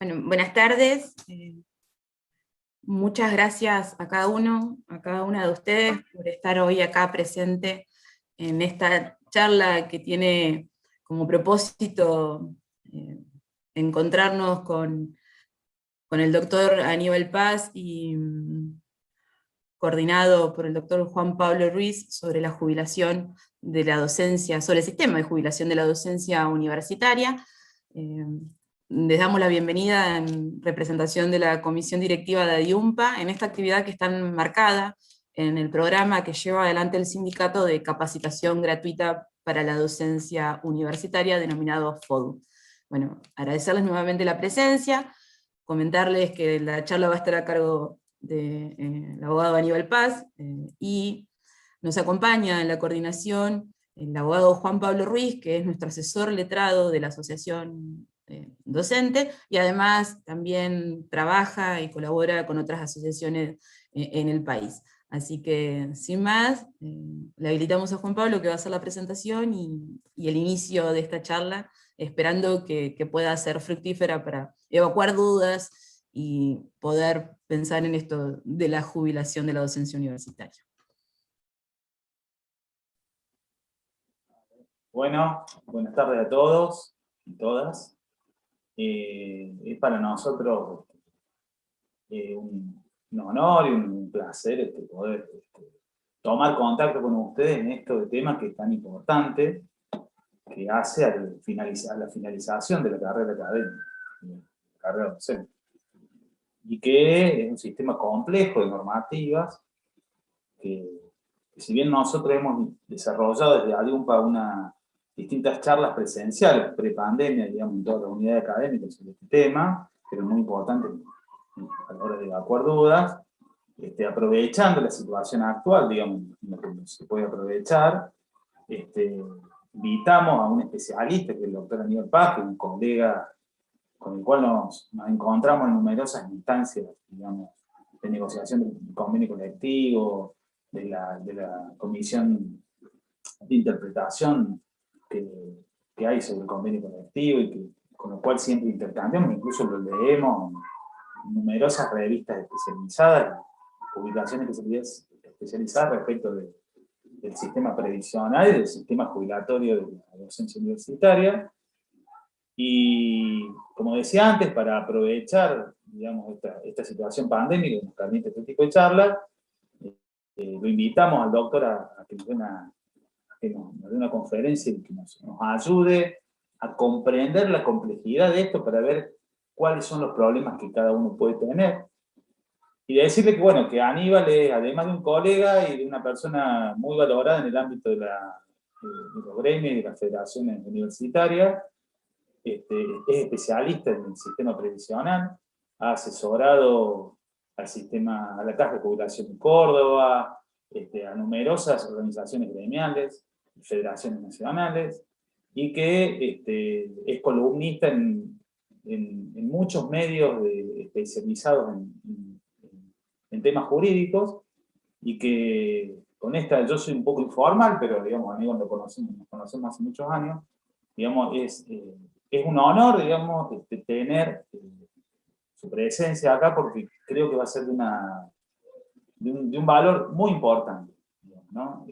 Bueno, buenas tardes. Muchas gracias a cada uno, a cada una de ustedes por estar hoy acá presente en esta charla que tiene como propósito encontrarnos con el doctor Aníbal Paz y coordinado por el doctor Juan Pablo Ruiz sobre la jubilación de la docencia, sobre el sistema de jubilación de la docencia universitaria. Les damos la bienvenida en representación de la Comisión Directiva de ADIUMPA en esta actividad que está enmarcada en el programa que lleva adelante el Sindicato de Capacitación Gratuita para la Docencia Universitaria, denominado FODU. Bueno, agradecerles nuevamente la presencia, comentarles que la charla va a estar a cargo del abogado Aníbal Paz, y nos acompaña en la coordinación el abogado Juan Pablo Ruiz, que es nuestro asesor letrado de la asociación docente, y además también trabaja y colabora con otras asociaciones en el país. Así que, sin más, le habilitamos a Juan Pablo, que va a hacer la presentación y el inicio de esta charla, esperando que pueda ser fructífera para evacuar dudas y poder pensar en esto de la jubilación de la docencia universitaria. Bueno, buenas tardes a todos y todas. Es para nosotros un honor y un placer poder tomar contacto con ustedes en este tema que es tan importante, que hace a la finalización de la carrera académica, de la carrera docente. Y que es un sistema complejo de normativas que si bien nosotros hemos desarrollado desde ADIUMPA distintas charlas presenciales, pre-pandemia, digamos, en todas las unidades académicas sobre este tema, pero muy importante a la hora de evacuar dudas, aprovechando la situación actual, digamos, en la que se puede aprovechar, invitamos a un especialista, que es el doctor Aníbal Paz, que es un colega con el cual nos encontramos en numerosas instancias, digamos, de negociación del convenio colectivo, de la comisión de interpretación que hay sobre el convenio colectivo, y con lo cual siempre intercambiamos, incluso lo leemos en numerosas revistas especializadas, publicaciones especializadas respecto del sistema previsional y del sistema jubilatorio de la docencia universitaria. Y como decía antes, para aprovechar, digamos, esta situación pandémica que nos permite este tipo de charlas, lo invitamos al doctor a que nos dé una conferencia y que nos ayude a comprender la complejidad de esto para ver cuáles son los problemas que cada uno puede tener. Y decirle que, bueno, que Aníbal es, además de un colega y de una persona muy valorada en el ámbito de los gremios y de las federaciones universitarias, es especialista en el sistema previsional, ha asesorado a la Caja de Jubilación de Córdoba, a numerosas organizaciones gremiales, federaciones nacionales, y que es columnista en muchos medios especializados en temas jurídicos, y que con yo soy un poco informal, pero digamos, amigos, nos conocemos hace muchos años, digamos, es un honor, digamos, tener su presencia acá, porque creo que va a ser de un valor muy importante, ¿no?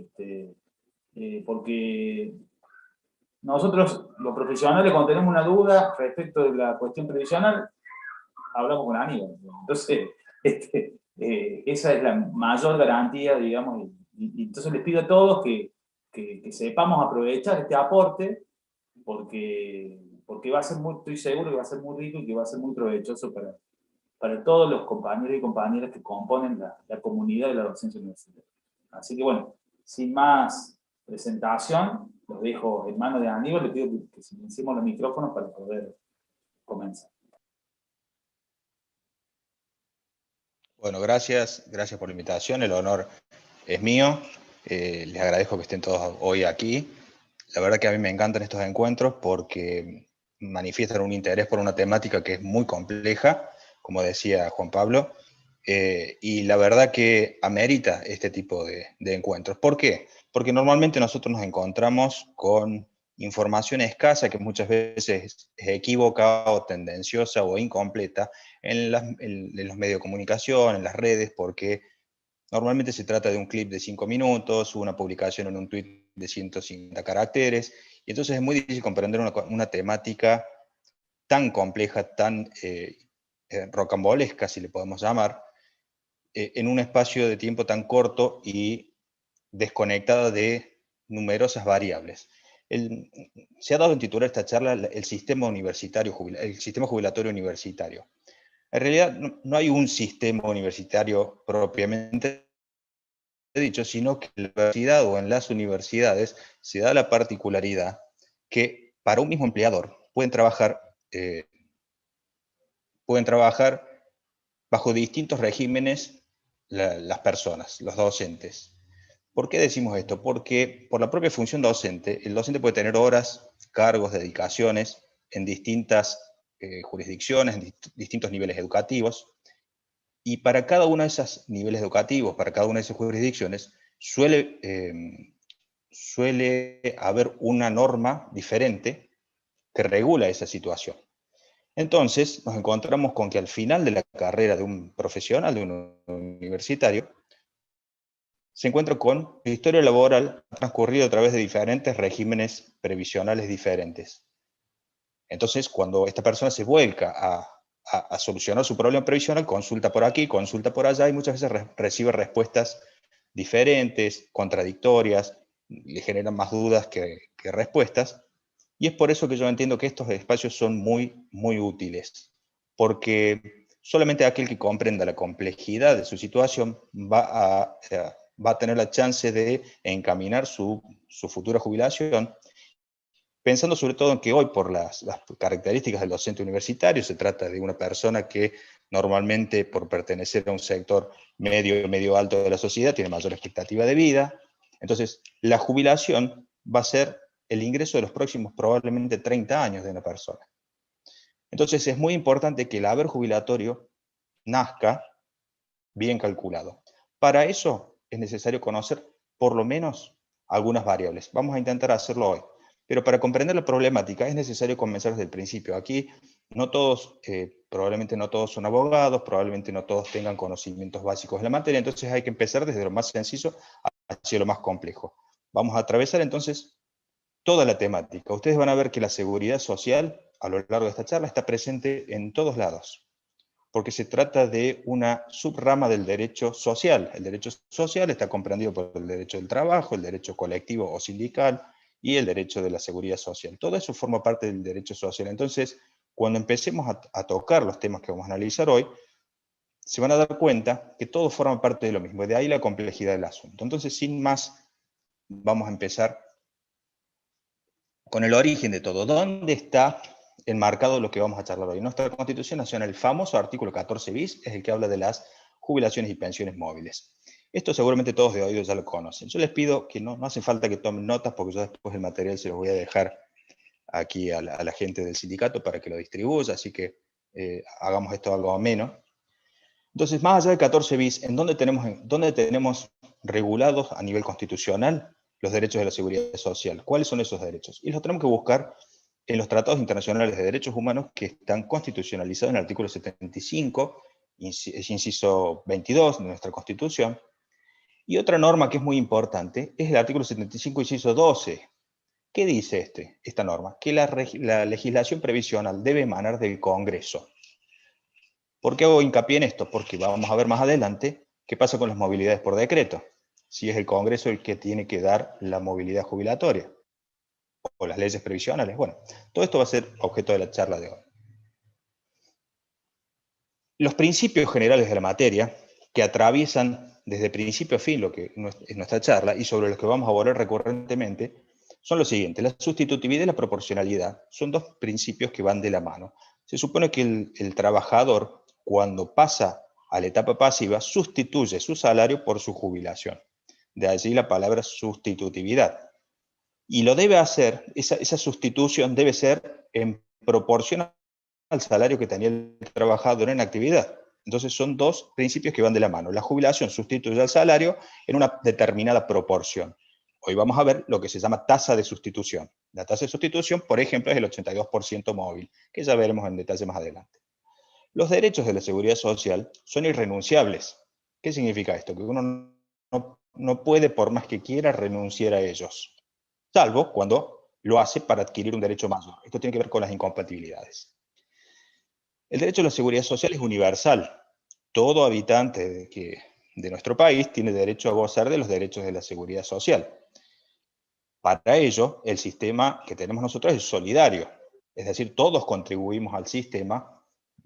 Porque nosotros, los profesionales, cuando tenemos una duda respecto de la cuestión previsional, hablamos con Aníbal. Entonces, esa es la mayor garantía, digamos, y entonces les pido a todos que sepamos aprovechar este aporte, porque va a ser estoy seguro que va a ser muy rico y que va a ser muy provechoso para todos los compañeros y compañeras que componen la comunidad de la docencia universitaria. Así que bueno, sin más presentación, los dejo en manos de Aníbal. Les pido que silenciemos los micrófonos para poder comenzar. Bueno, gracias por la invitación, el honor es mío. Les agradezco que estén todos hoy aquí. La verdad que a mí me encantan estos encuentros porque manifiestan un interés por una temática que es muy compleja, como decía Juan Pablo, y la verdad que amerita este tipo de encuentros. ¿Por qué? Porque normalmente nosotros nos encontramos con información escasa que muchas veces es equívoca o tendenciosa o incompleta en los medios de comunicación, en las redes, porque normalmente se trata de un clip de 5 minutos, una publicación en un tweet de 150 caracteres, y entonces es muy difícil comprender una temática tan compleja, tan rocambolesca, si le podemos llamar, en un espacio de tiempo tan corto y desconectada de numerosas variables. Se ha dado en titular esta charla el sistema jubilatorio universitario. En realidad no hay un sistema universitario propiamente dicho, sino que en la universidad o en las universidades se da la particularidad que para un mismo empleador pueden trabajar bajo distintos regímenes las personas, los docentes. ¿Por qué decimos esto? Porque por la propia función docente, el docente puede tener horas, cargos, dedicaciones en distintas jurisdicciones, en distintos niveles educativos, y para cada uno de esos niveles educativos, para cada una de esas jurisdicciones, suele haber una norma diferente que regula esa situación. Entonces, nos encontramos con que al final de la carrera de un profesional, de un universitario, se encuentra con la historia laboral ha transcurrido a través de diferentes regímenes previsionales diferentes. Entonces, cuando esta persona se vuelca a solucionar su problema previsional, consulta por aquí, consulta por allá, y muchas veces recibe respuestas diferentes, contradictorias, le generan más dudas que respuestas, y es por eso que yo entiendo que estos espacios son muy, muy útiles, porque solamente aquel que comprenda la complejidad de su situación va a tener la chance de encaminar su futura jubilación, pensando sobre todo en que hoy, por las características del docente universitario, se trata de una persona que normalmente, por pertenecer a un sector medio alto de la sociedad, tiene mayor expectativa de vida. Entonces, la jubilación va a ser el ingreso de los próximos probablemente 30 años de una persona. Entonces, es muy importante que el haber jubilatorio nazca bien calculado. Para eso es necesario conocer por lo menos algunas variables. Vamos a intentar hacerlo hoy. Pero para comprender la problemática es necesario comenzar desde el principio. Aquí no todos, probablemente no todos son abogados, probablemente no todos tengan conocimientos básicos de la materia, entonces hay que empezar desde lo más sencillo hacia lo más complejo. Vamos a atravesar entonces toda la temática. Ustedes van a ver que la seguridad social, a lo largo de esta charla, está presente en todos lados, porque se trata de una subrama del derecho social. El derecho social está comprendido por el derecho del trabajo, el derecho colectivo o sindical, y el derecho de la seguridad social. Todo eso forma parte del derecho social. Entonces, cuando empecemos a tocar los temas que vamos a analizar hoy, se van a dar cuenta que todo forma parte de lo mismo, de ahí la complejidad del asunto. Entonces, sin más, vamos a empezar con el origen de todo. ¿Dónde está enmarcado lo que vamos a charlar hoy? Nuestra Constitución Nacional, el famoso artículo 14 bis, es el que habla de las jubilaciones y pensiones móviles. Esto seguramente todos de oído ya lo conocen. Yo les pido que no hace falta que tomen notas, porque yo después el material se los voy a dejar aquí a la gente del sindicato para que lo distribuya, así que hagamos esto algo ameno. Entonces, más allá del 14 bis, ¿dónde tenemos regulados a nivel constitucional los derechos de la seguridad social? ¿Cuáles son esos derechos? Y los tenemos que buscar en los tratados internacionales de derechos humanos que están constitucionalizados en el artículo 75, inciso 22 de nuestra Constitución. Y otra norma que es muy importante es el artículo 75, inciso 12. ¿Qué dice esta norma? Que la legislación previsional debe emanar del Congreso. ¿Por qué hago hincapié en esto? Porque vamos a ver más adelante qué pasa con las movilidades por decreto. Si es el Congreso el que tiene que dar la movilidad jubilatoria o las leyes previsionales. Bueno, todo esto va a ser objeto de la charla de hoy. Los principios generales de la materia, que atraviesan desde principio a fin lo que es nuestra charla y sobre los que vamos a volver recurrentemente, son los siguientes. La sustitutividad y la proporcionalidad son dos principios que van de la mano. Se supone que el trabajador, cuando pasa a la etapa pasiva, sustituye su salario por su jubilación. De allí la palabra sustitutividad. Y lo debe hacer, esa sustitución debe ser en proporción al salario que tenía el trabajador en actividad. Entonces son dos principios que van de la mano. La jubilación sustituye al salario en una determinada proporción. Hoy vamos a ver lo que se llama tasa de sustitución. La tasa de sustitución, por ejemplo, es el 82% móvil, que ya veremos en detalle más adelante. Los derechos de la seguridad social son irrenunciables. ¿Qué significa esto? Que uno no puede, por más que quiera, renunciar a ellos, salvo cuando lo hace para adquirir un derecho mayor. Esto tiene que ver con las incompatibilidades. El derecho a la seguridad social es universal. Todo habitante de nuestro país tiene derecho a gozar de los derechos de la seguridad social. Para ello, el sistema que tenemos nosotros es solidario. Es decir, todos contribuimos al sistema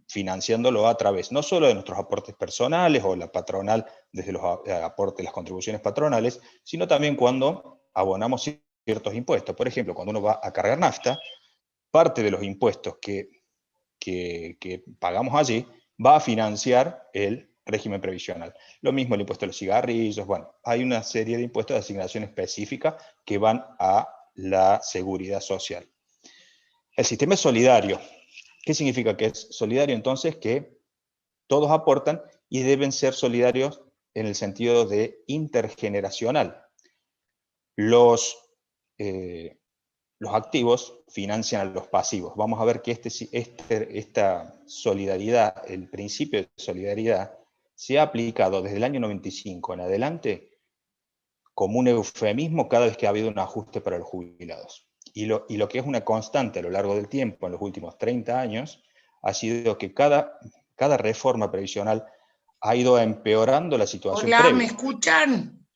financiándolo a través no solo de nuestros aportes personales o la patronal desde los aportes, las contribuciones patronales, sino también cuando abonamos ciertos impuestos. Por ejemplo, cuando uno va a cargar nafta, parte de los impuestos que pagamos allí va a financiar el régimen previsional. Lo mismo el impuesto a los cigarrillos, bueno, hay una serie de impuestos de asignación específica que van a la seguridad social. El sistema es solidario. ¿Qué significa que es solidario? Entonces, que todos aportan y deben ser solidarios en el sentido de intergeneracional. Los activos financian a los pasivos. Vamos a ver que esta solidaridad, el principio de solidaridad, se ha aplicado desde el año 95 en adelante como un eufemismo cada vez que ha habido un ajuste para los jubilados. Y lo que es una constante a lo largo del tiempo, en los últimos 30 años, ha sido que cada reforma previsional ha ido empeorando la situación Hola, previa. ¿me escuchan?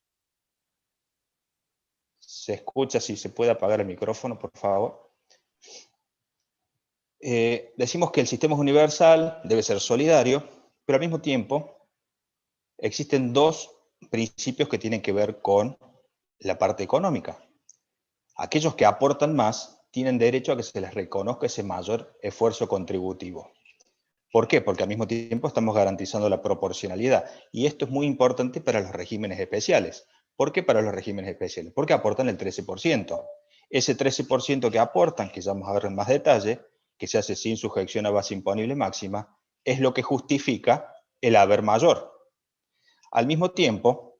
Se escucha, si se puede apagar el micrófono, por favor. Decimos que el sistema es universal, debe ser solidario, pero al mismo tiempo existen dos principios que tienen que ver con la parte económica. Aquellos que aportan más tienen derecho a que se les reconozca ese mayor esfuerzo contributivo. ¿Por qué? Porque al mismo tiempo estamos garantizando la proporcionalidad. Y esto es muy importante para los regímenes especiales. ¿Por qué para los regímenes especiales? Porque aportan el 13%. Ese 13% que aportan, que ya vamos a ver en más detalle, que se hace sin sujeción a base imponible máxima, es lo que justifica el haber mayor. Al mismo tiempo,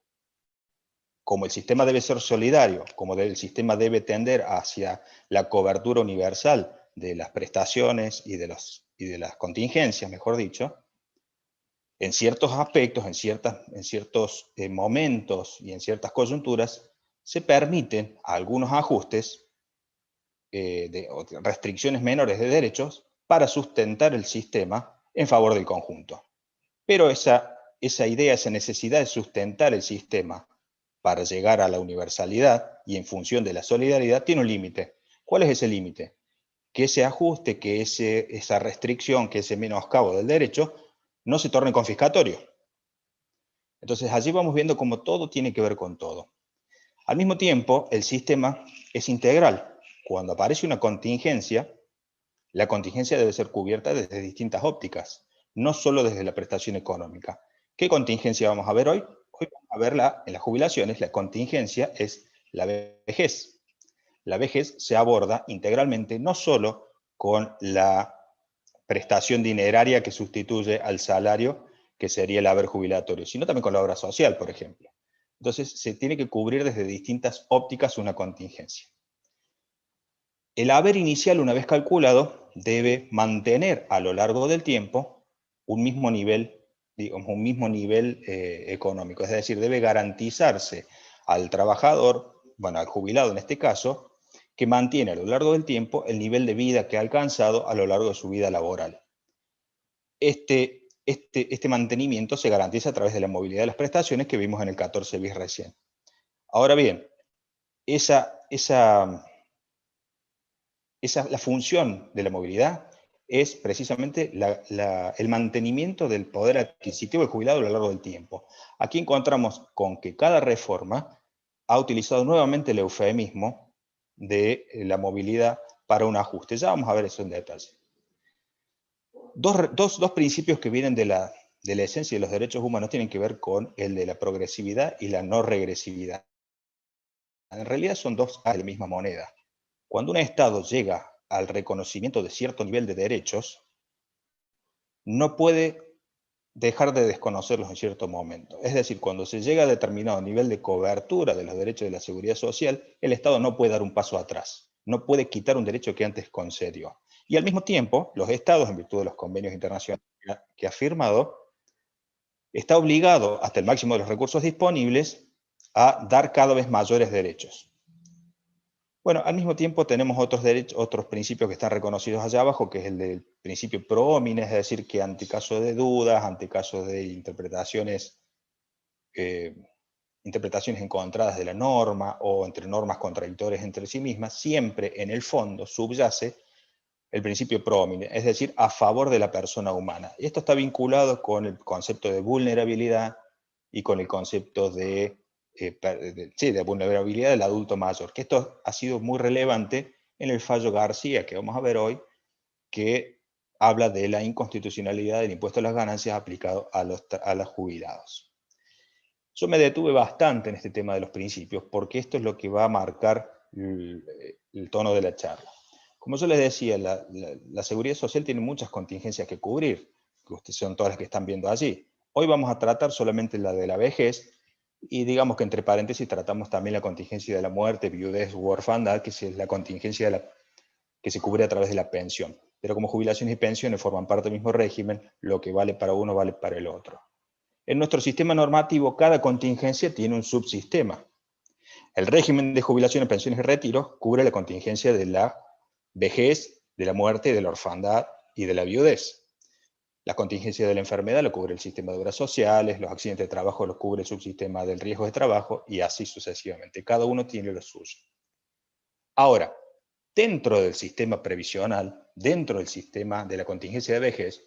como el sistema debe ser solidario, como el sistema debe tender hacia la cobertura universal de las prestaciones y de las contingencias, mejor dicho, en ciertos aspectos, en ciertos momentos y en ciertas coyunturas, se permiten algunos ajustes, restricciones menores de derechos para sustentar el sistema en favor del conjunto. Pero esa idea, esa necesidad de sustentar el sistema para llegar a la universalidad y en función de la solidaridad tiene un límite. ¿Cuál es ese límite? Que ese ajuste, que esa restricción, que ese menoscabo del derecho no se torne confiscatorio. Entonces allí vamos viendo cómo todo tiene que ver con todo. Al mismo tiempo, el sistema es integral. Cuando aparece una contingencia, la contingencia debe ser cubierta desde distintas ópticas, no solo desde la prestación económica. ¿Qué contingencia vamos a ver hoy? Hoy vamos a verla en las jubilaciones. La contingencia es la vejez. La vejez se aborda integralmente no solo con la prestación dineraria que sustituye al salario, que sería el haber jubilatorio, sino también con la obra social, por ejemplo. Entonces, se tiene que cubrir desde distintas ópticas una contingencia. El haber inicial, una vez calculado, debe mantener a lo largo del tiempo un mismo nivel, digamos, económico, es decir, debe garantizarse al trabajador, bueno, al jubilado en este caso, que mantiene a lo largo del tiempo el nivel de vida que ha alcanzado a lo largo de su vida laboral. Este mantenimiento se garantiza a través de la movilidad de las prestaciones que vimos en el 14 bis recién. Ahora bien, la función de la movilidad es precisamente el mantenimiento del poder adquisitivo del jubilado a lo largo del tiempo. Aquí encontramos con que cada reforma ha utilizado nuevamente el eufemismo de la movilidad para un ajuste. Ya vamos a ver eso en detalle. Dos principios que vienen de la esencia de los derechos humanos tienen que ver con el de la progresividad y la no regresividad. En realidad son dos caras de la misma moneda. Cuando un Estado llega al reconocimiento de cierto nivel de derechos, no puede dejar de desconocerlos en cierto momento. Es decir, cuando se llega a determinado nivel de cobertura de los derechos de la seguridad social, el Estado no puede dar un paso atrás, no puede quitar un derecho que antes concedió. Y al mismo tiempo, los Estados, en virtud de los convenios internacionales que ha firmado, está obligado, hasta el máximo de los recursos disponibles, a dar cada vez mayores derechos. Bueno, al mismo tiempo tenemos otros principios que están reconocidos allá abajo, que es el del principio pro homine, es decir, que ante caso de dudas, ante caso de interpretaciones encontradas de la norma o entre normas contradictorias entre sí mismas, siempre en el fondo subyace el principio pro homine, es decir, a favor de la persona humana. Y esto está vinculado con el concepto de vulnerabilidad y con el concepto de vulnerabilidad del adulto mayor, que esto ha sido muy relevante en el fallo García, que vamos a ver hoy, que habla de la inconstitucionalidad del impuesto a las ganancias aplicado a los jubilados. Yo me detuve bastante en este tema de los principios, porque esto es lo que va a marcar el tono de la charla. Como yo les decía, la seguridad social tiene muchas contingencias que cubrir, que ustedes son todas las que están viendo allí. Hoy vamos a tratar solamente la de la vejez, y digamos que entre paréntesis tratamos también la contingencia de la muerte, viudez u orfandad, que es la contingencia que se cubre a través de la pensión. Pero como jubilaciones y pensiones forman parte del mismo régimen, lo que vale para uno vale para el otro. En nuestro sistema normativo, cada contingencia tiene un subsistema. El régimen de jubilaciones, pensiones y retiros cubre la contingencia de la vejez, de la muerte, de la orfandad y de la viudez. La contingencia de la enfermedad lo cubre el sistema de obras sociales, los accidentes de trabajo lo cubre el subsistema del riesgo de trabajo y así sucesivamente. Cada uno tiene lo suyo. Ahora, dentro del sistema previsional, dentro del sistema de la contingencia de vejez,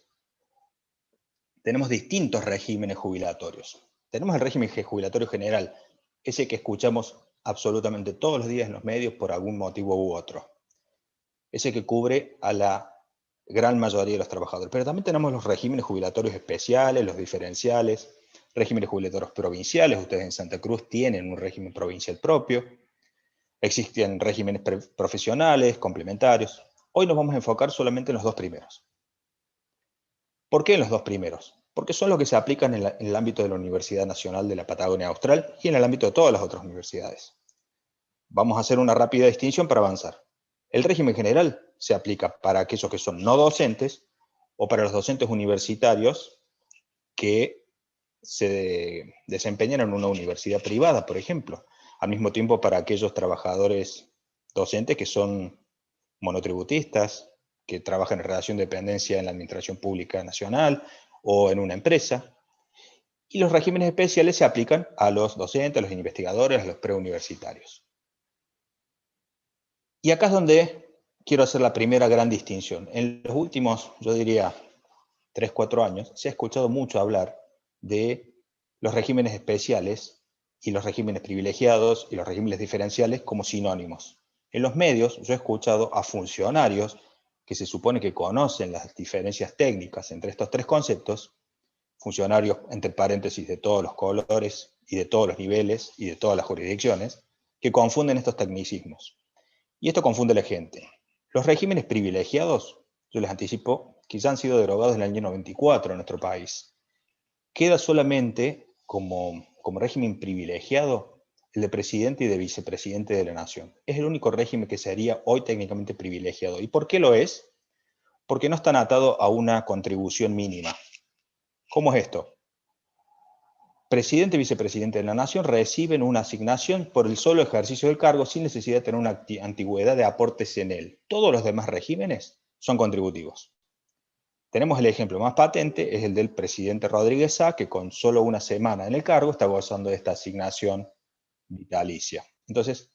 tenemos distintos regímenes jubilatorios. Tenemos el régimen jubilatorio general, ese que escuchamos absolutamente todos los días en los medios por algún motivo u otro. Ese que cubre a la gran mayoría de los trabajadores. Pero también tenemos los regímenes jubilatorios especiales, los diferenciales, regímenes jubilatorios provinciales. Ustedes en Santa Cruz tienen un régimen provincial propio. Existen regímenes profesionales, complementarios. Hoy nos vamos a enfocar solamente en los dos primeros. ¿Por qué en los dos primeros? Porque son los que se aplican en el ámbito de la Universidad Nacional de la Patagonia Austral y en el ámbito de todas las otras universidades. Vamos a hacer una rápida distinción para avanzar. El régimen general se aplica para aquellos que son no docentes o para los docentes universitarios que se desempeñan en una universidad privada, por ejemplo. Al mismo tiempo para aquellos trabajadores docentes que son monotributistas, que trabajan en relación de dependencia en la Administración Pública Nacional o en una empresa. Y los regímenes especiales se aplican a los docentes, a los investigadores, a los preuniversitarios. Y acá es donde quiero hacer la primera gran distinción. En los últimos, yo diría, 3-4 años, se ha escuchado mucho hablar de los regímenes especiales y los regímenes privilegiados y los regímenes diferenciales como sinónimos. En los medios yo he escuchado a funcionarios que se supone que conocen las diferencias técnicas entre estos tres conceptos, funcionarios entre paréntesis de todos los colores y de todos los niveles y de todas las jurisdicciones, que confunden estos tecnicismos. Y esto confunde a la gente. Los regímenes privilegiados, yo les anticipo, que ya han sido derogados en el año 94 en nuestro país. Queda solamente como régimen privilegiado el de presidente y de vicepresidente de la nación. Es el único régimen que sería hoy técnicamente privilegiado. ¿Y por qué lo es? Porque no están atados a una contribución mínima. ¿Cómo es esto? Presidente y vicepresidente de la nación reciben una asignación por el solo ejercicio del cargo sin necesidad de tener una antigüedad de aportes en él. Todos los demás regímenes son contributivos. Tenemos el ejemplo más patente, es el del presidente Rodríguez Sá, que con solo una semana en el cargo está gozando de esta asignación vitalicia. Entonces,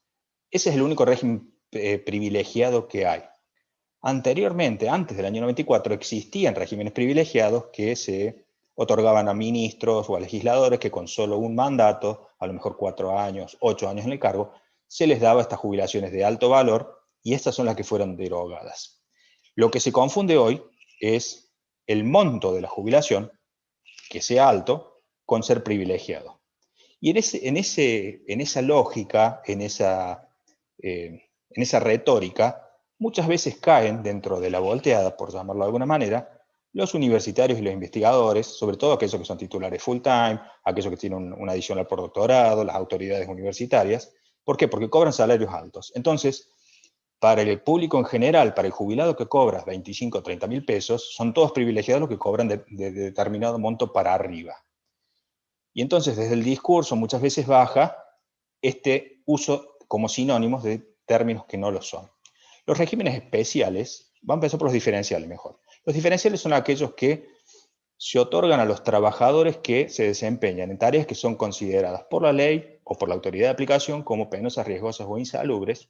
ese es el único régimen privilegiado que hay. Anteriormente, antes del año 94, existían regímenes privilegiados que se otorgaban a ministros o a legisladores que con solo un mandato, a lo mejor 4 años, 8 años en el cargo, se les daba estas jubilaciones de alto valor y estas son las que fueron derogadas. Lo que se confunde hoy es el monto de la jubilación, que sea alto, con ser privilegiado. Y en esa lógica, en esa retórica, muchas veces caen dentro de la volteada, por llamarlo de alguna manera, Los universitarios y los investigadores, sobre todo aquellos que son titulares full time, aquellos que tienen un adicional por doctorado, las autoridades universitarias. ¿Por qué? Porque cobran salarios altos. Entonces, para el público en general, para el jubilado que cobra 25 o 30 mil pesos, son todos privilegiados los que cobran de determinado monto para arriba. Y entonces, desde el discurso muchas veces baja este uso como sinónimos de términos que no lo son. Los regímenes especiales, vamos a empezar por los diferenciales mejor. Los diferenciales son aquellos que se otorgan a los trabajadores que se desempeñan en tareas que son consideradas por la ley o por la autoridad de aplicación como penosas, riesgosas o insalubres,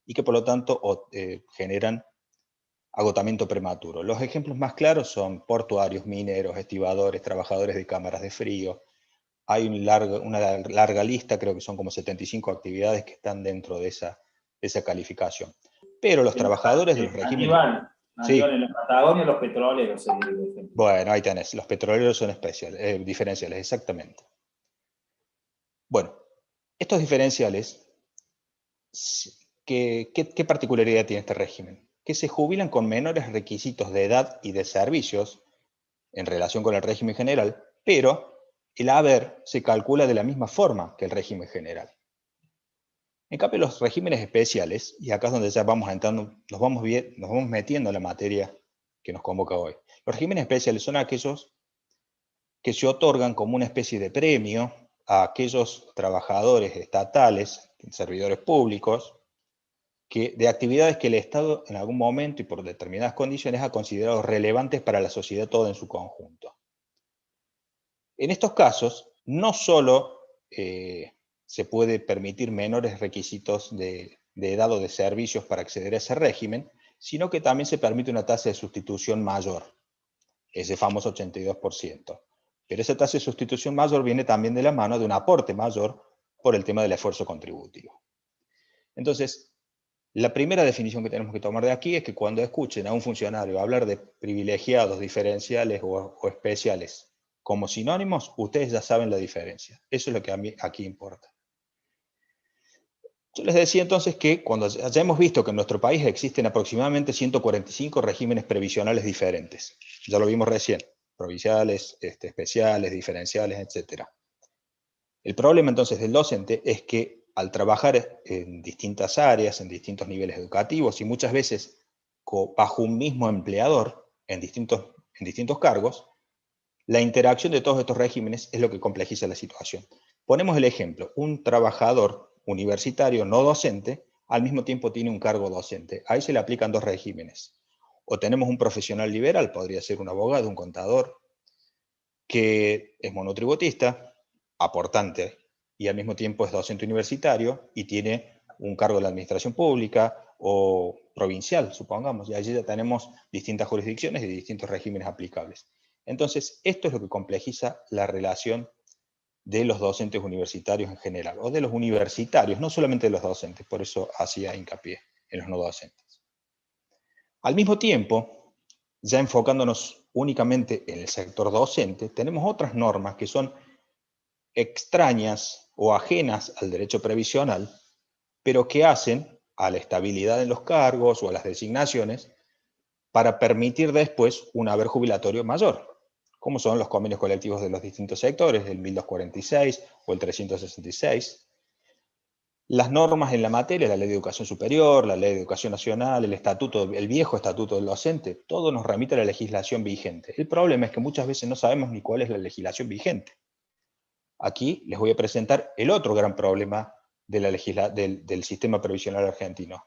y que por lo tanto generan agotamiento prematuro. Los ejemplos más claros son portuarios, mineros, estibadores, trabajadores de cámaras de frío. Hay una larga lista, creo que son como 75 actividades que están dentro de esa calificación. Pero los trabajadores de los regímenes... Aníbal, en la Patagonia los petroleros sería el ejemplo. Bueno, ahí tenés, los petroleros son diferenciales, exactamente. Bueno, estos diferenciales, ¿qué particularidad tiene este régimen? Que se jubilan con menores requisitos de edad y de servicios en relación con el régimen general, pero el haber se calcula de la misma forma que el régimen general. En cambio, los regímenes especiales, y acá es donde ya vamos entrando, nos vamos metiendo en la materia que nos convoca hoy. Los regímenes especiales son aquellos que se otorgan como una especie de premio a aquellos trabajadores estatales, servidores públicos, de actividades que el Estado en algún momento y por determinadas condiciones ha considerado relevantes para la sociedad toda en su conjunto. En estos casos, no solo se puede permitir menores requisitos de edad o de servicios para acceder a ese régimen, sino que también se permite una tasa de sustitución mayor, ese famoso 82%. Pero esa tasa de sustitución mayor viene también de la mano de un aporte mayor por el tema del esfuerzo contributivo. Entonces, la primera definición que tenemos que tomar de aquí es que cuando escuchen a un funcionario hablar de privilegiados, diferenciales o especiales como sinónimos, ustedes ya saben la diferencia. Eso es lo que a mí aquí importa. Yo les decía entonces que cuando ya hemos visto que en nuestro país existen aproximadamente 145 regímenes previsionales diferentes, ya lo vimos recién, provinciales, especiales, diferenciales, etc. El problema entonces del docente es que al trabajar en distintas áreas, en distintos niveles educativos y muchas veces bajo un mismo empleador en distintos cargos, la interacción de todos estos regímenes es lo que complejiza la situación. Ponemos el ejemplo, un trabajador universitario no docente al mismo tiempo tiene un cargo docente. Ahí se le aplican dos regímenes. O tenemos un profesional liberal, podría ser un abogado, un contador, que es monotributista, aportante, y al mismo tiempo es docente universitario y tiene un cargo de la administración pública o provincial, supongamos, y allí ya tenemos distintas jurisdicciones y distintos regímenes aplicables. Entonces, esto es lo que complejiza la relación de los docentes universitarios en general, o de los universitarios, no solamente de los docentes, por eso hacía hincapié en los no docentes. Al mismo tiempo, ya enfocándonos únicamente en el sector docente, tenemos otras normas que son extrañas o ajenas al derecho previsional, pero que hacen a la estabilidad en los cargos o a las designaciones para permitir después un haber jubilatorio mayor, como son los convenios colectivos de los distintos sectores, el 1246 o el 366. Las normas en la materia, la Ley de Educación Superior, la Ley de Educación Nacional, el viejo estatuto del docente, todo nos remite a la legislación vigente. El problema es que muchas veces no sabemos ni cuál es la legislación vigente. Aquí les voy a presentar el otro gran problema del sistema previsional argentino: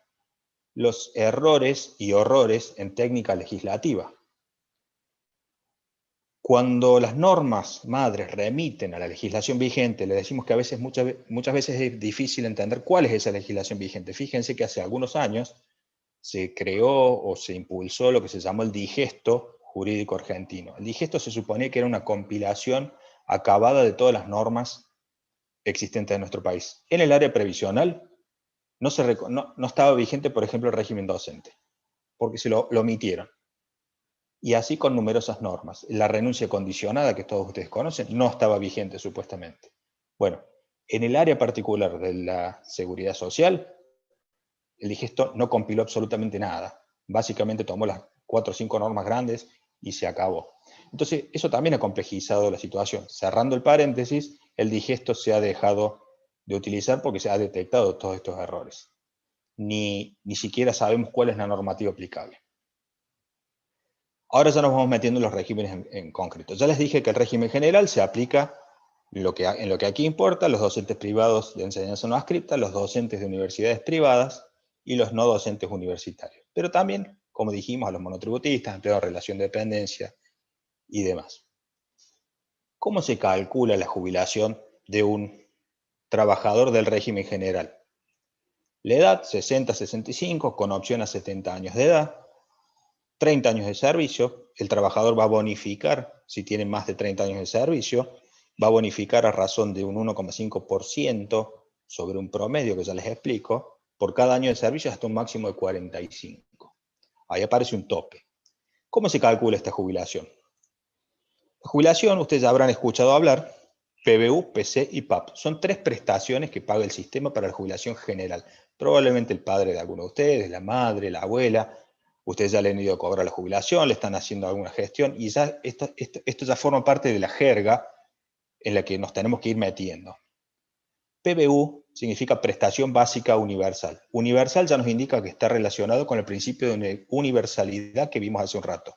los errores y horrores en técnica legislativa. Cuando las normas madres remiten a la legislación vigente, le decimos que a veces, muchas veces es difícil entender cuál es esa legislación vigente. Fíjense que hace algunos años se creó o se impulsó lo que se llamó el digesto jurídico argentino. El digesto se suponía que era una compilación acabada de todas las normas existentes en nuestro país. En el área previsional no estaba vigente, por ejemplo, el régimen docente, porque se lo omitieron. Y así con numerosas normas. La renuncia condicionada, que todos ustedes conocen, no estaba vigente supuestamente. Bueno, en el área particular de la seguridad social, el digesto no compiló absolutamente nada. Básicamente tomó las 4 o 5 normas grandes y se acabó. Entonces, eso también ha complejizado la situación. Cerrando el paréntesis, el digesto se ha dejado de utilizar porque se ha detectado todos estos errores. Ni siquiera sabemos cuál es la normativa aplicable. Ahora ya nos vamos metiendo en los regímenes en concreto. Ya les dije que el régimen general se aplica en lo que aquí importa, los docentes privados de enseñanza no adscripta, los docentes de universidades privadas y los no docentes universitarios. Pero también, como dijimos, a los monotributistas, empleados de relación de dependencia y demás. ¿Cómo se calcula la jubilación de un trabajador del régimen general? La edad, 60-65, con opción a 70 años de edad. 30 años de servicio, el trabajador va a bonificar, si tiene más de 30 años de servicio, va a bonificar a razón de un 1,5% sobre un promedio que ya les explico, por cada año de servicio hasta un máximo de 45. Ahí aparece un tope. ¿Cómo se calcula esta jubilación? La jubilación, ustedes ya habrán escuchado hablar, PBU, PC y PAP. Son 3 prestaciones que paga el sistema para la jubilación general. Probablemente el padre de alguno de ustedes, la madre, la abuela. Ustedes ya le han ido a cobrar la jubilación, le están haciendo alguna gestión y ya esto ya forma parte de la jerga en la que nos tenemos que ir metiendo. PBU significa prestación básica universal. Universal ya nos indica que está relacionado con el principio de universalidad que vimos hace un rato.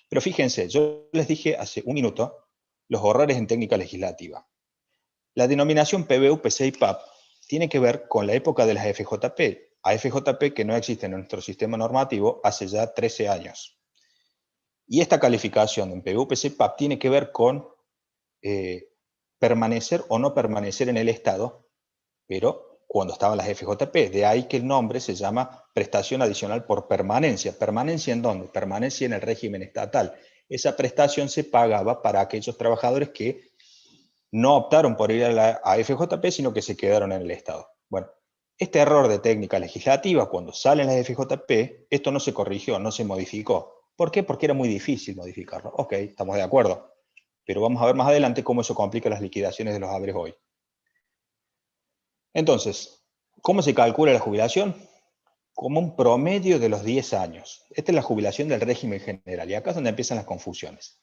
Pero fíjense, yo les dije hace un minuto los horrores en técnica legislativa. La denominación PBU, PC y PAP tiene que ver con la época de las FJP, AFJP que no existe en nuestro sistema normativo hace ya 13 años. Y esta calificación en PBU, PC y PAP tiene que ver con permanecer o no permanecer en el Estado, pero cuando estaban las FJP, de ahí que el nombre se llama prestación adicional por permanencia. ¿Permanencia en dónde? Permanencia en el régimen estatal. Esa prestación se pagaba para aquellos trabajadores que no optaron por ir a la FJP, sino que se quedaron en el Estado. Bueno, este error de técnica legislativa, cuando salen las FJP, esto no se corrigió, no se modificó. ¿Por qué? Porque era muy difícil modificarlo. Ok, estamos de acuerdo. Pero vamos a ver más adelante cómo eso complica las liquidaciones de los haberes hoy. Entonces, ¿cómo se calcula la jubilación? Como un promedio de los 10 años. Esta es la jubilación del régimen general, y acá es donde empiezan las confusiones.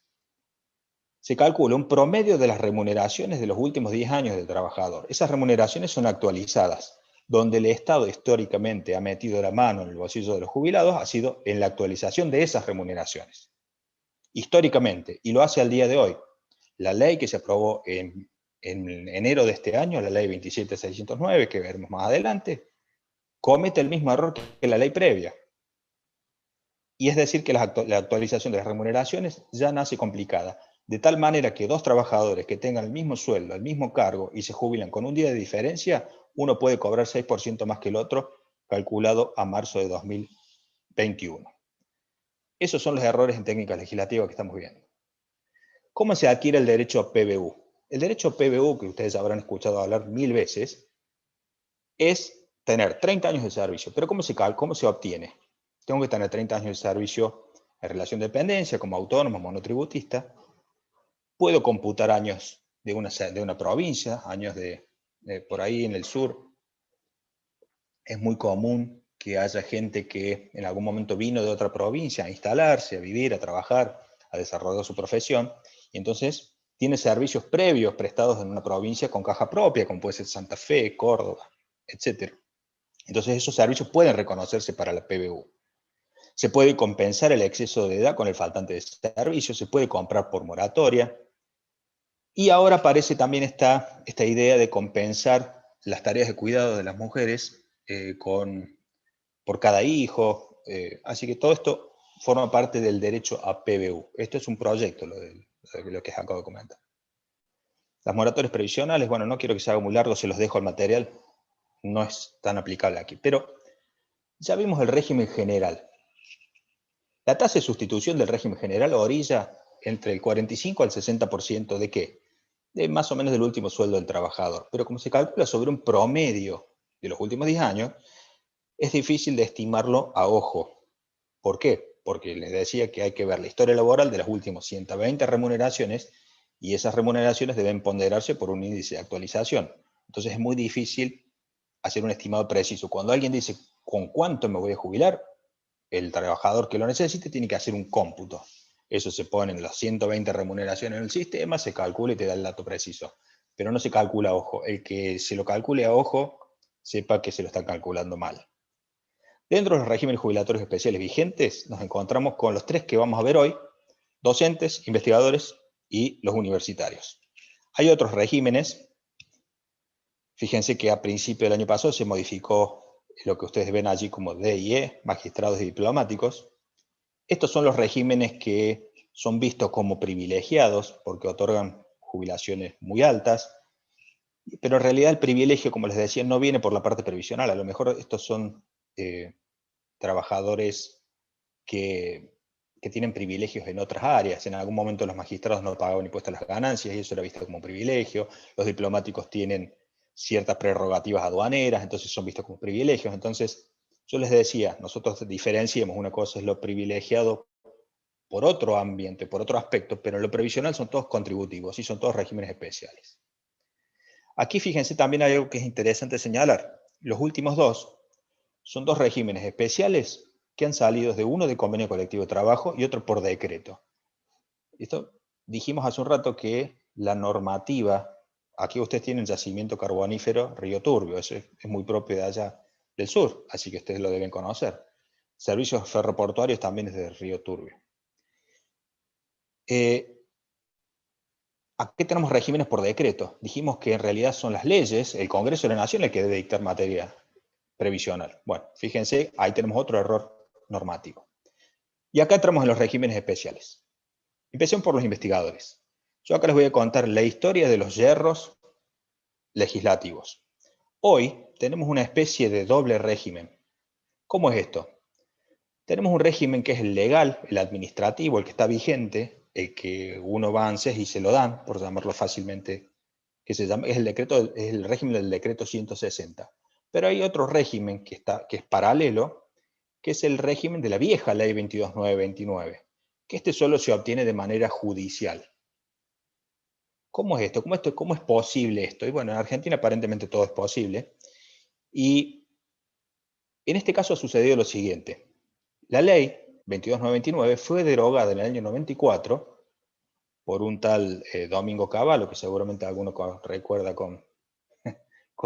Se calcula un promedio de las remuneraciones de los últimos 10 años del trabajador. Esas remuneraciones son actualizadas. Donde el Estado históricamente ha metido la mano en el bolsillo de los jubilados ha sido en la actualización de esas remuneraciones. Históricamente, y lo hace al día de hoy. La ley que se aprobó en enero de este año, la ley 27.609, que veremos más adelante, comete el mismo error que la ley previa. Y es decir que la actualización de las remuneraciones ya nace complicada. De tal manera que 2 trabajadores que tengan el mismo sueldo, el mismo cargo y se jubilan con un día de diferencia, uno puede cobrar 6% más que el otro, calculado a marzo de 2021. Esos son los errores en técnica legislativa que estamos viendo. ¿Cómo se adquiere el derecho a PBU? El derecho a PBU, que ustedes habrán escuchado hablar 1000 veces, es tener 30 años de servicio. ¿Pero cómo se obtiene? Tengo que tener 30 años de servicio en relación de dependencia, como autónomo, monotributista. Puedo computar años de una provincia, años por ahí en el sur. Es muy común que haya gente que en algún momento vino de otra provincia a instalarse, a vivir, a trabajar, a desarrollar su profesión, y entonces tiene servicios previos prestados en una provincia con caja propia, como puede ser Santa Fe, Córdoba, etc. Entonces esos servicios pueden reconocerse para la PBU. Se puede compensar el exceso de edad con el faltante de servicio, se puede comprar por moratoria. Y ahora aparece también esta idea de compensar las tareas de cuidado de las mujeres por cada hijo. Así que todo esto forma parte del derecho a PBU. Esto es un proyecto, lo que acabo de comentar. Las moratorias previsionales, bueno, no quiero que se haga muy largo, se los dejo al material. No es tan aplicable aquí. Pero ya vimos el régimen general. La tasa de sustitución del régimen general orilla entre el 45 al 60% de ¿qué? De más o menos del último sueldo del trabajador. Pero como se calcula sobre un promedio de los últimos 10 años, es difícil de estimarlo a ojo. ¿Por qué? Porque les decía que hay que ver la historia laboral de las últimas 120 remuneraciones y esas remuneraciones deben ponderarse por un índice de actualización. Entonces es muy difícil hacer un estimado preciso. Cuando alguien dice, ¿con cuánto me voy a jubilar? El trabajador que lo necesite tiene que hacer un cómputo. Eso se ponen las 120 remuneraciones en el sistema, se calcula y te da el dato preciso. Pero no se calcula a ojo. El que se lo calcule a ojo, sepa que se lo está calculando mal. Dentro de los regímenes jubilatorios especiales vigentes, nos encontramos con los tres que vamos a ver hoy: docentes, investigadores y los universitarios. Hay otros regímenes. Fíjense que a principio del año pasado se modificó lo que ustedes ven allí como D y E, magistrados y diplomáticos. Estos son los regímenes que son vistos como privilegiados porque otorgan jubilaciones muy altas, pero en realidad el privilegio, como les decía, no viene por la parte previsional. A lo mejor estos son trabajadores que tienen privilegios en otras áreas. En algún momento los magistrados no pagaban impuestos a las ganancias y eso era visto como privilegio. Los diplomáticos tienen ciertas prerrogativas aduaneras, entonces son vistos como privilegios. Entonces, yo les decía, nosotros diferenciamos, una cosa es lo privilegiado por otro ambiente, por otro aspecto, pero en lo previsional son todos contributivos y son todos regímenes especiales. Aquí fíjense también hay algo que es interesante señalar. Los últimos dos son dos regímenes especiales que han salido de uno de convenio colectivo de trabajo y otro por decreto. Esto, dijimos hace un rato que la normativa, aquí ustedes tienen yacimiento carbonífero Río Turbio, eso es muy propio de allá del sur, así que ustedes lo deben conocer. Servicios ferroportuarios también es de Río Turbio. Aquí tenemos regímenes por decreto. Dijimos que en realidad son las leyes, el Congreso de la Nación el que debe dictar materia previsional. Bueno, fíjense, ahí tenemos otro error normativo. Y acá entramos en los regímenes especiales. Empecemos por los investigadores. Yo acá les voy a contar la historia de los yerros legislativos. Hoy tenemos una especie de doble régimen. ¿Cómo es esto? Tenemos un régimen que es el legal, el administrativo, el que está vigente, el que uno va a ANSES y se lo dan, por llamarlo fácilmente, que se llama, es el régimen del decreto 160. Pero hay otro régimen que es paralelo, que es el régimen de la vieja ley 22.929, que este solo se obtiene de manera judicial. ¿Cómo es esto? ¿Cómo es posible esto? Y bueno, en Argentina aparentemente todo es posible. Y en este caso ha sucedido lo siguiente. La ley 22.929 fue derogada en el año 94 por un tal Domingo Cavallo, que seguramente alguno recuerda con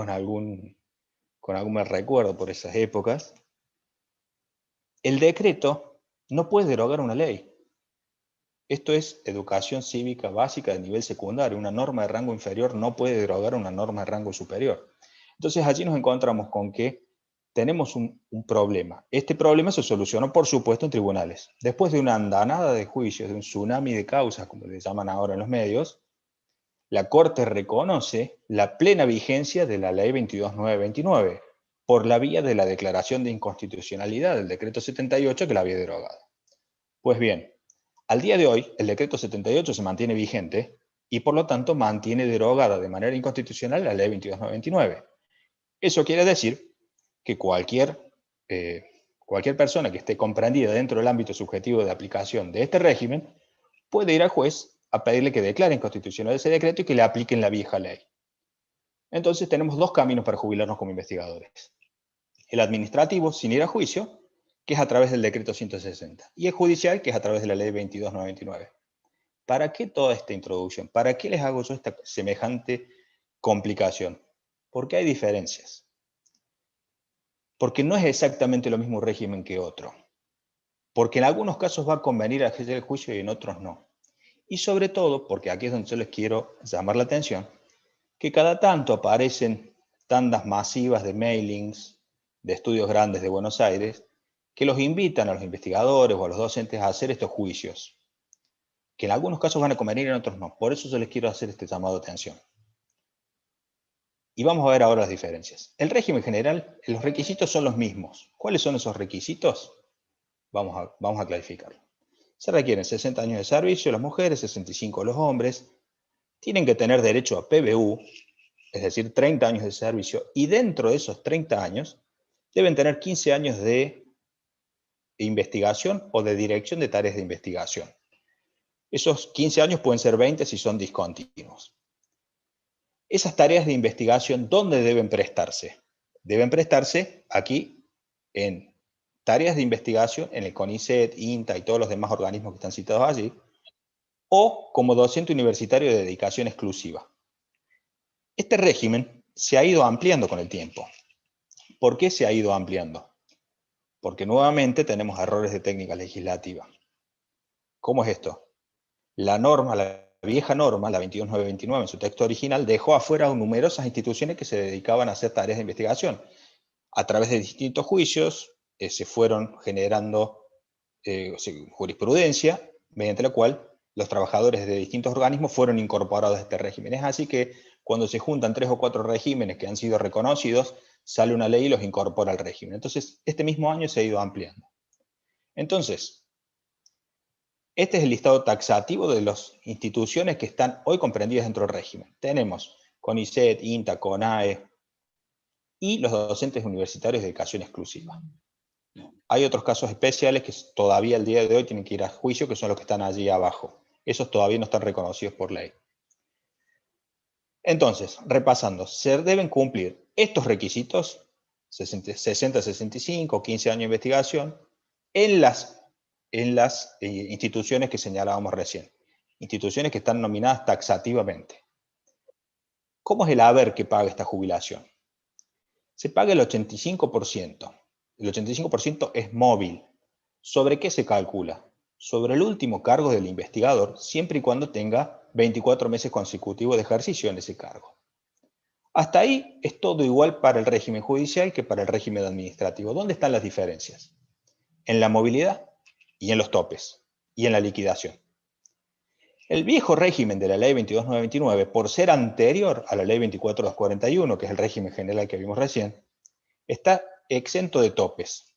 algún mal recuerdo por esas épocas. El decreto no puede derogar una ley. Esto es educación cívica básica de nivel secundario. Una norma de rango inferior no puede derogar una norma de rango superior. Entonces allí nos encontramos con que tenemos un problema. Este problema se solucionó, por supuesto, en tribunales. Después de una andanada de juicios, de un tsunami de causas, como le llaman ahora en los medios, la Corte reconoce la plena vigencia de la ley 22.929 por la vía de la declaración de inconstitucionalidad del decreto 78 que la había derogado. Pues bien, al día de hoy, el decreto 78 se mantiene vigente y por lo tanto mantiene derogada de manera inconstitucional la ley 22.929. Eso quiere decir que cualquier persona que esté comprendida dentro del ámbito subjetivo de aplicación de este régimen puede ir al juez a pedirle que declare inconstitucional ese decreto y que le apliquen la vieja ley. Entonces tenemos dos caminos para jubilarnos como investigadores. El administrativo, sin ir a juicio, que es a través del decreto 160, y el judicial, que es a través de la ley 22.929. ¿Para qué toda esta introducción? ¿Para qué les hago yo esta semejante complicación? Porque hay diferencias. Porque no es exactamente lo mismo régimen que otro. Porque en algunos casos va a convenir hacer el juicio y en otros no. Y sobre todo, porque aquí es donde yo les quiero llamar la atención, que cada tanto aparecen tandas masivas de mailings de estudios grandes de Buenos Aires que los invitan a los investigadores o a los docentes a hacer estos juicios, que en algunos casos van a convenir y en otros no. Por eso yo les quiero hacer este llamado de atención. Y vamos a ver ahora las diferencias. El régimen general, los requisitos son los mismos. ¿Cuáles son esos requisitos? Vamos a clarificarlo. Se requieren 60 años de servicio las mujeres, 65 los hombres. Tienen que tener derecho a PBU, es decir, 30 años de servicio, y dentro de esos 30 años deben tener 15 años de investigación o de dirección de tareas de investigación. Esos 15 años pueden ser 20 si son discontinuos. Esas tareas de investigación, ¿dónde deben prestarse? Deben prestarse aquí en tareas de investigación en el CONICET, INTA y todos los demás organismos que están citados allí, o como docente universitario de dedicación exclusiva. Este régimen se ha ido ampliando con el tiempo. ¿Por qué se ha ido ampliando? Porque nuevamente tenemos errores de técnica legislativa. ¿Cómo es esto? La norma, la vieja norma, la 22929 en su texto original, dejó afuera numerosas instituciones que se dedicaban a hacer tareas de investigación. A través de distintos juicios se fueron generando jurisprudencia, mediante la cual los trabajadores de distintos organismos fueron incorporados a este régimen. Es así que cuando se juntan 3 o 4 regímenes que han sido reconocidos, sale una ley y los incorpora al régimen. Entonces, este mismo año se ha ido ampliando. Entonces, este es el listado taxativo de las instituciones que están hoy comprendidas dentro del régimen. Tenemos CONICET, INTA, CONAE y los docentes universitarios de dedicación exclusiva. Hay otros casos especiales que todavía al día de hoy tienen que ir a juicio, que son los que están allí abajo. Esos todavía no están reconocidos por ley. Entonces, repasando, se deben cumplir estos requisitos, 60-65, 15 años de investigación, en las instituciones que señalábamos recién. Instituciones que están nominadas taxativamente. ¿Cómo es el haber que paga esta jubilación? Se paga el 85%. El 85% es móvil. ¿Sobre qué se calcula? Sobre el último cargo del investigador, siempre y cuando tenga 24 meses consecutivos de ejercicio en ese cargo. Hasta ahí es todo igual para el régimen judicial que para el régimen administrativo. ¿Dónde están las diferencias? En la movilidad y en los topes y en la liquidación. El viejo régimen de la ley 22929, por ser anterior a la ley 24241, que es el régimen general que vimos recién, está exento de topes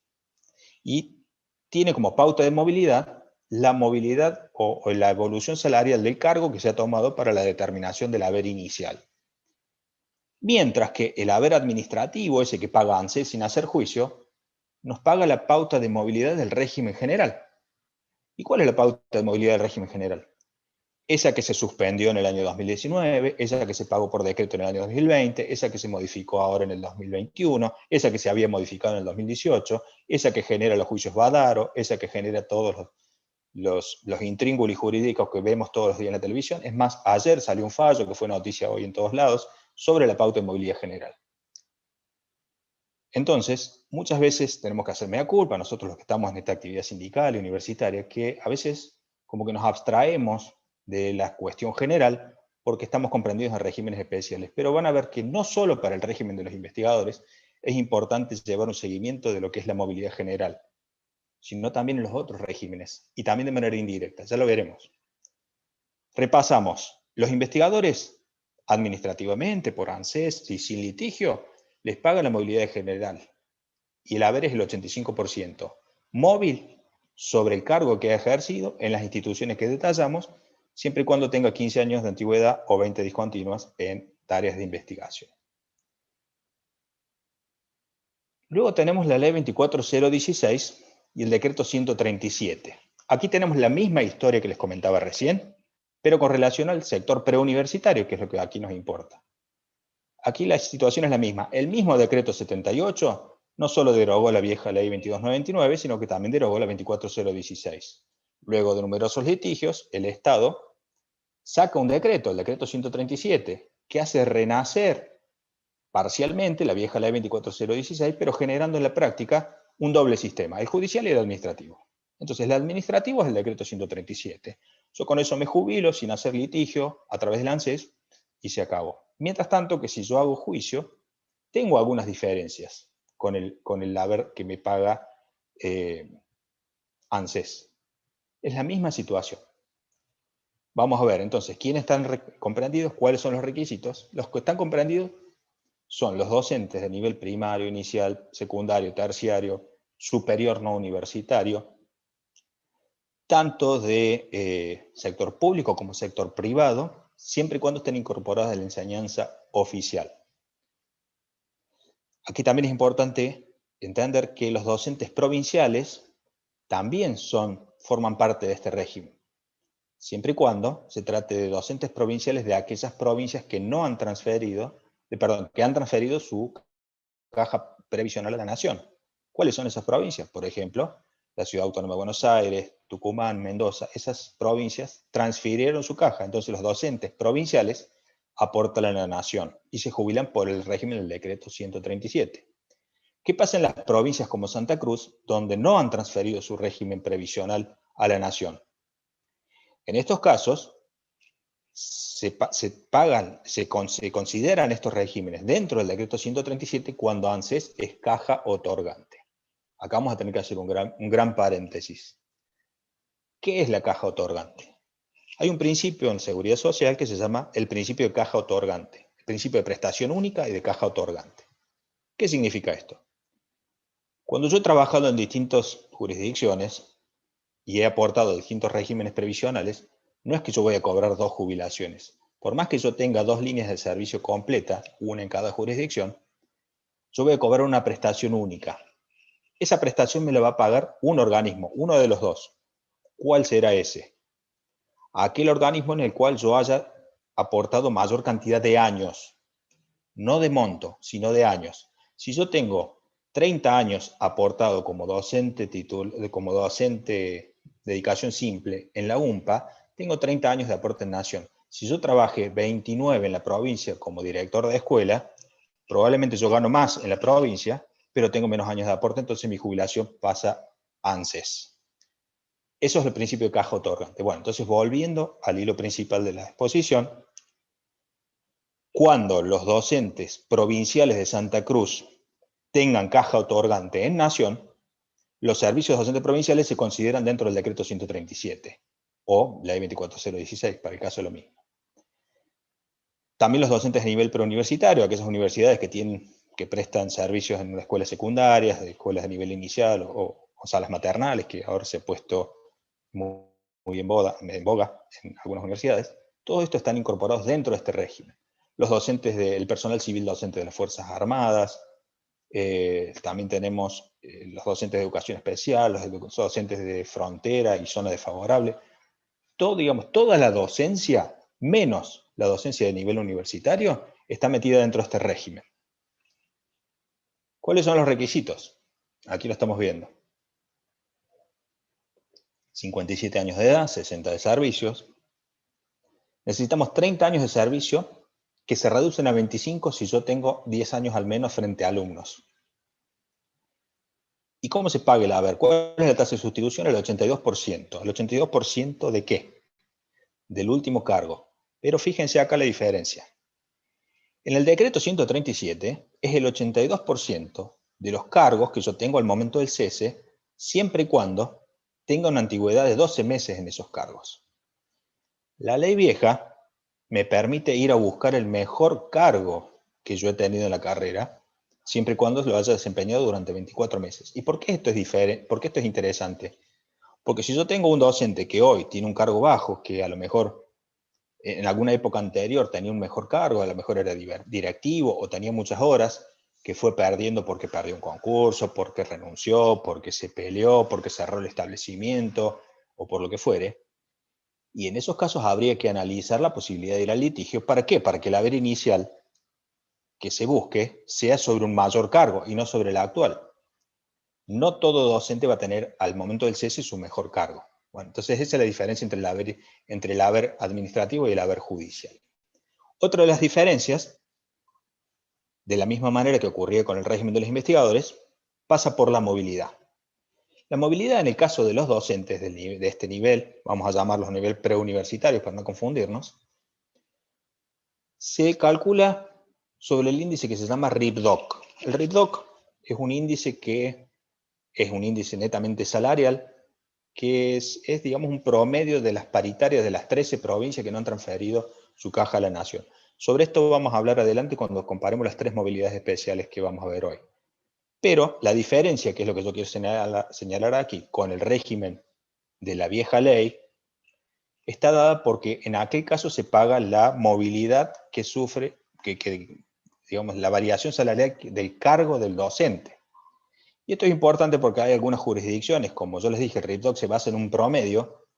y tiene como pauta de movilidad la movilidad o la evolución salarial del cargo que se ha tomado para la determinación del haber inicial. Mientras que el haber administrativo, ese que paga ANSES sin hacer juicio, nos paga la pauta de movilidad del régimen general. ¿Y cuál es la pauta de movilidad del régimen general? Esa que se suspendió en el año 2019, esa que se pagó por decreto en el año 2020, esa que se modificó ahora en el 2021, esa que se había modificado en el 2018, esa que genera los juicios Badaro, esa que genera todos los intríngulis jurídicos que vemos todos los días en la televisión. Es más, ayer salió un fallo, que fue noticia hoy en todos lados, sobre la pauta de movilidad general. Entonces, muchas veces tenemos que hacer mea culpa, nosotros los que estamos en esta actividad sindical y universitaria, que a veces como que nos abstraemos de la cuestión general porque estamos comprendidos en regímenes especiales. Pero van a ver que no solo para el régimen de los investigadores es importante llevar un seguimiento de lo que es la movilidad general, sino también en los otros regímenes, y también de manera indirecta, ya lo veremos. Repasamos. Los investigadores, administrativamente, por ANSES y sin litigio, les pagan la movilidad general, y el haber es el 85%. Móvil sobre el cargo que ha ejercido en las instituciones que detallamos, siempre y cuando tenga 15 años de antigüedad o 20 discontinuas en tareas de investigación. Luego tenemos la ley 24016 y el decreto 137. Aquí tenemos la misma historia que les comentaba recién, pero con relación al sector preuniversitario, que es lo que aquí nos importa. Aquí la situación es la misma. El mismo decreto 78 no solo derogó la vieja ley 22929, sino que también derogó la 24016. Luego de numerosos litigios, el Estado saca un decreto, el decreto 137, que hace renacer parcialmente la vieja ley 24016, pero generando en la práctica un doble sistema, el judicial y el administrativo. Entonces, el administrativo es el decreto 137. Yo con eso me jubilo sin hacer litigio a través del ANSES y se acabó. Mientras tanto, que si yo hago juicio, tengo algunas diferencias con el haber que me paga ANSES. Es la misma situación. Vamos a ver, entonces, ¿quiénes están comprendidos? ¿Cuáles son los requisitos? Los que están comprendidos son los docentes de nivel primario, inicial, secundario, terciario, superior no universitario, tanto de sector público como sector privado, siempre y cuando estén incorporadas a la enseñanza oficial. Aquí también es importante entender que los docentes provinciales también forman parte de este régimen, siempre y cuando se trate de docentes provinciales de aquellas provincias que no han transferido, que han transferido su caja previsional a la nación. ¿Cuáles son esas provincias? Por ejemplo, la Ciudad Autónoma de Buenos Aires, Tucumán, Mendoza, esas provincias transfirieron su caja. Entonces los docentes provinciales aportan a la nación y se jubilan por el régimen del decreto 137. ¿Qué pasa en las provincias como Santa Cruz, donde no han transferido su régimen previsional a la nación? En estos casos, se consideran estos regímenes dentro del decreto 137 cuando ANSES es caja otorgante. Acá vamos a tener que hacer un gran paréntesis. ¿Qué es la caja otorgante? Hay un principio en seguridad social que se llama el principio de caja otorgante, el principio de prestación única y de caja otorgante. ¿Qué significa esto? Cuando yo he trabajado en distintas jurisdicciones y he aportado distintos regímenes previsionales, no es que yo voy a cobrar 2 jubilaciones. Por más que yo tenga 2 líneas de servicio completa, una en cada jurisdicción, yo voy a cobrar una prestación única. Esa prestación me la va a pagar un organismo, uno de los dos. ¿Cuál será ese? Aquel organismo en el cual yo haya aportado mayor cantidad de años. No de monto, sino de años. Si yo tengo 30 años aportado como docente dedicación simple en la UMPA, tengo 30 años de aporte en Nación. Si yo trabajé 29 en la provincia como director de escuela, probablemente yo gano más en la provincia, pero tengo menos años de aporte, entonces mi jubilación pasa a ANSES. Eso es el principio de caja otorgante. Bueno, entonces volviendo al hilo principal de la exposición, cuando los docentes provinciales de Santa Cruz tengan caja otorgante en Nación, los servicios docentes provinciales se consideran dentro del decreto 137 o ley 24016, para el caso de lo mismo. También los docentes de nivel preuniversitario, aquellas universidades que prestan servicios en escuelas secundarias, de escuelas de nivel inicial o salas maternales, que ahora se ha puesto muy en boga en algunas universidades, todo esto están incorporados dentro de este régimen. Los docentes del personal civil docente de las Fuerzas Armadas, también tenemos los docentes de educación especial, los docentes de frontera y zona desfavorable, toda la docencia, menos la docencia de nivel universitario, está metida dentro de este régimen. ¿Cuáles son los requisitos? Aquí lo estamos viendo. 57 años de edad, 60 de servicios. Necesitamos 30 años de servicio que se reducen a 25 si yo tengo 10 años al menos frente a alumnos. ¿Y cómo se paga el haber? ¿Cuál es la tasa de sustitución? El 82%. ¿El 82% de qué? Del último cargo. Pero fíjense acá la diferencia. En el decreto 137 es el 82% de los cargos que yo tengo al momento del cese, siempre y cuando tenga una antigüedad de 12 meses en esos cargos. La ley vieja me permite ir a buscar el mejor cargo que yo he tenido en la carrera, siempre y cuando lo haya desempeñado durante 24 meses. ¿Y por qué esto es diferente? ¿Por qué esto es interesante? Porque si yo tengo un docente que hoy tiene un cargo bajo, que a lo mejor en alguna época anterior tenía un mejor cargo, a lo mejor era directivo o tenía muchas horas, que fue perdiendo porque perdió un concurso, porque renunció, porque se peleó, porque cerró el establecimiento o por lo que fuere. Y en esos casos habría que analizar la posibilidad de ir al litigio. ¿Para qué? Para que el haber inicial que se busque sea sobre un mayor cargo y no sobre el actual. No todo docente va a tener al momento del cese su mejor cargo. Bueno, entonces esa es la diferencia entre el haber administrativo y el haber judicial. Otra de las diferencias, de la misma manera que ocurría con el régimen de los investigadores, pasa por la movilidad. La movilidad en el caso de los docentes de este nivel, vamos a llamarlos nivel preuniversitario para no confundirnos, se calcula sobre el índice que se llama RIPDOC. El RIPDOC es un índice netamente salarial, que es, digamos, un promedio de las paritarias de las 13 provincias que no han transferido su caja a la nación. Sobre esto vamos a hablar adelante cuando comparemos las 3 movilidades especiales que vamos a ver hoy. Pero la diferencia, que es lo que yo quiero señalar aquí, con el régimen de la vieja ley, está dada porque en aquel caso se paga la movilidad que sufre, digamos, la variación salarial del cargo del docente. Y esto es importante porque hay algunas jurisdicciones, como yo les dije, el RIPDOC se basa en un promedio.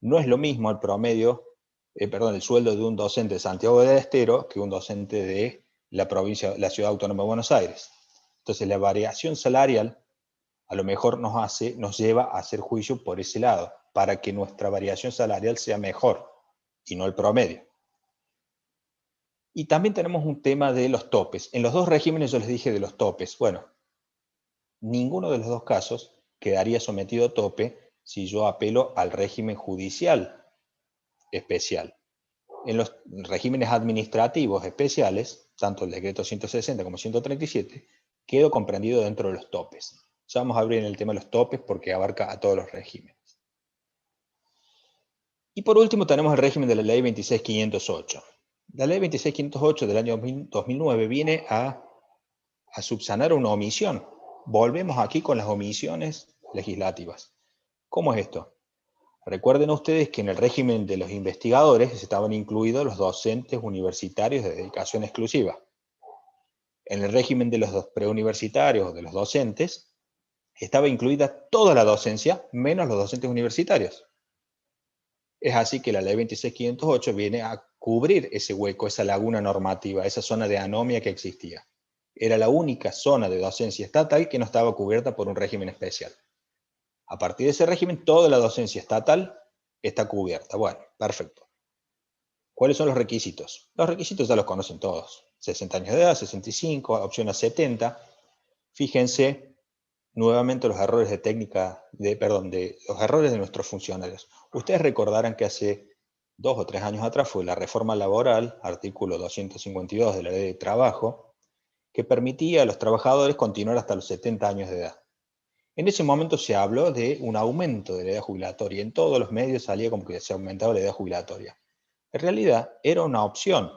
No es lo mismo el sueldo de un docente de Santiago del Estero que un docente de la Ciudad Autónoma de Buenos Aires. Entonces la variación salarial a lo mejor nos lleva a hacer juicio por ese lado, para que nuestra variación salarial sea mejor y no el promedio. Y también tenemos un tema de los topes. En los dos regímenes yo les dije de los topes. Bueno, ninguno de los dos casos quedaría sometido a tope si yo apelo al régimen judicial especial. En los regímenes administrativos especiales, tanto el decreto 160 como 137, quedo comprendido dentro de los topes. Ya vamos a abrir el tema de los topes porque abarca a todos los regímenes. Y por último tenemos el régimen de la ley 26508. La ley 26508 del año 2009 viene a subsanar una omisión. Volvemos aquí con las omisiones legislativas. ¿Cómo es esto? Recuerden ustedes que en el régimen de los investigadores estaban incluidos los docentes universitarios de dedicación exclusiva. En el régimen de los preuniversitarios o de los docentes estaba incluida toda la docencia menos los docentes universitarios. Es así que la ley 26508 viene a cubrir ese hueco, esa laguna normativa, esa zona de anomia que existía. Era la única zona de docencia estatal que no estaba cubierta por un régimen especial. A partir de ese régimen, toda la docencia estatal está cubierta. Bueno, perfecto. ¿Cuáles son los requisitos? Los requisitos ya los conocen todos. 60 años de edad, 65, opción a 70. Fíjense nuevamente los errores los errores de nuestros funcionarios. Ustedes recordarán que hace 2 o 3 años atrás fue la reforma laboral, artículo 252 de la Ley de Trabajo, que permitía a los trabajadores continuar hasta los 70 años de edad. En ese momento se habló de un aumento de la edad jubilatoria. En todos los medios salía como que se aumentaba la edad jubilatoria. En realidad era una opción.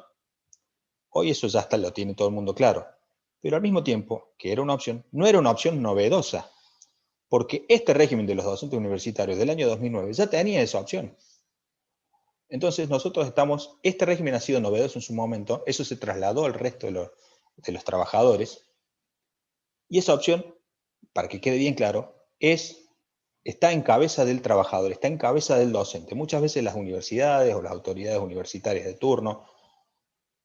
Hoy eso ya lo tiene todo el mundo claro. Pero al mismo tiempo que era una opción, no era una opción novedosa. Porque este régimen de los docentes universitarios del año 2009 ya tenía esa opción. Entonces este régimen ha sido novedoso en su momento, eso se trasladó al resto de los trabajadores. Y esa opción, para que quede bien claro, está en cabeza del trabajador, está en cabeza del docente. Muchas veces las universidades o las autoridades universitarias de turno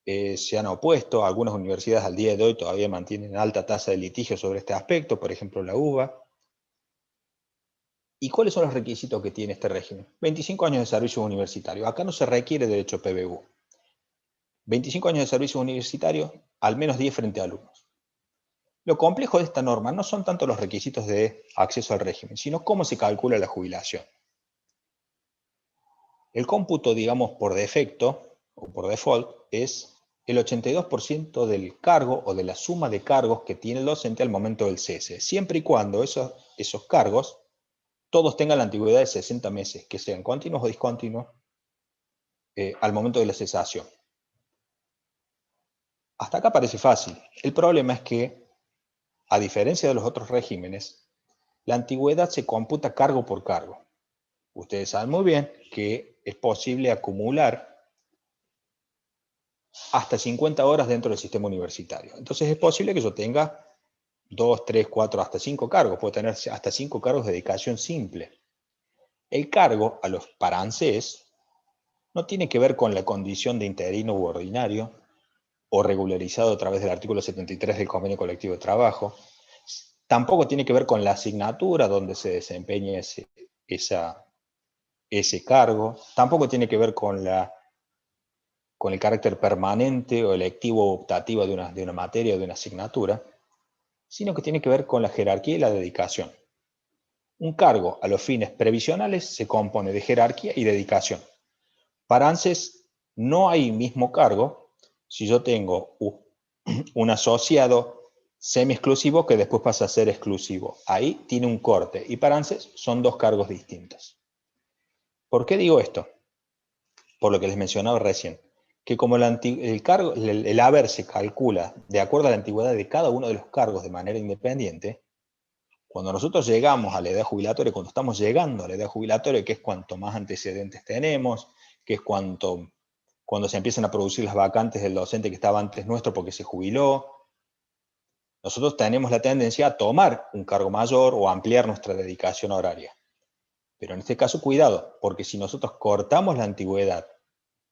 se han opuesto. Algunas universidades al día de hoy todavía mantienen alta tasa de litigio sobre este aspecto, por ejemplo la UBA. ¿Y cuáles son los requisitos que tiene este régimen? 25 años de servicio universitario. Acá no se requiere derecho PBU. 25 años de servicio universitario, al menos 10 frente a alumnos. Lo complejo de esta norma no son tanto los requisitos de acceso al régimen, sino cómo se calcula la jubilación. El cómputo, digamos, por defecto o por default es el 82% del cargo o de la suma de cargos que tiene el docente al momento del cese, siempre y cuando esos cargos todos tengan la antigüedad de 60 meses, que sean continuos o discontinuos al momento de la cesación. Hasta acá parece fácil. El problema es que, a diferencia de los otros regímenes, la antigüedad se computa cargo por cargo. Ustedes saben muy bien que es posible acumular hasta 50 horas dentro del sistema universitario. Entonces es posible que yo tenga 2, 3, 4, hasta 5 cargos. Puedo tener hasta 5 cargos de dedicación simple. El cargo a los para ANSES no tiene que ver con la condición de interino u ordinario o regularizado a través del artículo 73 del Convenio Colectivo de Trabajo. Tampoco tiene que ver con la asignatura donde se desempeña ese cargo. Tampoco tiene que ver con el carácter permanente o electivo o optativo de una materia o de una asignatura, sino que tiene que ver con la jerarquía y la dedicación. Un cargo a los fines previsionales se compone de jerarquía y dedicación. Para ANSES no hay mismo cargo si yo tengo un asociado semi-exclusivo que después pasa a ser exclusivo. Ahí tiene un corte, y para ANSES son 2 cargos distintos. ¿Por qué digo esto? Por lo que les mencionaba recién, que como el haber se calcula de acuerdo a la antigüedad de cada uno de los cargos de manera independiente, cuando nosotros llegamos a la edad jubilatoria, cuando estamos llegando a la edad jubilatoria, que es cuanto más antecedentes tenemos, que es cuando se empiezan a producir las vacantes del docente que estaba antes nuestro porque se jubiló, nosotros tenemos la tendencia a tomar un cargo mayor o a ampliar nuestra dedicación horaria. Pero en este caso, cuidado, porque si nosotros cortamos la antigüedad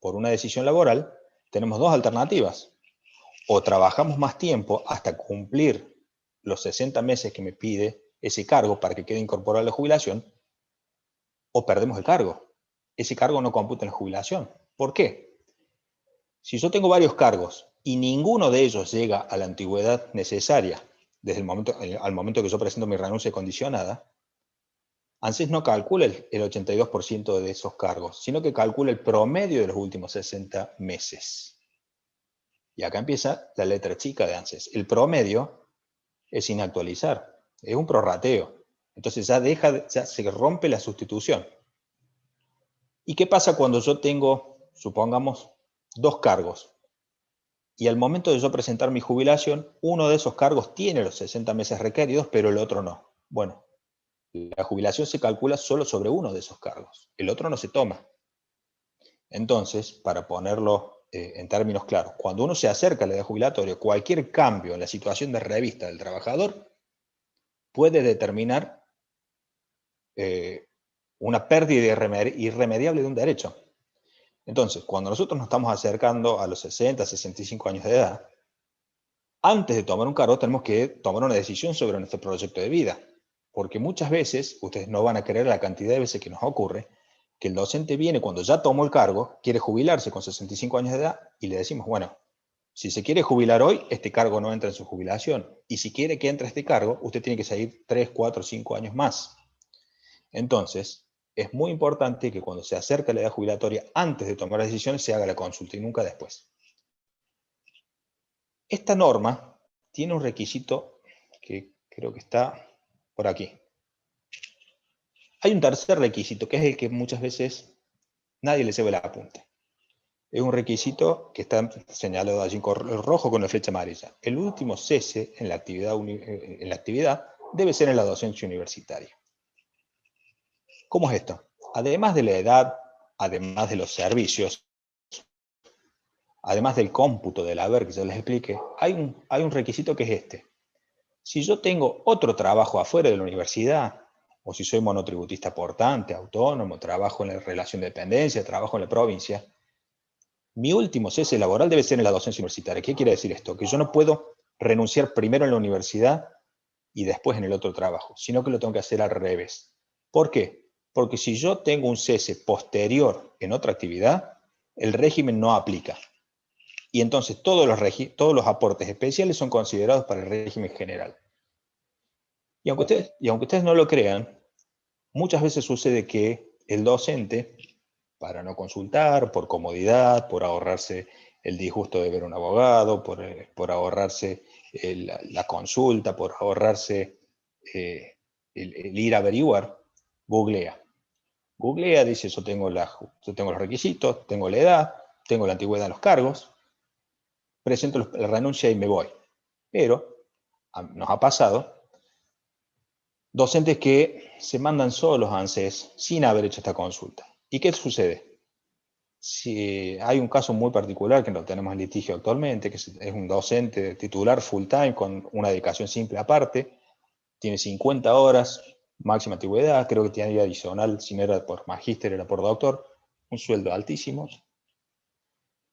por una decisión laboral, tenemos 2 alternativas. O trabajamos más tiempo hasta cumplir los 60 meses que me pide ese cargo para que quede incorporado a la jubilación, o perdemos el cargo. Ese cargo no computa en la jubilación. ¿Por qué? Si yo tengo varios cargos y ninguno de ellos llega a la antigüedad necesaria desde al momento que yo presento mi renuncia condicionada, ANSES no calcula el 82% de esos cargos, sino que calcula el promedio de los últimos 60 meses. Y acá empieza la letra chica de ANSES. El promedio es sin actualizar, es un prorrateo. Entonces ya se rompe la sustitución. ¿Y qué pasa cuando yo tengo, supongamos, 2 cargos? Y al momento de yo presentar mi jubilación, uno de esos cargos tiene los 60 meses requeridos, pero el otro no. Bueno, la jubilación se calcula solo sobre uno de esos cargos. El otro no se toma. Entonces, para ponerlo en términos claros, cuando uno se acerca a la edad jubilatoria, cualquier cambio en la situación de revista del trabajador puede determinar una pérdida irremediable de un derecho. Entonces, cuando nosotros nos estamos acercando a los 60, 65 años de edad, antes de tomar un cargo tenemos que tomar una decisión sobre nuestro proyecto de vida. Porque muchas veces, ustedes no van a creer la cantidad de veces que nos ocurre, que el docente viene cuando ya tomó el cargo, quiere jubilarse con 65 años de edad, y le decimos, bueno, si se quiere jubilar hoy, este cargo no entra en su jubilación. Y si quiere que entre este cargo, usted tiene que seguir 3, 4, 5 años más. Entonces, es muy importante que cuando se acerca la edad jubilatoria, antes de tomar la decisión, se haga la consulta y nunca después. Esta norma tiene un requisito que creo que está por aquí. Hay un tercer requisito, que es el que muchas veces nadie le lleva el apunte. Es un requisito que está señalado allí en rojo con la flecha amarilla. El último cese en la actividad debe ser en la docencia universitaria. ¿Cómo es esto? Además de la edad, además de los servicios, además del cómputo del haber que ya les expliqué, hay un requisito que es este. Si yo tengo otro trabajo afuera de la universidad, o si soy monotributista portante, autónomo, trabajo en la relación de dependencia, trabajo en la provincia, mi último cese laboral debe ser en la docencia universitaria. ¿Qué quiere decir esto? Que yo no puedo renunciar primero en la universidad y después en el otro trabajo, sino que lo tengo que hacer al revés. ¿Por qué? Porque si yo tengo un cese posterior en otra actividad, el régimen no aplica. Y entonces todos los aportes especiales son considerados para el régimen general. Y aunque ustedes no lo crean, muchas veces sucede que el docente, para no consultar, por comodidad, por ahorrarse el disgusto de ver a un abogado, por ahorrarse la consulta, por ahorrarse el ir a averiguar, googlea. Googlea, dice, yo tengo los requisitos, tengo la edad, tengo la antigüedad de los cargos, presento la renuncia y me voy. Pero nos ha pasado docentes que se mandan solos a ANSES sin haber hecho esta consulta. ¿Y qué sucede? Si hay un caso muy particular que lo tenemos en litigio actualmente, que es un docente titular full time con una dedicación simple aparte, tiene 50 horas, máxima antigüedad, creo que tiene adicional, si no era por magíster, era por doctor, un sueldo altísimo,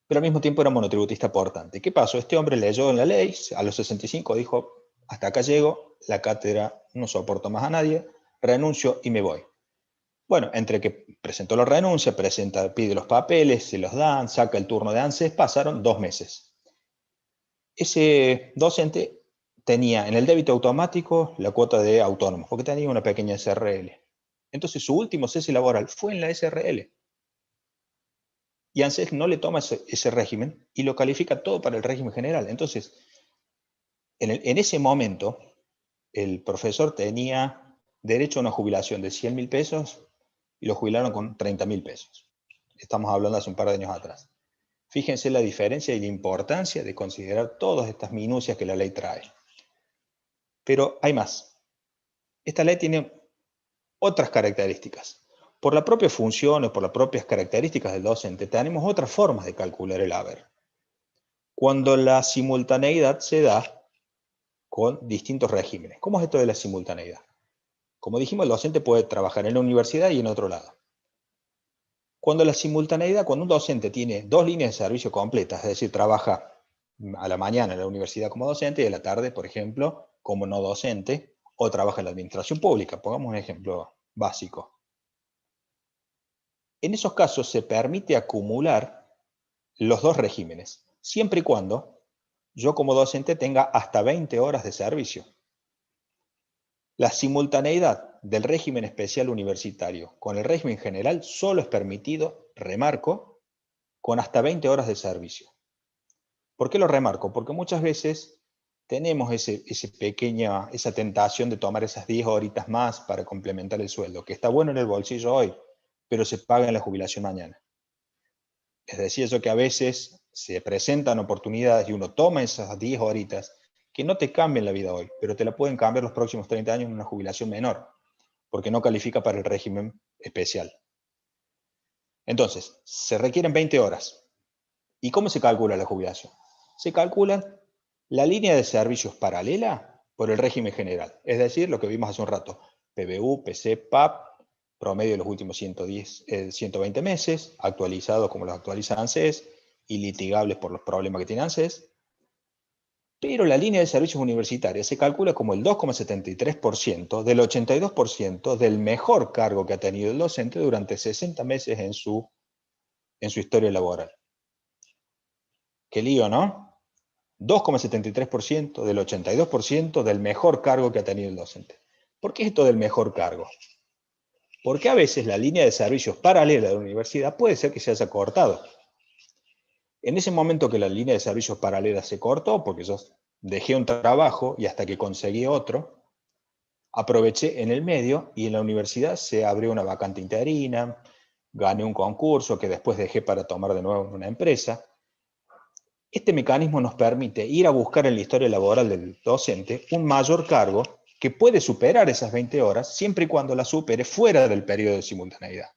pero al mismo tiempo era monotributista portante. ¿Qué pasó? Este hombre leyó en la ley, a los 65 dijo, hasta acá llego, la cátedra no soporto más a nadie, renuncio y me voy. Bueno, entre que presentó la renuncia, pide los papeles, se los dan, saca el turno de ANSES, pasaron 2 meses. Ese docente tenía en el débito automático la cuota de autónomos, porque tenía una pequeña SRL. Entonces su último cese laboral fue en la SRL. Y ANSES no le toma ese régimen y lo califica todo para el régimen general. Entonces, en ese momento, el profesor tenía derecho a una jubilación de 100.000 pesos y lo jubilaron con 30.000 pesos. Estamos hablando hace un par de años atrás. Fíjense la diferencia y la importancia de considerar todas estas minucias que la ley trae. Pero hay más. Esta ley tiene otras características. Por la propia función o por las propias características del docente, tenemos otras formas de calcular el haber. Cuando la simultaneidad se da con distintos regímenes. ¿Cómo es esto de la simultaneidad? Como dijimos, el docente puede trabajar en la universidad y en otro lado. Cuando un docente tiene 2 líneas de servicio completas, es decir, trabaja a la mañana en la universidad como docente y a la tarde, por ejemplo, como no docente, o trabaja en la administración pública, pongamos un ejemplo básico. En esos casos se permite acumular los dos regímenes, siempre y cuando yo como docente tenga hasta 20 horas de servicio. La simultaneidad del régimen especial universitario con el régimen general solo es permitido, remarco, con hasta 20 horas de servicio. ¿Por qué lo remarco? Porque muchas veces tenemos esa tentación de tomar esas 10 horitas más para complementar el sueldo, que está bueno en el bolsillo hoy, pero se paga en la jubilación mañana. Es decir, eso que a veces se presentan oportunidades y uno toma esas 10 horitas que no te cambian la vida hoy, pero te la pueden cambiar los próximos 30 años en una jubilación menor, porque no califica para el régimen especial. Entonces, se requieren 20 horas. ¿Y cómo se calcula la jubilación? Se calcula la línea de servicios paralela por el régimen general, es decir, lo que vimos hace un rato, PBU, PC, PAP, promedio de los últimos 120 meses, actualizados como los actualiza ANSES y litigables por los problemas que tiene ANSES. Pero la línea de servicios universitarios se calcula como el 2,73% del 82% del mejor cargo que ha tenido el docente durante 60 meses en su historia laboral. Qué lío, ¿no? 2,73% del 82% del mejor cargo que ha tenido el docente. ¿Por qué esto del mejor cargo? Porque a veces la línea de servicios paralela de la universidad puede ser que se haya cortado. En ese momento que la línea de servicios paralela se cortó, porque yo dejé un trabajo y hasta que conseguí otro, aproveché en el medio y en la universidad se abrió una vacante interina, gané un concurso que después dejé para tomar de nuevo en una empresa. Este mecanismo nos permite ir a buscar en la historia laboral del docente un mayor cargo que puede superar esas 20 horas siempre y cuando la supere fuera del periodo de simultaneidad.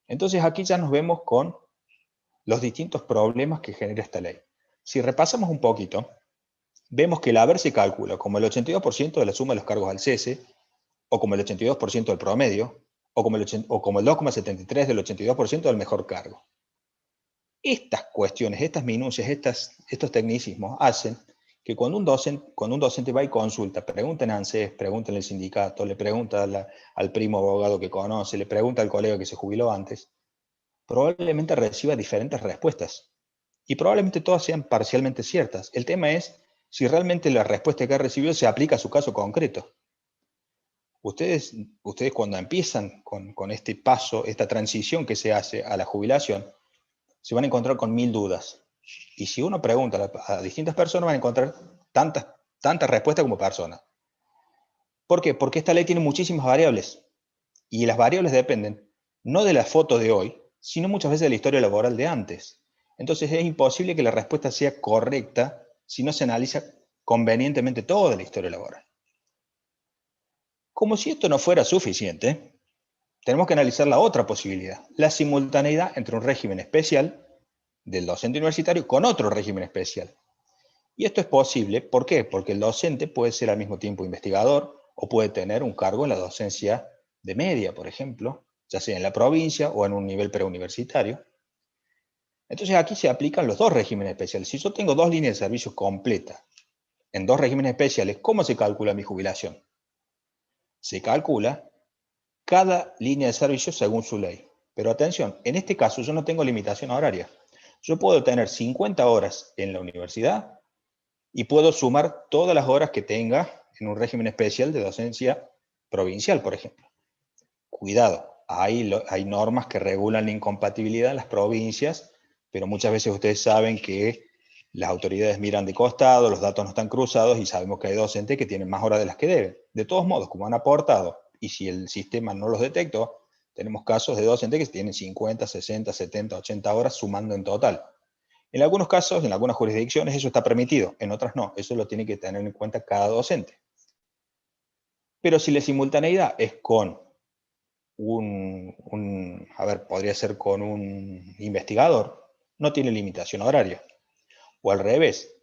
Entonces aquí ya nos vemos con los distintos problemas que genera esta ley. Si repasamos un poquito, vemos que el haber se calcula como el 82% de la suma de los cargos al cese, o como el 82% del promedio, o como el 2,73% del 82% del mejor cargo. Estas cuestiones, estas minucias, estos tecnicismos hacen que cuando un docente va y consulta, pregunta en ANSES, pregunta en el sindicato, le pregunta al primo abogado que conoce, le pregunta al colega que se jubiló antes, probablemente reciba diferentes respuestas. Y probablemente todas sean parcialmente ciertas. El tema es si realmente la respuesta que ha recibido se aplica a su caso concreto. Ustedes cuando empiezan con este paso, esta transición que se hace a la jubilación, se van a encontrar con 1000 dudas. Y si uno pregunta a distintas personas, van a encontrar tantas respuestas como personas. ¿Por qué? Porque esta ley tiene muchísimas variables. Y las variables dependen no de la foto de hoy, sino muchas veces de la historia laboral de antes. Entonces es imposible que la respuesta sea correcta si no se analiza convenientemente toda la historia laboral. Como si esto no fuera suficiente, tenemos que analizar la otra posibilidad, la simultaneidad entre un régimen especial del docente universitario con otro régimen especial. Y esto es posible, ¿por qué? Porque el docente puede ser al mismo tiempo investigador o puede tener un cargo en la docencia de media, por ejemplo, ya sea en la provincia o en un nivel preuniversitario. Entonces aquí se aplican los dos regímenes especiales. Si yo tengo dos líneas de servicio completas en dos regímenes especiales, ¿cómo se calcula mi jubilación? Se calcula cada línea de servicio según su ley. Pero atención, en este caso yo no tengo limitación horaria. Yo puedo tener 50 horas en la universidad y puedo sumar todas las horas que tenga en un régimen especial de docencia provincial, por ejemplo. Cuidado, hay normas que regulan la incompatibilidad en las provincias, pero muchas veces ustedes saben que las autoridades miran de costado, los datos no están cruzados y sabemos que hay docentes que tienen más horas de las que deben. De todos modos, como han aportado, y si el sistema no los detectó, tenemos casos de docentes que tienen 50, 60, 70, 80 horas sumando en total. En algunos casos, en algunas jurisdicciones, eso está permitido, en otras no. Eso lo tiene que tener en cuenta cada docente. Pero si la simultaneidad es con podría ser con un investigador, no tiene limitación horaria. O al revés.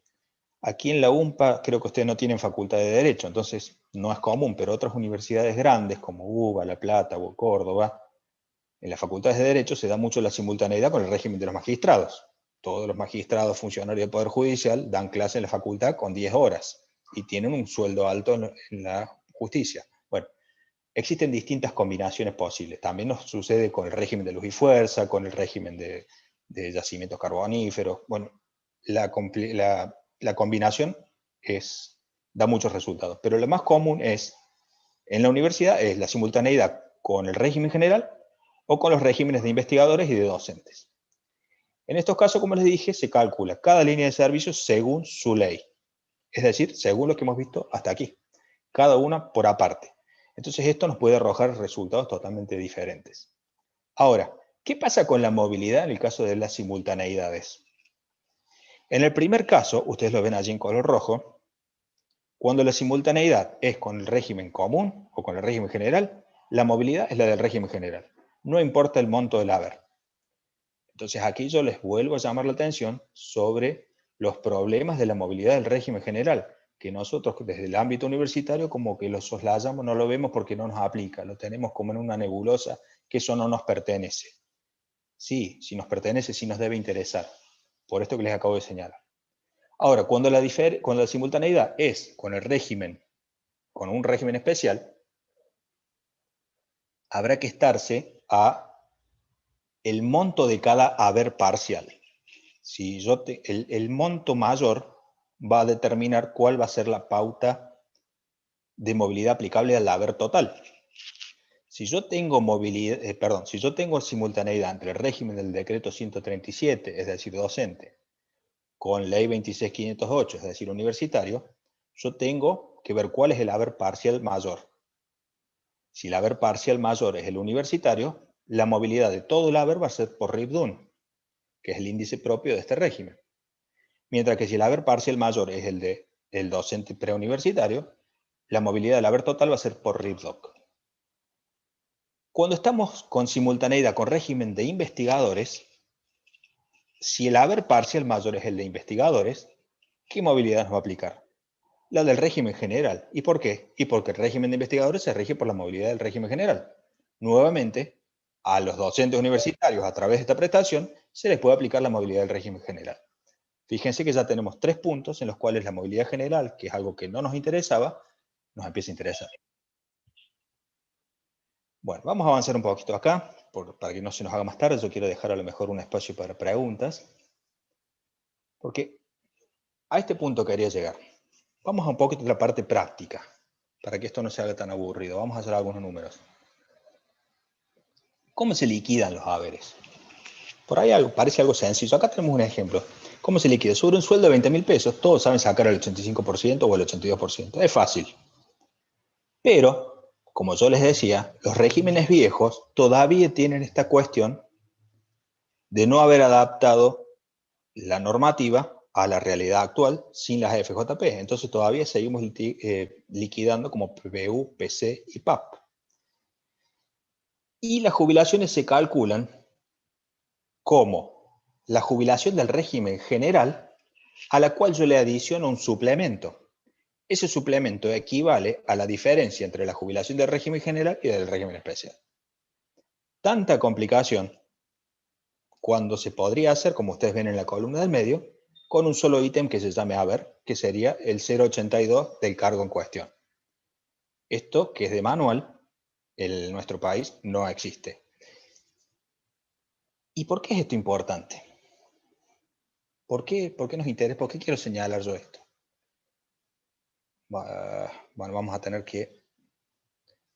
Aquí en la UMPA creo que ustedes no tienen facultad de Derecho, entonces no es común, pero otras universidades grandes como UBA, La Plata o Córdoba, en las facultades de Derecho se da mucho la simultaneidad con el régimen de los magistrados. Todos los magistrados funcionarios del Poder Judicial dan clase en la facultad con 10 horas. y tienen un sueldo alto en la justicia. Bueno, existen distintas combinaciones posibles. También nos sucede con el régimen de luz y fuerza, con el régimen de yacimientos carboníferos. Bueno, la combinación da muchos resultados, pero lo más común en la universidad es la simultaneidad con el régimen general o con los regímenes de investigadores y de docentes. En estos casos, como les dije, se calcula cada línea de servicio según su ley. Es decir, según lo que hemos visto hasta aquí. Cada una por aparte. Entonces esto nos puede arrojar resultados totalmente diferentes. Ahora, ¿qué pasa con la movilidad en el caso de las simultaneidades? En el primer caso, ustedes lo ven allí en color rojo, cuando la simultaneidad es con el régimen común o con el régimen general, la movilidad es la del régimen general. No importa el monto del haber. Entonces aquí yo les vuelvo a llamar la atención sobre los problemas de la movilidad del régimen general, que nosotros desde el ámbito universitario como que lo soslayamos, no lo vemos porque no nos aplica, lo tenemos como en una nebulosa, que eso no nos pertenece. Sí, si nos pertenece, sí nos debe interesar, por esto que les acabo de señalar. Ahora, cuando la simultaneidad es con un régimen especial, habrá que estarse a el monto de cada haber parcial. Si el monto mayor va a determinar cuál va a ser la pauta de movilidad aplicable al haber total. Si yo tengo simultaneidad entre el régimen del decreto 137, es decir, docente, con ley 26508, es decir, universitario, yo tengo que ver cuál es el haber parcial mayor. Si el haber parcial mayor es el universitario, la movilidad de todo el haber va a ser por Ripdun, que es el índice propio de este régimen. Mientras que si el haber parcial mayor es el del docente preuniversitario, la movilidad del haber total va a ser por Ripdoc. Cuando estamos con simultaneidad con régimen de investigadores, si el haber parcial mayor es el de investigadores, ¿qué movilidad nos va a aplicar? La del régimen general. ¿Y por qué? Y porque el régimen de investigadores se rige por la movilidad del régimen general. Nuevamente, a los docentes universitarios, a través de esta prestación, se les puede aplicar la movilidad del régimen general. Fíjense que ya tenemos 3 puntos en los cuales la movilidad general, que es algo que no nos interesaba, nos empieza a interesar. Bueno, vamos a avanzar un poquito acá, para que no se nos haga más tarde. Yo quiero dejar a lo mejor un espacio para preguntas, porque a este punto quería llegar. Vamos a un poquito a la parte práctica, para que esto no se haga tan aburrido. Vamos a hacer algunos números. ¿Cómo se liquidan los haberes? Por ahí parece algo sencillo. Acá tenemos un ejemplo. ¿Cómo se liquida? Sobre un sueldo de 20.000 pesos, todos saben sacar el 85% o el 82%. Es fácil. Pero, como yo les decía, los regímenes viejos todavía tienen esta cuestión de no haber adaptado la normativa a la realidad actual sin las FJP. Entonces todavía seguimos liquidando como PBU, PC y PAP. Y las jubilaciones se calculan como la jubilación del régimen general a la cual yo le adiciono un suplemento. Ese suplemento equivale a la diferencia entre la jubilación del régimen general y del régimen especial. Tanta complicación cuando se podría hacer, como ustedes ven en la columna del medio, con un solo ítem que se llame haber, que sería el 0,82 del cargo en cuestión. Esto, que es de manual, en nuestro país no existe. ¿Y por qué es esto importante? ¿Por qué nos interesa? ¿Por qué quiero señalar yo esto? Bueno, vamos a tener que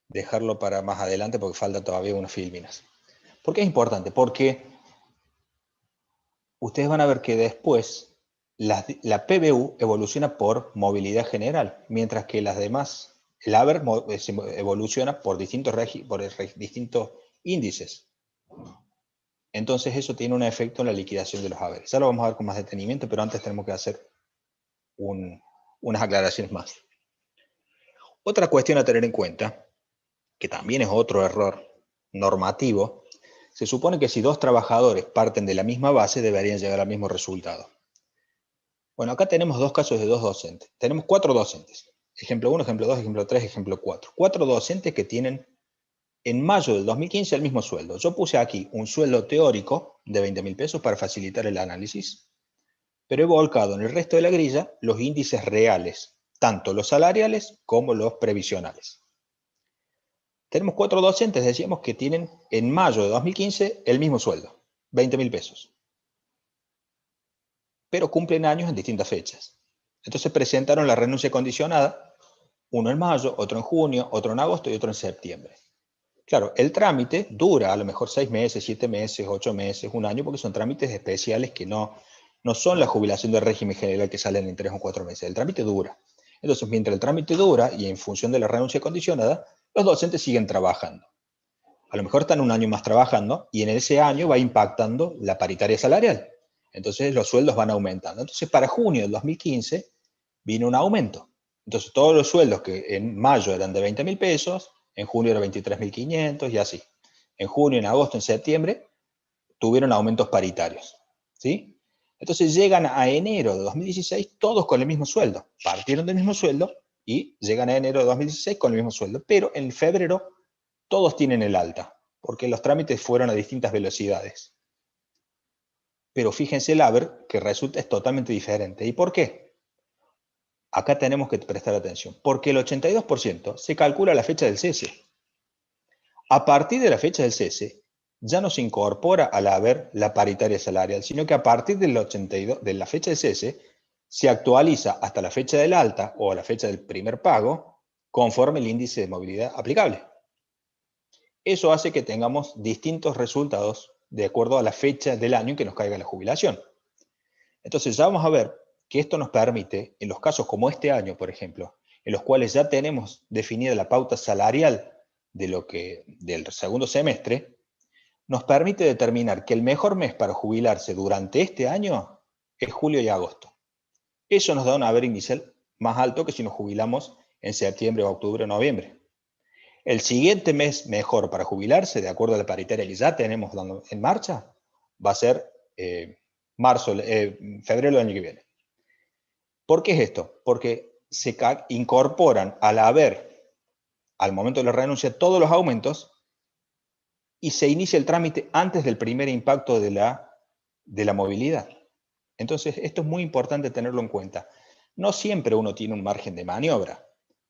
dejarlo para más adelante porque falta todavía unas filminas. ¿Por qué es importante? Porque ustedes van a ver que después la PBU evoluciona por movilidad general, mientras que las demás, el haber evoluciona por distintos índices. Entonces eso tiene un efecto en la liquidación de los haberes. Ya lo vamos a ver con más detenimiento, pero antes tenemos que hacer unas aclaraciones más. Otra cuestión a tener en cuenta, que también es otro error normativo, se supone que si 2 trabajadores parten de la misma base deberían llegar al mismo resultado. Bueno, acá tenemos 2 casos de 2 docentes. Tenemos 4 docentes. Ejemplo 1, ejemplo 2, ejemplo 3, ejemplo 4. 4 docentes que tienen en mayo del 2015 el mismo sueldo. Yo puse aquí un sueldo teórico de 20.000 pesos para facilitar el análisis, pero he volcado en el resto de la grilla los índices reales tanto los salariales como los previsionales. Tenemos 4 docentes, decíamos, que tienen en mayo de 2015 el mismo sueldo, 20.000 pesos. Pero cumplen años en distintas fechas. Entonces presentaron la renuncia condicionada, uno en mayo, otro en junio, otro en agosto y otro en septiembre. Claro, el trámite dura a lo mejor 6 meses, 7 meses, 8 meses, un año, porque son trámites especiales que no son la jubilación del régimen general que salen en 3 o 4 meses. El trámite dura. Entonces, mientras el trámite dura y en función de la renuncia condicionada, los docentes siguen trabajando. A lo mejor están un año más trabajando y en ese año va impactando la paritaria salarial. Entonces los sueldos van aumentando. Entonces para junio del 2015 vino un aumento. Entonces todos los sueldos que en mayo eran de 20.000 pesos, en junio eran 23.500 y así. En junio, en agosto, en septiembre tuvieron aumentos paritarios. ¿Sí? Entonces llegan a enero de 2016 todos con el mismo sueldo. Partieron del mismo sueldo y llegan a enero de 2016 con el mismo sueldo. Pero en febrero todos tienen el alta, porque los trámites fueron a distintas velocidades. Pero fíjense el haber que resulta es totalmente diferente. ¿Y por qué? Acá tenemos que prestar atención. Porque el 82% se calcula a la fecha del cese. A partir de la fecha del cese, ya no se incorpora al haber la paritaria salarial, sino que a partir del 82, de la fecha del cese, se actualiza hasta la fecha del alta o a la fecha del primer pago, conforme el índice de movilidad aplicable. Eso hace que tengamos distintos resultados de acuerdo a la fecha del año en que nos caiga la jubilación. Entonces ya vamos a ver que esto nos permite, en los casos como este año, por ejemplo, en los cuales ya tenemos definida la pauta salarial del segundo semestre, nos permite determinar que el mejor mes para jubilarse durante este año es julio y agosto. Eso nos da un haber inicial más alto que si nos jubilamos en septiembre, octubre o noviembre. El siguiente mes mejor para jubilarse, de acuerdo a la paritaria que ya tenemos en marcha, va a ser febrero del año que viene. ¿Por qué es esto? Porque se incorporan al momento de la renuncia, todos los aumentos y se inicia el trámite antes del primer impacto de la movilidad. Entonces, esto es muy importante tenerlo en cuenta. No siempre uno tiene un margen de maniobra,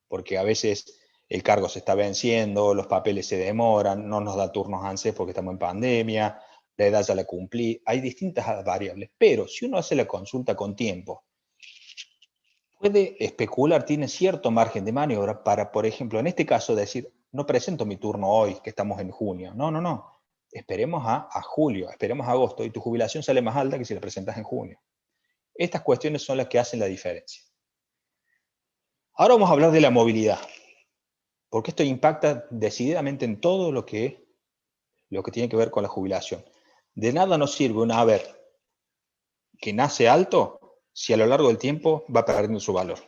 porque a veces el cargo se está venciendo, los papeles se demoran, no nos da turnos ANSES porque estamos en pandemia, la edad ya la cumplí, hay distintas variables, pero si uno hace la consulta con tiempo, puede especular, tiene cierto margen de maniobra para, por ejemplo, en este caso decir, no presento mi turno hoy, que estamos en junio, no, esperemos a julio, esperemos a agosto, y tu jubilación sale más alta que si la presentas en junio. Estas cuestiones son las que hacen la diferencia. Ahora vamos a hablar de la movilidad, porque esto impacta decididamente en todo lo que tiene que ver con la jubilación. De nada nos sirve un haber que nace alto si a lo largo del tiempo va perdiendo su valor.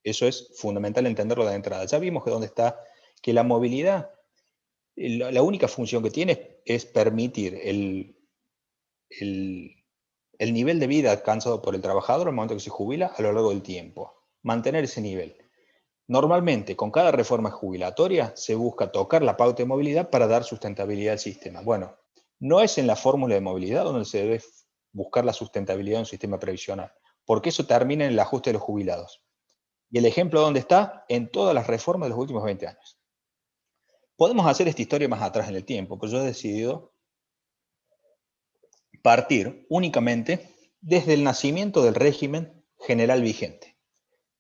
Eso es fundamental entenderlo de entrada. Ya vimos que la movilidad, la única función que tiene es permitir el nivel de vida alcanzado por el trabajador al momento que se jubila a lo largo del tiempo. Mantener ese nivel. Normalmente, con cada reforma jubilatoria, se busca tocar la pauta de movilidad para dar sustentabilidad al sistema. Bueno, no es en la fórmula de movilidad donde se debe buscar la sustentabilidad de un sistema previsional, porque eso termina en el ajuste de los jubilados. Y el ejemplo ¿dónde está? En todas las reformas de los últimos 20 años. Podemos hacer esta historia más atrás en el tiempo, pero yo he decidido partir únicamente desde el nacimiento del régimen general vigente.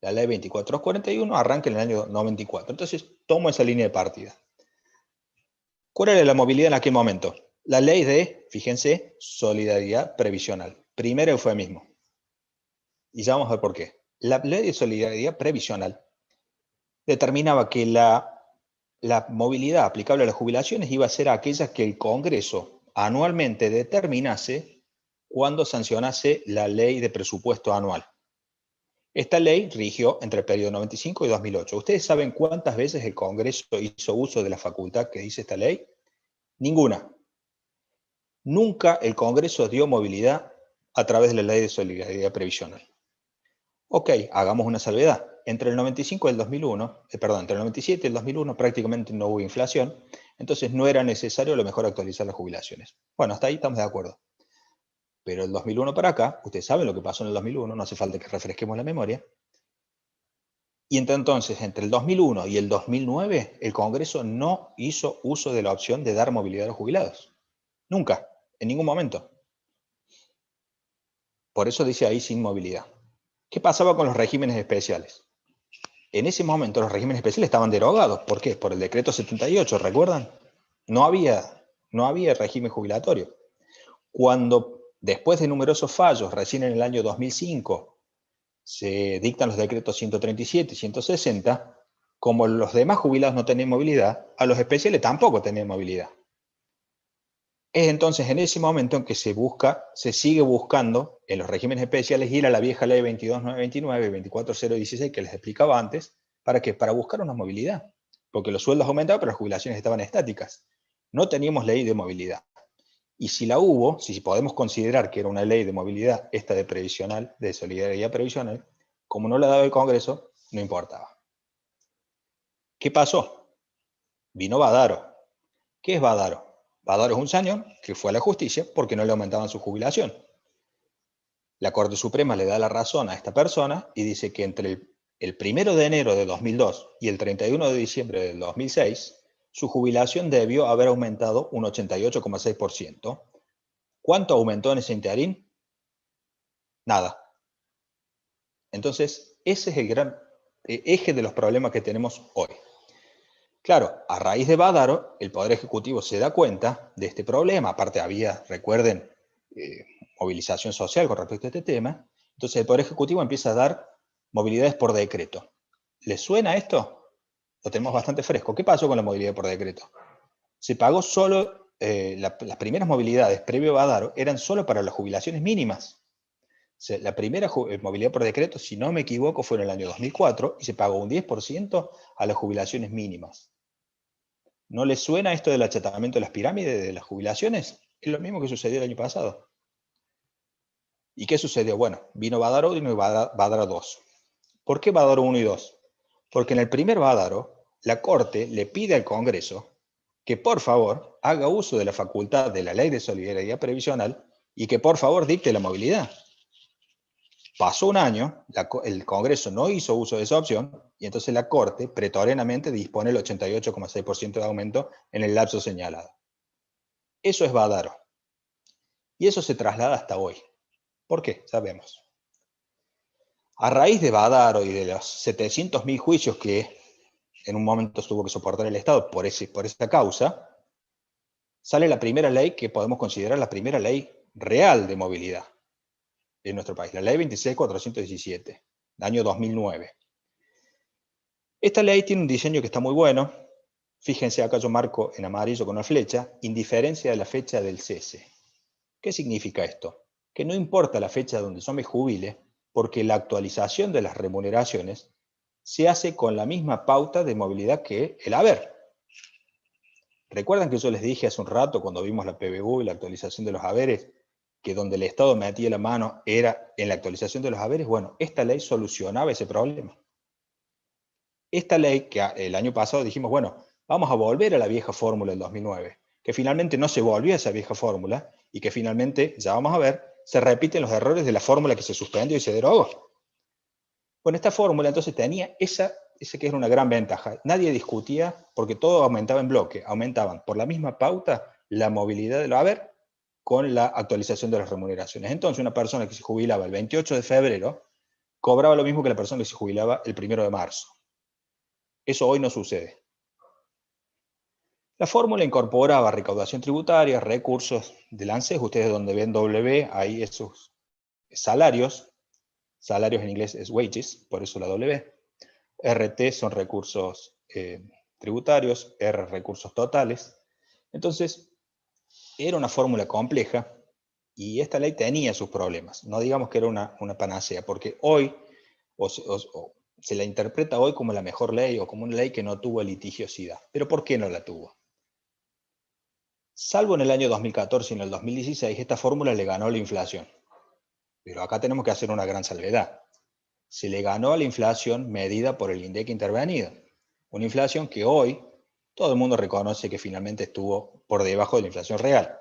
La ley 2441 arranca en el año 94. Entonces, tomo esa línea de partida. ¿Cuál era la movilidad en aquel momento? La ley de, fíjense, solidaridad previsional. Primer eufemismo. Y ya vamos a ver por qué. La ley de solidaridad previsional determinaba que la movilidad aplicable a las jubilaciones iba a ser aquella que el Congreso anualmente determinase cuando sancionase la ley de presupuesto anual. Esta ley rigió entre el periodo 95 y 2008. ¿Ustedes saben cuántas veces el Congreso hizo uso de la facultad que dice esta ley? Ninguna. Nunca el Congreso dio movilidad a través de la ley de solidaridad previsional. Ok, hagamos una salvedad. Entre el 95 y el 2001, entre el 97 y el 2001 prácticamente no hubo inflación, entonces no era necesario a lo mejor actualizar las jubilaciones. Bueno, hasta ahí estamos de acuerdo. Pero el 2001 para acá, ustedes saben lo que pasó en el 2001, no hace falta que refresquemos la memoria. Y entonces, entre el 2001 y el 2009, el Congreso no hizo uso de la opción de dar movilidad a los jubilados. Nunca, en ningún momento. Por eso dice ahí sin movilidad. ¿Qué pasaba con los regímenes especiales? En ese momento los regímenes especiales estaban derogados. ¿Por qué? Por el decreto 78, ¿recuerdan? No había régimen jubilatorio. Cuando, después de numerosos fallos, recién en el año 2005, se dictan los decretos 137 y 160, como los demás jubilados no tenían movilidad, a los especiales tampoco tenían movilidad. Es entonces en ese momento en que se sigue buscando en los regímenes especiales ir a la vieja ley 22.929 y 24.016 que les explicaba antes. ¿Para qué? Para buscar una movilidad. Porque los sueldos aumentaban, pero las jubilaciones estaban estáticas. No teníamos ley de movilidad. Y si la hubo, si podemos considerar que era una ley de movilidad, esta de previsional, de solidaridad previsional, como no la daba el Congreso, no importaba. ¿Qué pasó? Vino Badaro. ¿Qué es Badaro? Badaro es un señor que fue a la justicia porque no le aumentaban su jubilación. La Corte Suprema le da la razón a esta persona y dice que entre el 1 de enero de 2002 y el 31 de diciembre del 2006, su jubilación debió haber aumentado un 88,6%. ¿Cuánto aumentó en ese interín? Nada. Entonces, ese es el gran eje de los problemas que tenemos hoy. Claro, a raíz de Badaro, el Poder Ejecutivo se da cuenta de este problema. Aparte había, recuerden, movilización social con respecto a este tema. Entonces el Poder Ejecutivo empieza a dar movilidades por decreto. ¿Les suena esto? Lo tenemos bastante fresco. ¿Qué pasó con la movilidad por decreto? Se pagó solo, las primeras movilidades previo a Badaro eran solo para las jubilaciones mínimas. O sea, la primera movilidad por decreto, si no me equivoco, fue en el año 2004 y se pagó un 10% a las jubilaciones mínimas. ¿No les suena esto del achatamiento de las pirámides de las jubilaciones? Es lo mismo que sucedió el año pasado. ¿Y qué sucedió? Bueno, vino Badaro 1 y Badaro 2. ¿Por qué Badaro 1 y 2? Porque en el primer Badaro, la Corte le pide al Congreso que por favor haga uso de la facultad de la Ley de Solidaridad Previsional y que por favor dicte la movilidad. Pasó un año, el Congreso no hizo uso de esa opción y entonces la Corte pretoriamente dispone el 88,6% de aumento en el lapso señalado. Eso es Badaro. Y eso se traslada hasta hoy. ¿Por qué? Sabemos. A raíz de Badaro y de los 700.000 juicios que en un momento tuvo que soportar el Estado por esta causa, sale la primera ley que podemos considerar la primera ley real de movilidad en nuestro país, la ley 26.417, del año 2009. Esta ley tiene un diseño que está muy bueno. Fíjense, acá yo marco en amarillo con una flecha, indiferencia de la fecha del cese. ¿Qué significa esto? Que no importa la fecha donde yo me jubile, porque la actualización de las remuneraciones se hace con la misma pauta de movilidad que el haber. ¿Recuerdan que yo les dije hace un rato, cuando vimos la PBU y la actualización de los haberes, que donde el Estado metía la mano era en la actualización de los haberes? Bueno, esta ley solucionaba ese problema. Esta ley, que el año pasado dijimos, bueno, vamos a volver a la vieja fórmula del 2009, que finalmente no se volvió a esa vieja fórmula, y que finalmente, ya vamos a ver, se repiten los errores de la fórmula que se suspendió y se derogó. Bueno, esta fórmula entonces tenía esa que era una gran ventaja. Nadie discutía porque todo aumentaba en bloque. Aumentaban por la misma pauta la movilidad del haber con la actualización de las remuneraciones. Entonces una persona que se jubilaba el 28 de febrero cobraba lo mismo que la persona que se jubilaba el 1 de marzo. Eso hoy no sucede. La fórmula incorporaba recaudación tributaria, recursos del ANSES. Ustedes donde ven W, ahí esos salarios. Salarios en inglés es wages, por eso la W. RT son recursos tributarios, R recursos totales. Entonces, era una fórmula compleja y esta ley tenía sus problemas. No digamos que era una panacea, porque hoy se la interpreta hoy como la mejor ley o como una ley que no tuvo litigiosidad. ¿Pero por qué no la tuvo? Salvo en el año 2014 y en el 2016, esta fórmula le ganó la inflación. Pero acá tenemos que hacer una gran salvedad. Se le ganó a la inflación medida por el INDEC intervenido. Una inflación que hoy todo el mundo reconoce que finalmente estuvo por debajo de la inflación real.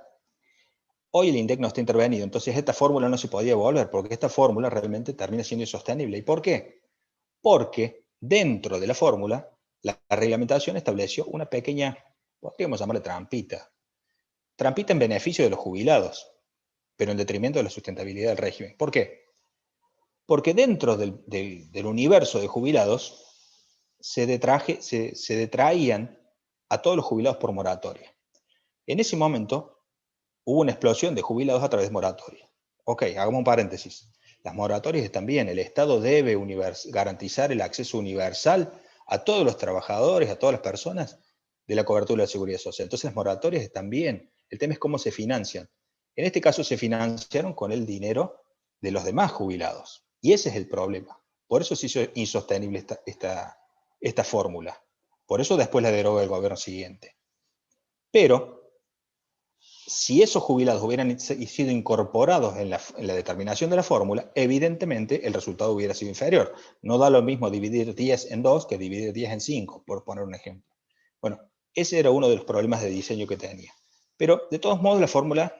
Hoy el INDEC no está intervenido, entonces esta fórmula no se podía volver, porque esta fórmula realmente termina siendo insostenible. ¿Y por qué? Porque dentro de la fórmula, la reglamentación estableció una pequeña, podríamos llamarle trampita. Trampita en beneficio de los jubilados, pero en detrimento de la sustentabilidad del régimen. ¿Por qué? Porque dentro del universo de jubilados se detraían a todos los jubilados por moratoria. En ese momento hubo una explosión de jubilados a través de moratoria. Ok, hagamos un paréntesis. Las moratorias están bien, el Estado debe garantizar el acceso universal a todos los trabajadores, a todas las personas de la cobertura de la seguridad social. Entonces las moratorias están bien, el tema es cómo se financian. En este caso se financiaron con el dinero de los demás jubilados. Y ese es el problema. Por eso se hizo insostenible esta fórmula. Por eso después la deroga el gobierno siguiente. Pero si esos jubilados hubieran sido incorporados en la determinación de la fórmula, evidentemente el resultado hubiera sido inferior. No da lo mismo dividir 10 en 2 que dividir 10 en 5, por poner un ejemplo. Bueno, ese era uno de los problemas de diseño que tenía. Pero, de todos modos, la fórmula,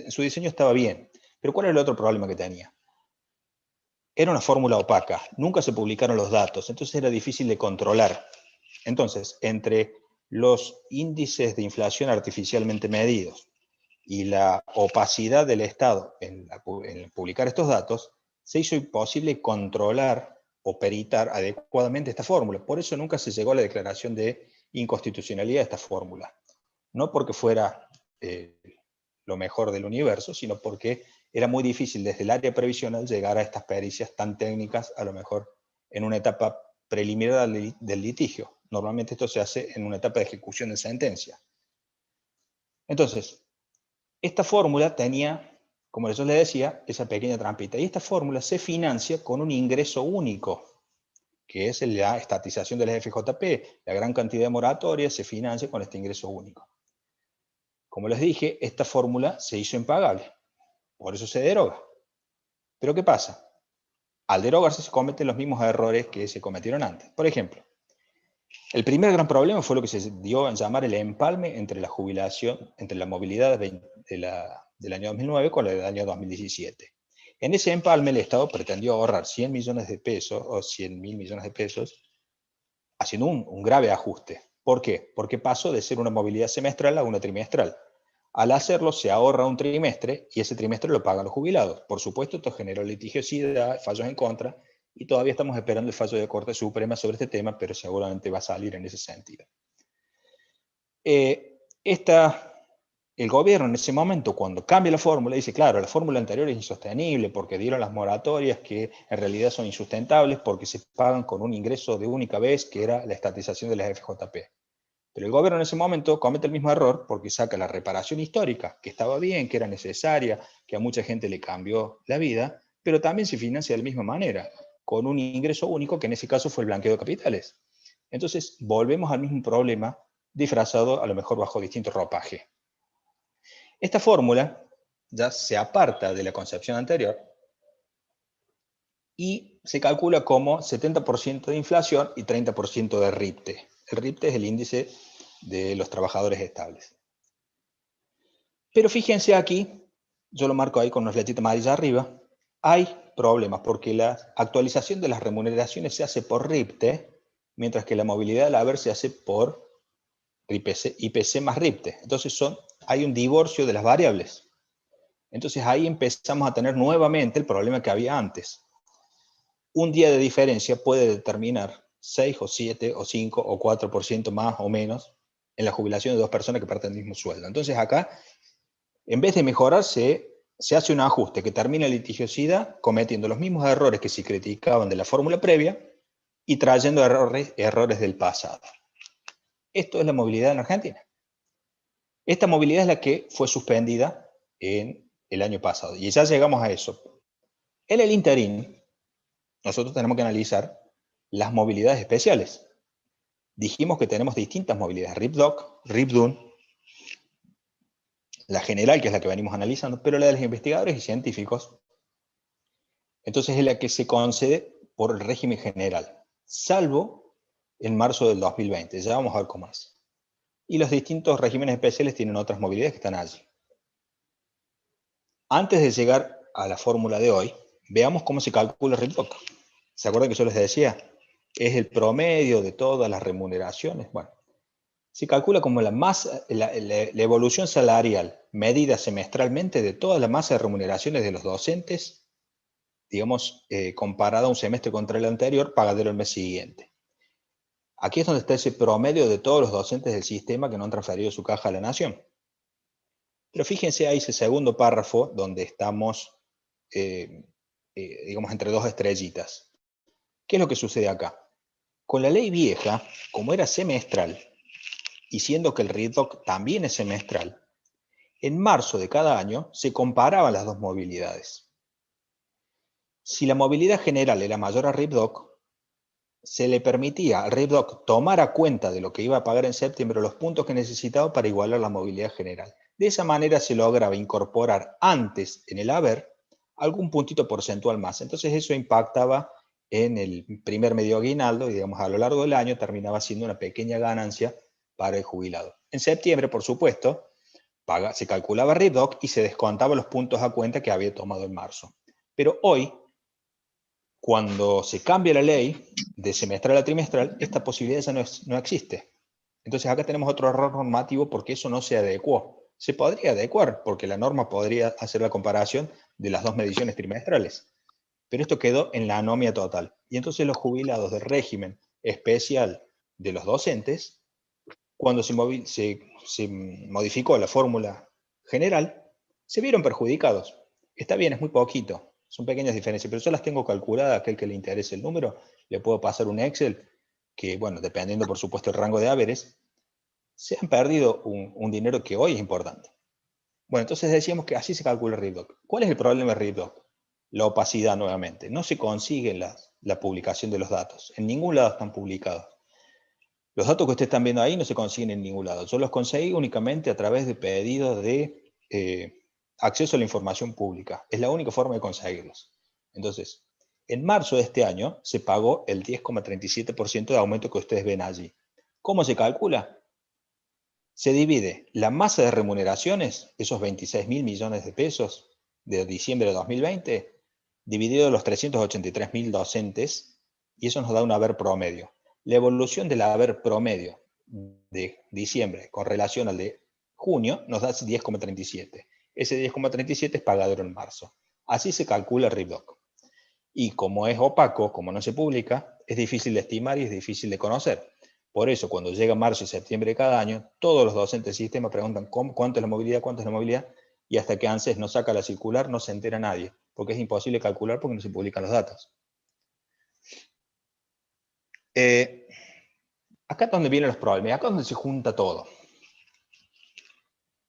su diseño estaba bien. Pero ¿cuál era el otro problema que tenía? Era una fórmula opaca. Nunca se publicaron los datos, entonces era difícil de controlar. Entonces, entre los índices de inflación artificialmente medidos y la opacidad del Estado en publicar estos datos, se hizo imposible controlar o peritar adecuadamente esta fórmula. Por eso nunca se llegó a la declaración de inconstitucionalidad de esta fórmula. No porque fuera lo mejor del universo, sino porque era muy difícil desde el área previsional llegar a estas pericias tan técnicas, a lo mejor en una etapa preliminar del litigio. Normalmente esto se hace en una etapa de ejecución de sentencia. Entonces, esta fórmula tenía, como yo les decía, esa pequeña trampita. Y esta fórmula se financia con un ingreso único, que es la estatización de las FJP. La gran cantidad de moratorias se financia con este ingreso único. Como les dije, esta fórmula se hizo impagable. Por eso se deroga. Pero ¿qué pasa? Al derogarse se cometen los mismos errores que se cometieron antes. Por ejemplo, el primer gran problema fue lo que se dio en llamar el empalme entre la jubilación, entre la movilidad del año 2009 con la del año 2017. En ese empalme el Estado pretendió ahorrar 100 millones de pesos o 100.000 millones de pesos haciendo un grave ajuste. ¿Por qué? Porque pasó de ser una movilidad semestral a una trimestral. Al hacerlo se ahorra un trimestre y ese trimestre lo pagan los jubilados. Por supuesto, esto generó litigiosidad, fallos en contra, y todavía estamos esperando el fallo de Corte Suprema sobre este tema, pero seguramente va a salir en ese sentido. El gobierno en ese momento, cuando cambia la fórmula, dice, claro, la fórmula anterior es insostenible porque dieron las moratorias que en realidad son insustentables porque se pagan con un ingreso de única vez, que era la estatización de las FJP. Pero el gobierno en ese momento comete el mismo error porque saca la reparación histórica, que estaba bien, que era necesaria, que a mucha gente le cambió la vida, pero también se financia de la misma manera, con un ingreso único, que en ese caso fue el blanqueo de capitales. Entonces, volvemos al mismo problema, disfrazado a lo mejor bajo distinto ropaje. Esta fórmula ya se aparta de la concepción anterior y se calcula como 70% de inflación y 30% de RIPTE. El RIPTE es el índice de los trabajadores estables. Pero fíjense aquí, yo lo marco ahí con una fletita amarilla arriba, hay problemas porque la actualización de las remuneraciones se hace por RIPTE, mientras que la movilidad del haber se hace por IPC más RIPTE. Entonces hay un divorcio de las variables. Entonces ahí empezamos a tener nuevamente el problema que había antes. Un día de diferencia puede determinar 6 o 7 o 5 o 4% más o menos en la jubilación de dos personas que parten del mismo sueldo. Entonces acá, en vez de mejorar, se hace un ajuste que termina la litigiosidad cometiendo los mismos errores que se criticaban de la fórmula previa y trayendo errores del pasado. Esto es la movilidad en Argentina. Esta movilidad es la que fue suspendida en el año pasado. Y ya llegamos a eso. En el interín, nosotros tenemos que analizar las movilidades especiales. Dijimos que tenemos distintas movilidades, RIPDOC, RIPDUN, la general, que es la que venimos analizando, pero la de los investigadores y científicos, entonces es la que se concede por el régimen general, salvo en marzo del 2020, ya vamos a ver cómo es. Y los distintos regímenes especiales tienen otras movilidades que están allí. Antes de llegar a la fórmula de hoy, veamos cómo se calcula el RIPDOC. ¿Se acuerdan que yo les decía? es el promedio de todas las remuneraciones. Bueno, se calcula como la evolución salarial medida semestralmente de toda la masa de remuneraciones de los docentes, digamos, comparada a un semestre contra el anterior, pagadero el mes siguiente. Aquí es donde está ese promedio de todos los docentes del sistema que no han transferido su caja a la nación. Pero fíjense ahí ese segundo párrafo donde estamos, digamos, entre dos estrellitas. ¿Qué es lo que sucede acá? Con la ley vieja, como era semestral, y siendo que el RIDDOC también es semestral, en marzo de cada año se comparaban las dos movilidades. Si la movilidad general era mayor a RIDDOC, se le permitía al RIDDOC tomar a cuenta de lo que iba a pagar en septiembre los puntos que necesitaba para igualar la movilidad general. De esa manera se lograba incorporar antes en el haber algún puntito porcentual más. Entonces eso impactaba en el primer medio aguinaldo y, digamos, a lo largo del año terminaba siendo una pequeña ganancia para el jubilado. En septiembre, por supuesto, se calculaba RIDDOC y se descontaba los puntos a cuenta que había tomado en marzo. Pero hoy, cuando se cambia la ley de semestral a trimestral, esta posibilidad ya no existe. Entonces acá tenemos otro error normativo porque eso no se adecuó. Se podría adecuar porque la norma podría hacer la comparación de las dos mediciones trimestrales. Pero esto quedó en la anomia total. Y entonces los jubilados del régimen especial de los docentes, cuando se modificó la fórmula general, se vieron perjudicados. Está bien, es muy poquito. Son pequeñas diferencias, pero yo las tengo calculadas. Aquel que le interese el número, le puedo pasar un Excel que, bueno, dependiendo por supuesto del rango de haberes, se han perdido un dinero que hoy es importante. Bueno, entonces decíamos que así se calcula el RIDDOC. ¿Cuál es el problema de RIDDOC? La opacidad nuevamente. No se consigue la publicación de los datos. En ningún lado están publicados. Los datos que ustedes están viendo ahí no se consiguen en ningún lado. Yo los conseguí únicamente a través de pedidos de acceso a la información pública. Es la única forma de conseguirlos. Entonces, en marzo de este año se pagó el 10,37% de aumento que ustedes ven allí. ¿Cómo se calcula? Se divide la masa de remuneraciones, esos 26.000 millones de pesos de diciembre de 2020, dividido los 383.000 docentes, y eso nos da un haber promedio. La evolución del haber promedio de diciembre con relación al de junio nos da 10,37. Ese 10,37 es pagadero en marzo. Así se calcula el RIDDOC. Y como es opaco, como no se publica, es difícil de estimar y es difícil de conocer. Por eso, cuando llega marzo y septiembre de cada año, todos los docentes del sistema preguntan cuánto es la movilidad, cuánto es la movilidad, y hasta que ANSES no saca la circular no se entera nadie, porque es imposible calcular porque no se publican los datos. Acá es donde vienen los problemas, acá es donde se junta todo.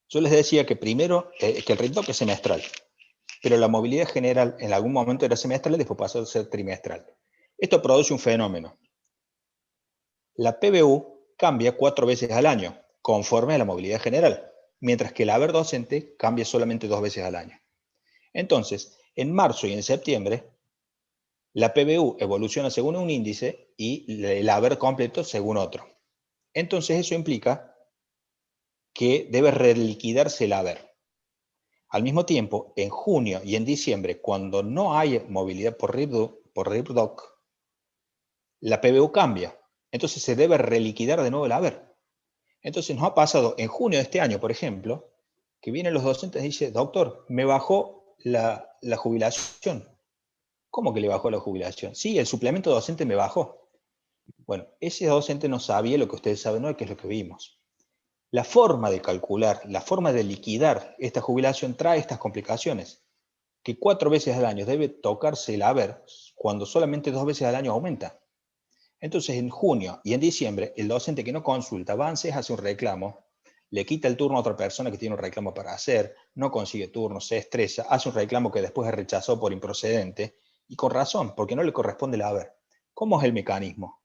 Yo les decía que primero, que el RIDDOC es semestral, pero la movilidad general en algún momento era semestral y después pasó a ser trimestral. Esto produce un fenómeno. La PBU cambia 4 veces al año, conforme a la movilidad general, mientras que el haber docente cambia solamente 2 veces al año. Entonces, en marzo y en septiembre, la PBU evoluciona según un índice y el haber completo según otro. Entonces, eso implica que debe reliquidarse el haber. Al mismo tiempo, en junio y en diciembre, cuando no hay movilidad por RIDDOC, la PBU cambia. Entonces se debe reliquidar de nuevo el haber. Entonces nos ha pasado en junio de este año, por ejemplo, que vienen los docentes y dicen, doctor, me bajó la jubilación. ¿Cómo que le bajó la jubilación? Sí, el suplemento docente me bajó. Bueno, ese docente no sabía lo que ustedes saben hoy, que es lo que vimos. La forma de calcular, la forma de liquidar esta jubilación trae estas complicaciones, que 4 veces al año debe tocarse el haber cuando solamente 2 veces al año aumenta. Entonces, en junio y en diciembre, el docente que no consulta va a ANSES, hace un reclamo, le quita el turno a otra persona que tiene un reclamo para hacer, no consigue turno, se estresa, hace un reclamo que después es rechazado por improcedente, y con razón, porque no le corresponde el haber. ¿Cómo es el mecanismo?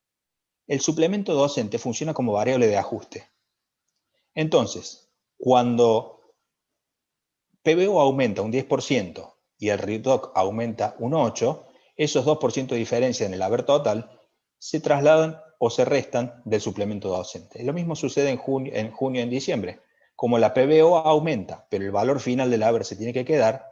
El suplemento docente funciona como variable de ajuste. Entonces, cuando PBU aumenta un 10% y el RIDDOC aumenta un 8%, esos 2% de diferencia en el haber total se trasladan o se restan del suplemento docente. Lo mismo sucede en junio y en diciembre. Como la PBU aumenta, pero el valor final del haber se tiene que quedar,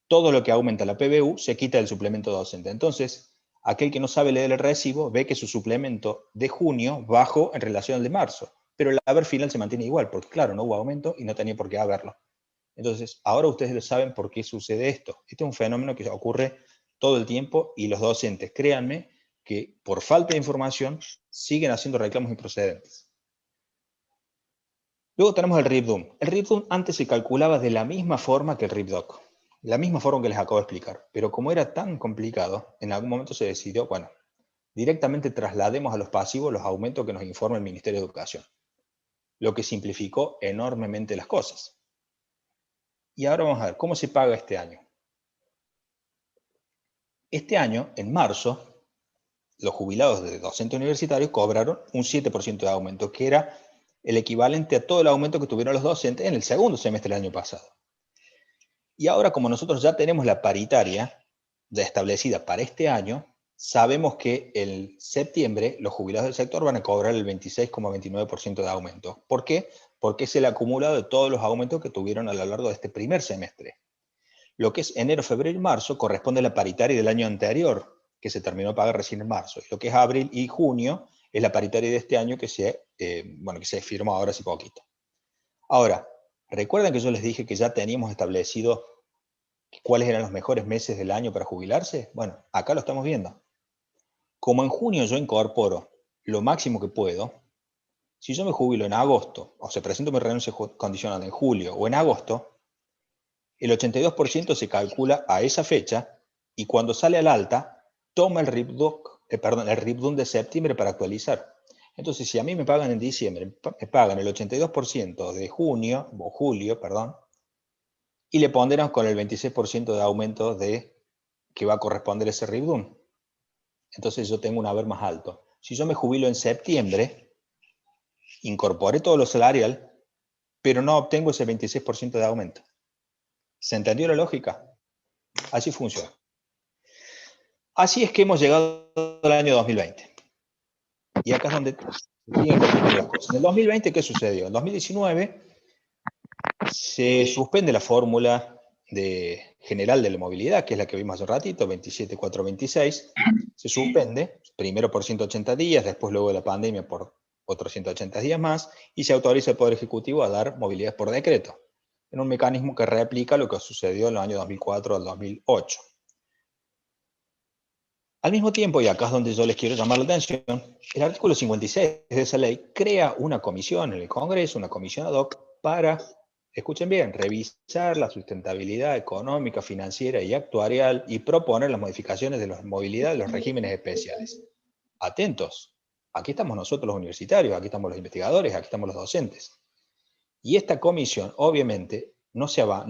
todo lo que aumenta la PBU se quita del suplemento docente. Entonces, Aquel que no sabe leer el recibo ve que su suplemento de junio bajó en relación al de marzo, pero el haber final se mantiene igual, porque claro, no hubo aumento y no tenía por qué haberlo. Entonces, ahora ustedes lo saben por qué sucede esto. Este es un fenómeno que ocurre todo el tiempo y los docentes, créanme, que por falta de información siguen haciendo reclamos improcedentes. Luego tenemos el RIPDUM. El RIPDUM antes se calculaba de la misma forma que el RIPDOC, la misma forma que les acabo de explicar, pero como era tan complicado, en algún momento se decidió, bueno, directamente traslademos a los pasivos los aumentos que nos informa el Ministerio de Educación, lo que simplificó enormemente las cosas. Y ahora vamos a ver, ¿cómo se paga este año? Este año, en marzo, los jubilados de docentes universitarios cobraron un 7% de aumento, que era el equivalente a todo el aumento que tuvieron los docentes en el segundo semestre del año pasado. Y ahora, como nosotros ya tenemos la paritaria ya establecida para este año, sabemos que en septiembre los jubilados del sector van a cobrar el 26,29% de aumento. ¿Por qué? Porque es el acumulado de todos los aumentos que tuvieron a lo largo de este primer semestre. Lo que es enero, febrero y marzo corresponde a la paritaria del año anterior, que se terminó de pagar recién en marzo. Y lo que es abril y junio es la paritaria de este año que se firmó ahora hace poquito. Ahora, ¿recuerdan que yo les dije que ya teníamos establecido cuáles eran los mejores meses del año para jubilarse? Bueno, acá lo estamos viendo. Como en junio yo incorporo lo máximo que puedo, si yo me jubilo en agosto, o sea, presento mi renuncia condicional en julio o en agosto, el 82% se calcula a esa fecha y cuando sale al alta, toma el RIPDUM de septiembre para actualizar. Entonces, si a mí me pagan en diciembre, me pagan el 82% de junio, o julio, perdón, y le ponderan con el 26% de aumento que va a corresponder ese RIPDUM. Entonces yo tengo un haber más alto. Si yo me jubilo en septiembre, incorporé todo lo salarial, pero no obtengo ese 26% de aumento. ¿Se entendió la lógica? Así funciona. Así es que hemos llegado al año 2020. Y acá es donde siguen complicando las cosas. En el 2020, ¿qué sucedió? En 2019 se suspende la fórmula general de la movilidad, que es la que vimos hace un ratito, 27.426. Se suspende, primero por 180 días, después luego de la pandemia por otros 180 días más, y se autoriza al Poder Ejecutivo a dar movilidad por decreto, en un mecanismo que replica lo que sucedió en los años 2004 al 2008. Al mismo tiempo, y acá es donde yo les quiero llamar la atención, el artículo 56 de esa ley crea una comisión en el Congreso, una comisión ad hoc, para, escuchen bien, revisar la sustentabilidad económica, financiera y actuarial y proponer las modificaciones de la movilidad de los regímenes especiales. Atentos, aquí estamos nosotros los universitarios, aquí estamos los investigadores, aquí estamos los docentes. Y esta comisión, obviamente, no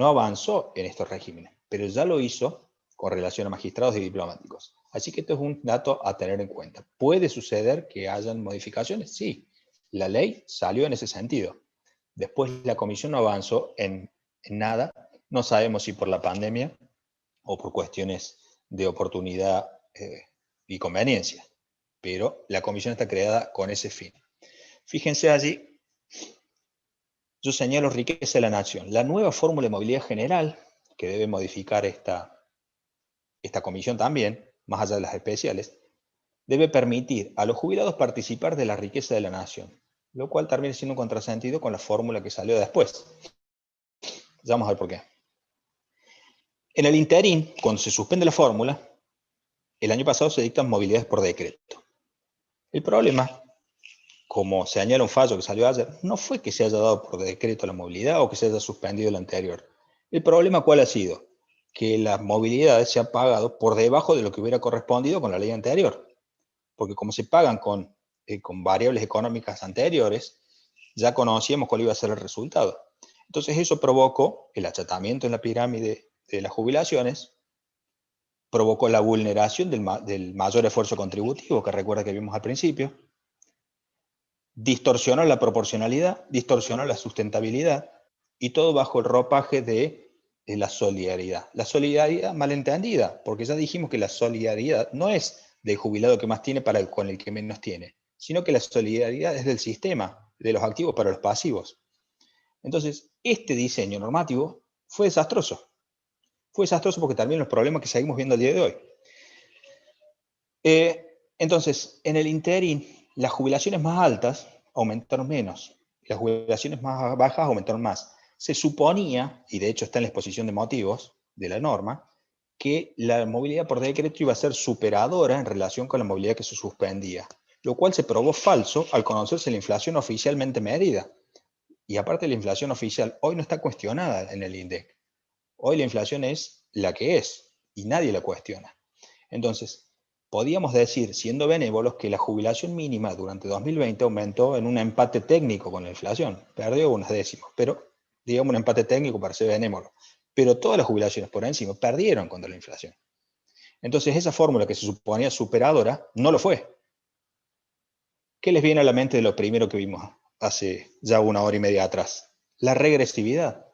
avanzó en estos regímenes, pero ya lo hizo con relación a magistrados y diplomáticos. Así que esto es un dato a tener en cuenta. ¿Puede suceder que hayan modificaciones? Sí, la ley salió en ese sentido. Después la comisión no avanzó en nada. No sabemos si por la pandemia o por cuestiones de oportunidad y conveniencia. Pero la comisión está creada con ese fin. Fíjense allí, yo señalo riqueza de la nación. La nueva fórmula de movilidad general, que debe modificar esta comisión también, más allá de las especiales, debe permitir a los jubilados participar de la riqueza de la nación, lo cual termina siendo un contrasentido con la fórmula que salió después. Ya vamos a ver por qué. En el interín, cuando se suspende la fórmula, el año pasado se dictan movilidades por decreto. El problema, como se señala un fallo que salió ayer, no fue que se haya dado por decreto la movilidad o que se haya suspendido la anterior. El problema, ¿cuál ha sido? Que las movilidades se han pagado por debajo de lo que hubiera correspondido con la ley anterior. Porque como se pagan con variables económicas anteriores, ya conocíamos cuál iba a ser el resultado. Entonces eso provocó el achatamiento en la pirámide de las jubilaciones, provocó la vulneración del mayor esfuerzo contributivo, que recuerda que vimos al principio, distorsionó la proporcionalidad, distorsionó la sustentabilidad, y todo bajo el ropaje de la solidaridad. La solidaridad malentendida, porque ya dijimos que la solidaridad no es del jubilado que más tiene con el que menos tiene, sino que la solidaridad es del sistema, de los activos para los pasivos. Entonces, este diseño normativo fue desastroso. Fue desastroso porque también los problemas que seguimos viendo al día de hoy. Entonces, en el interín, las jubilaciones más altas aumentaron menos, las jubilaciones más bajas aumentaron más. Se suponía, y de hecho está en la exposición de motivos de la norma, que la movilidad por decreto iba a ser superadora en relación con la movilidad que se suspendía, lo cual se probó falso al conocerse la inflación oficialmente medida. Y aparte, la inflación oficial hoy no está cuestionada en el INDEC. Hoy la inflación es la que es y nadie la cuestiona. Entonces, podíamos decir, siendo benévolos, que la jubilación mínima durante 2020 aumentó en un empate técnico con la inflación. Perdió unos décimos, pero digamos un empate técnico para ser benévolo. Pero todas las jubilaciones por encima perdieron contra la inflación. Entonces, esa fórmula que se suponía superadora no lo fue. ¿Qué les viene a la mente de lo primero que vimos hace ya 1 hora y media atrás? La regresividad.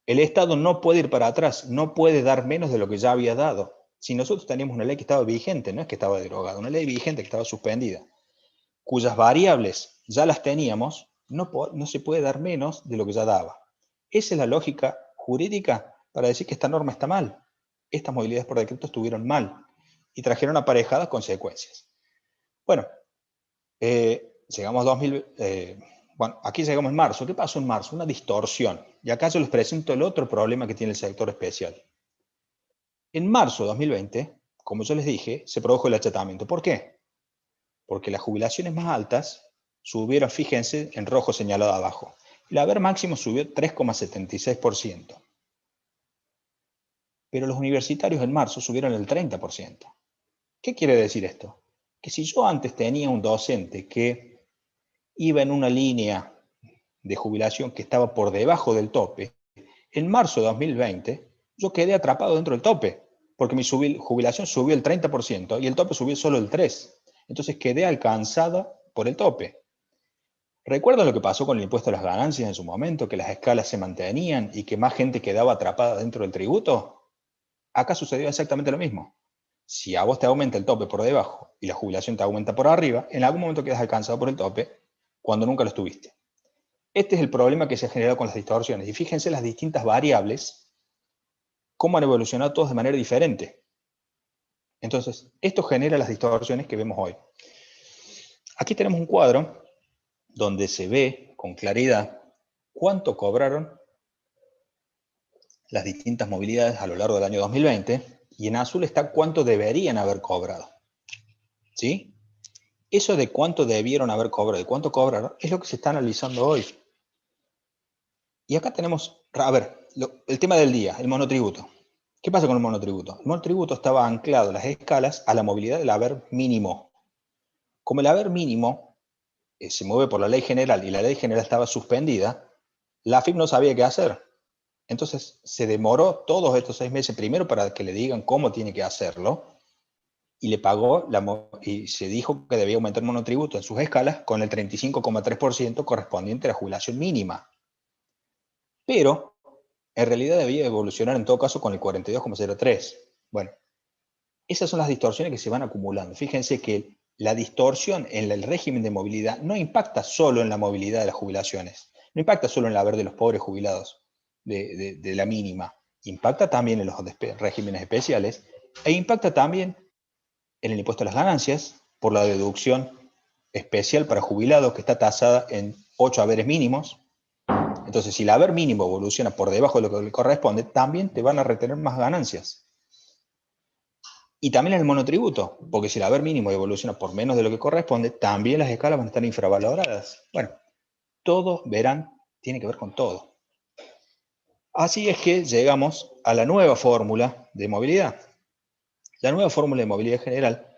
El Estado no puede ir para atrás, no puede dar menos de lo que ya había dado. Si nosotros teníamos una ley que estaba vigente, no es que estaba derogada, una ley vigente que estaba suspendida, cuyas variables ya las teníamos, no se puede dar menos de lo que ya daba. Esa es la lógica jurídica para decir que esta norma está mal. Estas movilidades por decreto estuvieron mal y trajeron aparejadas consecuencias. Bueno, llegamos a 2000, bueno, aquí llegamos en marzo. ¿Qué pasó en marzo? Una distorsión. Y acá yo les presento el otro problema que tiene el sector especial. En marzo de 2020, como yo les dije, se produjo el achatamiento. ¿Por qué? Porque las jubilaciones más altas subieron, fíjense, en rojo señalado abajo. El haber máximo subió 3,76%. Pero los universitarios en marzo subieron el 30%. ¿Qué quiere decir esto? Que si yo antes tenía un docente que iba en una línea de jubilación que estaba por debajo del tope, en marzo de 2020 yo quedé atrapado dentro del tope, porque mi jubilación subió el 30% y el tope subió solo el 3%. Entonces quedé alcanzado por el tope. ¿Recuerdan lo que pasó con el impuesto a las ganancias en su momento? Que las escalas se mantenían y que más gente quedaba atrapada dentro del tributo. Acá sucedió exactamente lo mismo. Si a vos te aumenta el tope por debajo y la jubilación te aumenta por arriba, en algún momento quedas alcanzado por el tope cuando nunca lo estuviste. Este es el problema que se ha generado con las distorsiones. Y fíjense las distintas variables, cómo han evolucionado todos de manera diferente. Entonces, esto genera las distorsiones que vemos hoy. Aquí tenemos un cuadro donde se ve con claridad cuánto cobraron las distintas movilidades a lo largo del año 2020, y en azul está cuánto deberían haber cobrado. ¿Sí? Eso de cuánto debieron haber cobrado y cuánto cobraron es lo que se está analizando hoy. Y acá tenemos, a ver, el tema del día, el monotributo. ¿Qué pasa con el monotributo? El monotributo estaba anclado en las escalas a la movilidad del haber mínimo. Como el haber mínimo se mueve por la ley general y la ley general estaba suspendida, la AFIP no sabía qué hacer. Entonces se demoró todos estos 6 meses primero para que le digan cómo tiene que hacerlo, y le pagó, y se dijo que debía aumentar el monotributo en sus escalas con el 35,3% correspondiente a la jubilación mínima. Pero en realidad debía evolucionar en todo caso con el 42,03%. Bueno, esas son las distorsiones que se van acumulando. Fíjense que la distorsión en el régimen de movilidad no impacta solo en la movilidad de las jubilaciones, no impacta solo en el haber de los pobres jubilados de la mínima, impacta también en los regímenes especiales e impacta también en el impuesto a las ganancias por la deducción especial para jubilados que está tasada en 8 haberes mínimos. Entonces, si el haber mínimo evoluciona por debajo de lo que le corresponde, también te van a retener más ganancias. Y también en el monotributo, porque si el haber mínimo evoluciona por menos de lo que corresponde, también las escalas van a estar infravaloradas. Bueno, todo, verán, tiene que ver con todo. Así es que llegamos a la nueva fórmula de movilidad. La nueva fórmula de movilidad general,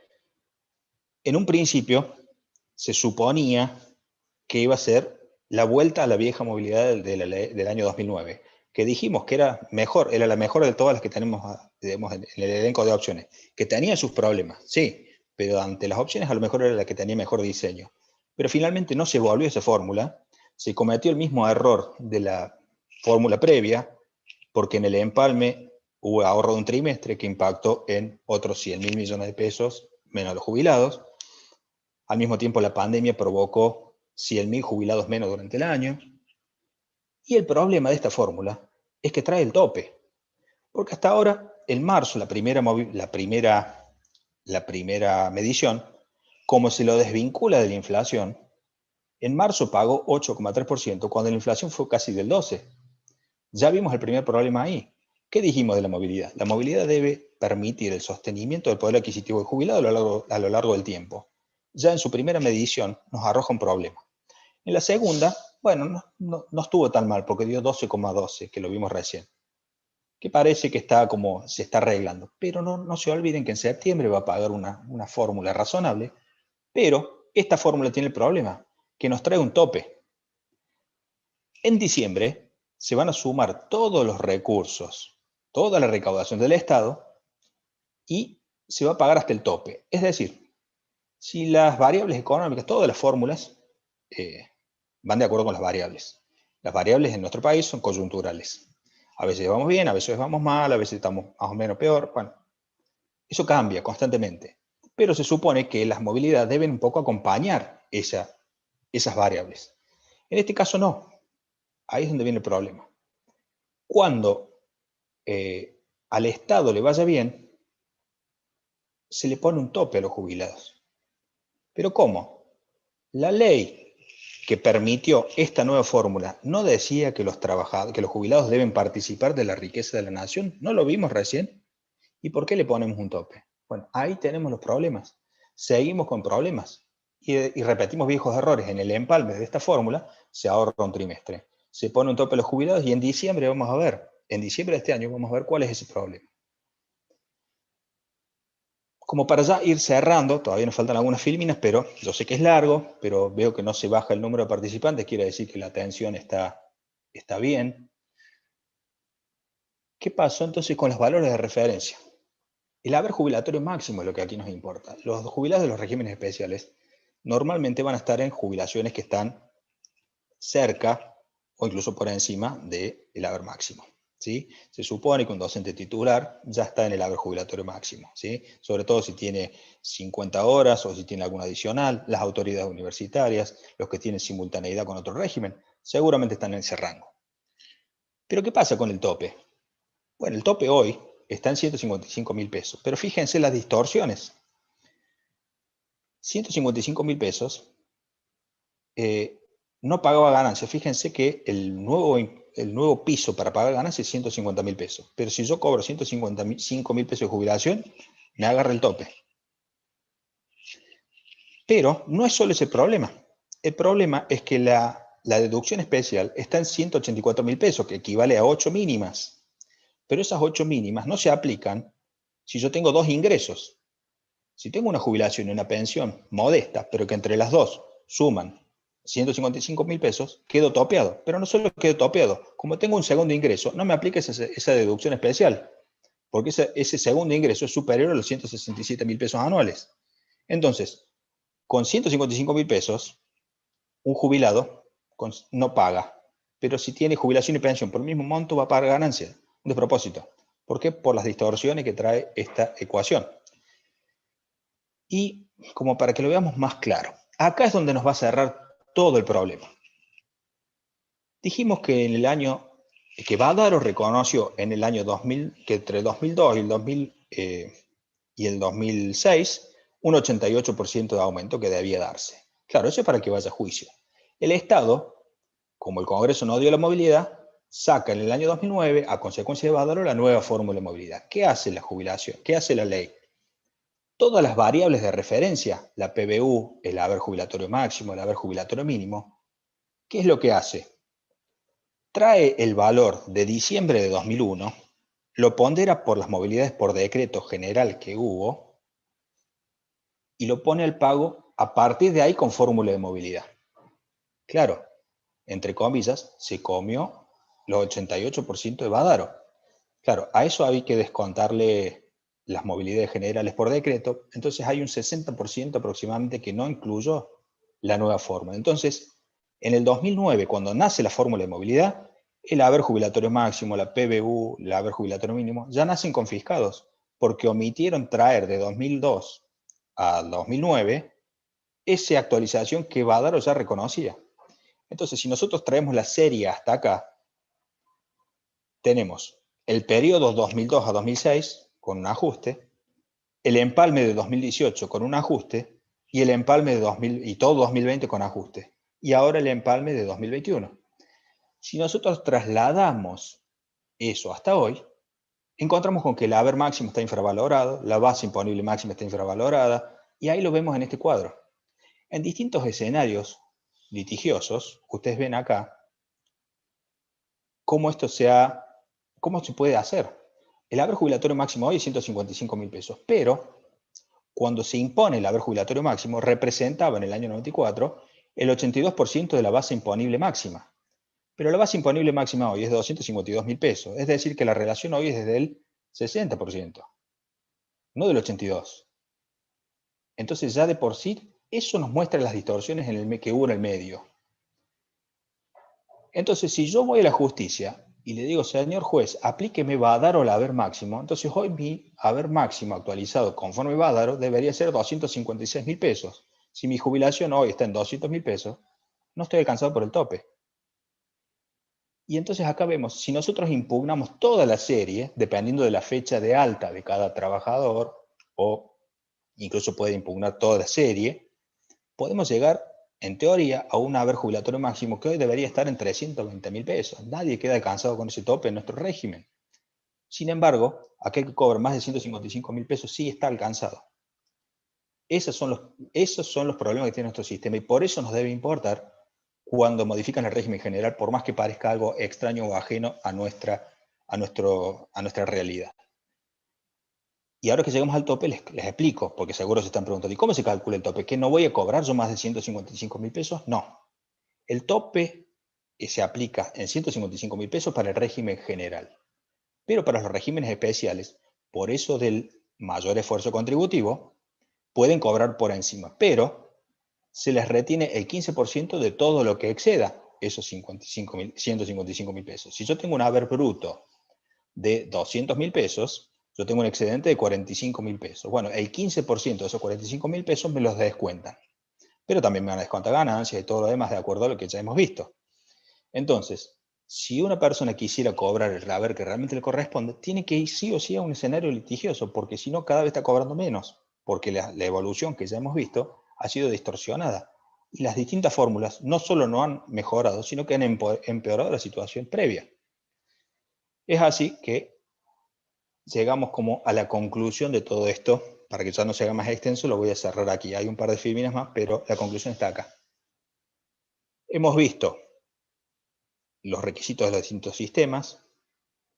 en un principio, se suponía que iba a ser la vuelta a la vieja movilidad del año 2009, que dijimos que era mejor, era la mejor de todas las que tenemos, digamos, en el elenco de opciones, que tenía sus problemas, sí, pero ante las opciones a lo mejor era la que tenía mejor diseño. Pero finalmente no se volvió esa fórmula, se cometió el mismo error de la fórmula previa, porque en el empalme hubo ahorro de un trimestre que impactó en otros 100.000 millones de pesos menos los jubilados. Al mismo tiempo la pandemia provocó 100.000 jubilados menos durante el año. Y el problema de esta fórmula es que trae el tope. Porque hasta ahora, en marzo, la primera la primera medición, como se lo desvincula de la inflación, en marzo pagó 8,3% cuando la inflación fue casi del 12%. Ya vimos el primer problema ahí. ¿Qué dijimos de la movilidad? La movilidad debe permitir el sostenimiento del poder adquisitivo del jubilado a lo largo del tiempo. Ya en su primera medición nos arroja un problema. En la segunda, bueno, no estuvo tan mal porque dio 12,12, que lo vimos recién, que parece que se está arreglando. Pero no se olviden que en septiembre va a pagar una fórmula razonable, pero esta fórmula tiene el problema, que nos trae un tope. En diciembre se van a sumar todos los recursos, toda la recaudación del Estado, y se va a pagar hasta el tope. Es decir, si las variables económicas, todas las fórmulas, van de acuerdo con las variables. Las variables en nuestro país son coyunturales. A veces vamos bien, a veces vamos mal, a veces estamos más o menos peor. Bueno, eso cambia constantemente. Pero se supone que las movilidades deben un poco acompañar esas variables. En este caso no. Ahí es donde viene el problema. Cuando al Estado le vaya bien, se le pone un tope a los jubilados. ¿Pero cómo? La ley que permitió esta nueva fórmula no decía que los jubilados deben participar de la riqueza de la nación. ¿No lo vimos recién? ¿Y por qué le ponemos un tope? Bueno, ahí tenemos los problemas. Seguimos con problemas y repetimos viejos errores. En el empalme de esta fórmula se ahorra un trimestre. Se pone un tope a los jubilados y en diciembre vamos a ver, en diciembre de este año vamos a ver cuál es ese problema. Como para ya ir cerrando, todavía nos faltan algunas filminas, pero yo sé que es largo, pero veo que no se baja el número de participantes, quiere decir que la atención está bien. ¿Qué pasó entonces con los valores de referencia? El haber jubilatorio máximo es lo que aquí nos importa. Los jubilados de los regímenes especiales normalmente van a estar en jubilaciones que están cerca o incluso por encima del haber máximo. ¿Sí? Se supone que un docente titular ya está en el haber jubilatorio máximo, ¿sí? Sobre todo si tiene 50 horas o si tiene alguna adicional, las autoridades universitarias, los que tienen simultaneidad con otro régimen, seguramente están en ese rango. Pero ¿qué pasa con el tope? Bueno, el tope hoy está en 155.000 pesos, pero fíjense las distorsiones. 155.000 pesos no pagaba ganancias. Fíjense que el nuevo piso para pagar ganancias es 150.000 pesos. Pero si yo cobro 155.000 pesos de jubilación, me agarra el tope. Pero no es solo ese problema. El problema es que la deducción especial está en 184.000 pesos, que equivale a 8 mínimas. Pero esas 8 mínimas no se aplican si yo tengo dos ingresos. Si tengo una jubilación y una pensión modesta, pero que entre las dos suman 155.000 pesos, quedo topeado. Pero no solo quedo topeado, como tengo un segundo ingreso, no me aplica esa deducción especial, porque ese segundo ingreso es superior a los 167.000 pesos anuales. Entonces, con 155.000 pesos, un jubilado no paga, pero si tiene jubilación y pensión por el mismo monto, va a pagar ganancia. Un despropósito. ¿Por qué? Por las distorsiones que trae esta ecuación. Y como para que lo veamos más claro, acá es donde nos va a cerrar todo el problema. Dijimos que en el año, que Badaro reconoció en el año 2000, que entre el 2002 y el 2006, un 88% de aumento que debía darse. Claro, eso es para que vaya a juicio. El Estado, como el Congreso no dio la movilidad, saca en el año 2009, a consecuencia de Badaro, la nueva fórmula de movilidad. ¿Qué hace la jubilación? ¿Qué hace la ley? Todas las variables de referencia, la PBU, el haber jubilatorio máximo, el haber jubilatorio mínimo, ¿qué es lo que hace? Trae el valor de diciembre de 2001, lo pondera por las movilidades por decreto general que hubo y lo pone al pago a partir de ahí con fórmula de movilidad. Claro, entre comillas, se comió los 88% de Badaro. Claro, a eso hay que descontarle las movilidades generales por decreto, entonces hay un 60% aproximadamente que no incluyó la nueva fórmula. Entonces, en el 2009, cuando nace la fórmula de movilidad, el haber jubilatorio máximo, la PBU, el haber jubilatorio mínimo, ya nacen confiscados, porque omitieron traer de 2002 a 2009 esa actualización que Badaro ya reconocía. Entonces, si nosotros traemos la serie hasta acá, tenemos el periodo 2002 a 2006, con un ajuste, el empalme de 2018 con un ajuste, y el empalme de y todo 2020 con ajuste, y ahora el empalme de 2021. Si nosotros trasladamos eso hasta hoy, encontramos con que el haber máximo está infravalorado, la base imponible máxima está infravalorada, y ahí lo vemos en este cuadro. En distintos escenarios litigiosos, ustedes ven acá cómo cómo se puede hacer. El haber jubilatorio máximo hoy es 155.000 pesos, pero cuando se impone el haber jubilatorio máximo, representaba en el año 94 el 82% de la base imponible máxima. Pero la base imponible máxima hoy es de 252.000 pesos, es decir, que la relación hoy es del 60%, no del 82%. Entonces ya de por sí, eso nos muestra las distorsiones que hubo en el medio. Entonces, si yo voy a la justicia y le digo, señor juez, aplíqueme Bádaro el haber máximo, entonces hoy mi haber máximo actualizado conforme Bádaro debería ser 256.000 pesos. Si mi jubilación hoy está en 200.000 pesos, no estoy alcanzado por el tope. Y entonces acá vemos, si nosotros impugnamos toda la serie, dependiendo de la fecha de alta de cada trabajador, o incluso puede impugnar toda la serie, podemos llegar, en teoría, a un haber jubilatorio máximo que hoy debería estar en 320.000 pesos. Nadie queda alcanzado con ese tope en nuestro régimen. Sin embargo, aquel que cobra más de 155.000 pesos sí está alcanzado. Esos son los problemas que tiene nuestro sistema, y por eso nos debe importar cuando modifican el régimen general, por más que parezca algo extraño o ajeno a nuestra realidad. Y ahora que llegamos al tope, les explico, porque seguro se están preguntando, ¿y cómo se calcula el tope? ¿Que no voy a cobrar yo más de 155.000 pesos? No. El tope se aplica en 155.000 pesos para el régimen general. Pero para los regímenes especiales, por eso del mayor esfuerzo contributivo, pueden cobrar por encima, pero se les retiene el 15% de todo lo que exceda esos 155.000 pesos. Si yo tengo un haber bruto de 200.000 pesos, yo tengo un excedente de 45.000 pesos. Bueno, el 15% de esos 45.000 pesos me los descuentan. Pero también me van a descontar ganancias y todo lo demás de acuerdo a lo que ya hemos visto. Entonces, si una persona quisiera cobrar el haber que realmente le corresponde, tiene que ir sí o sí a un escenario litigioso, porque si no, cada vez está cobrando menos, porque la evolución que ya hemos visto ha sido distorsionada. Y las distintas fórmulas no solo no han mejorado, sino que han empeorado la situación previa. Es así que llegamos como a la conclusión de todo esto. Para que ya no se haga más extenso, lo voy a cerrar aquí. Hay un par de filminas más, pero la conclusión está acá. Hemos visto los requisitos de los distintos sistemas.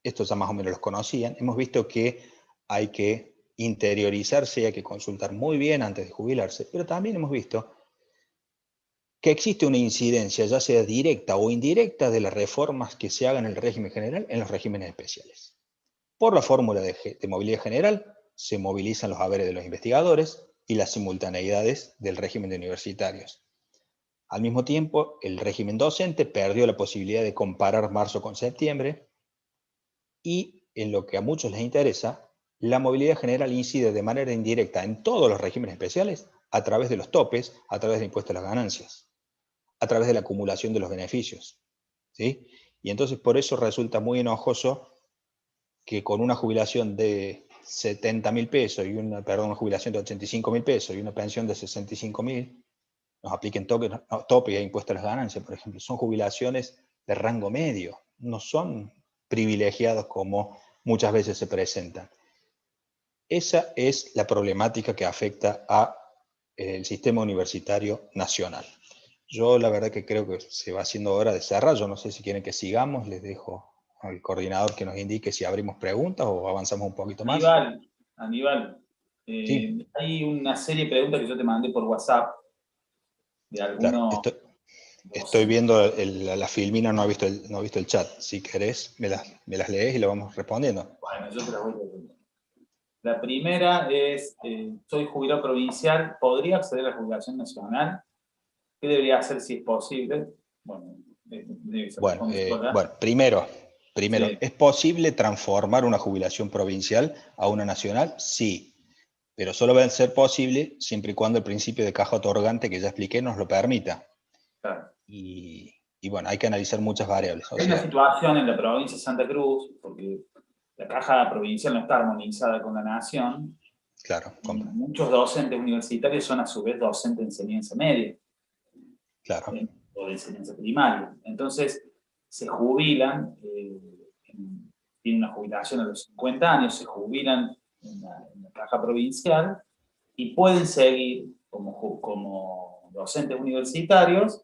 Estos ya más o menos los conocían. Hemos visto que hay que interiorizarse y hay que consultar muy bien antes de jubilarse. Pero también hemos visto que existe una incidencia, ya sea directa o indirecta, de las reformas que se hagan en el régimen general en los regímenes especiales. Por la fórmula de movilidad general, se movilizan los haberes de los investigadores y las simultaneidades del régimen de universitarios. Al mismo tiempo, el régimen docente perdió la posibilidad de comparar marzo con septiembre, y en lo que a muchos les interesa, la movilidad general incide de manera indirecta en todos los regímenes especiales a través de los topes, a través del impuesto a las ganancias, a través de la acumulación de los beneficios, ¿sí? Y entonces por eso resulta muy enojoso que con una jubilación de 70.000 pesos y una jubilación de 85.000 pesos y una pensión de 65.000, nos apliquen tope e impuesto a las ganancias, por ejemplo. Son jubilaciones de rango medio, no son privilegiados como muchas veces se presentan. Esa es la problemática que afecta al sistema universitario nacional. Yo la verdad que creo que se va haciendo hora de cerrar. Yo no sé si quieren que sigamos, les dejo al coordinador que nos indique si abrimos preguntas o avanzamos un poquito más. Aníbal, Sí. hay una serie de preguntas que yo te mandé por WhatsApp de algunos... Claro, estoy viendo la filmina, no he visto el chat. Si querés, me las lees y lo vamos respondiendo. Bueno, yo te las voy leyendo. La primera es, soy jubilado provincial, ¿podría acceder a la jubilación nacional? ¿Qué debería hacer si es posible? Bueno, Primero, sí. ¿es posible transformar una jubilación provincial a una nacional? Sí, pero solo va a ser posible siempre y cuando el principio de caja otorgante que ya expliqué nos lo permita. Claro. Y bueno, hay que analizar muchas variables. Hay una situación en la provincia de Santa Cruz, porque la caja provincial no está armonizada con la nación. Claro, comprendo. Muchos docentes universitarios son a su vez docentes de enseñanza media, Claro. o de enseñanza primaria. Entonces, se jubilan, tienen una jubilación a los 50 años, se jubilan en la caja provincial y pueden seguir como docentes universitarios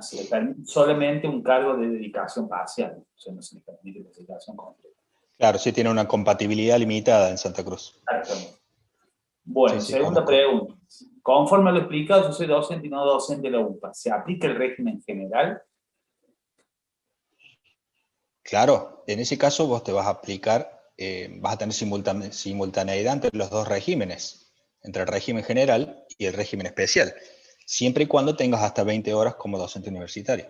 se les permite solamente un cargo de dedicación parcial, o sea, no se les permite la dedicación completa. Claro, sí tiene una compatibilidad limitada en Santa Cruz. Exactamente. Bueno, Sí, sí, segunda conozco. pregunta. Conforme a lo explicado, yo soy docente y no docente de la UPA. ¿Se aplica el régimen general? Claro, en ese caso vos te vas a aplicar, vas a tener simultaneidad entre los dos regímenes, entre el régimen general y el régimen especial, siempre y cuando tengas hasta 20 horas como docente universitario.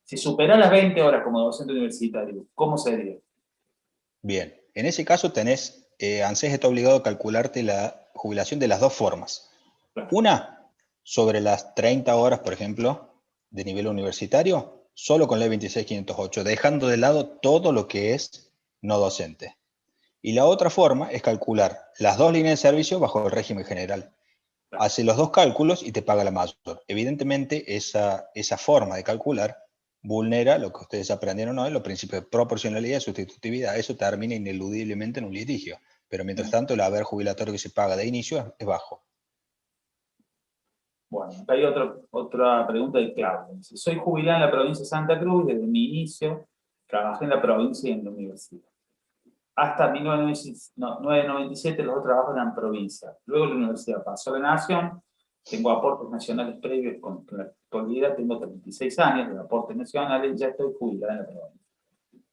Si supera las 20 horas como docente universitario, ¿cómo sería? Bien, en ese caso ANSES está obligado a calcularte la jubilación de las dos formas. Claro. Una, sobre las 30 horas, por ejemplo, de nivel universitario, solo con ley 26508, dejando de lado todo lo que es no docente. Y la otra forma es calcular las dos líneas de servicio bajo el régimen general. Hace los dos cálculos y te paga la mayor. Evidentemente, esa forma de calcular vulnera lo que ustedes aprendieron hoy, los principios de proporcionalidad y sustitutividad. Eso termina ineludiblemente en un litigio. Pero mientras tanto, el haber jubilatorio que se paga de inicio es bajo. Bueno, acá hay otra pregunta de Claudio. Dice, soy jubilado en la provincia de Santa Cruz, desde mi inicio trabajé en la provincia y en la universidad. Hasta 1997 los dos trabajos eran provincia. Luego la universidad pasó a la nación, tengo aportes nacionales previos, con la actualidad tengo 36 años de aportes nacionales y ya estoy jubilado en la provincia.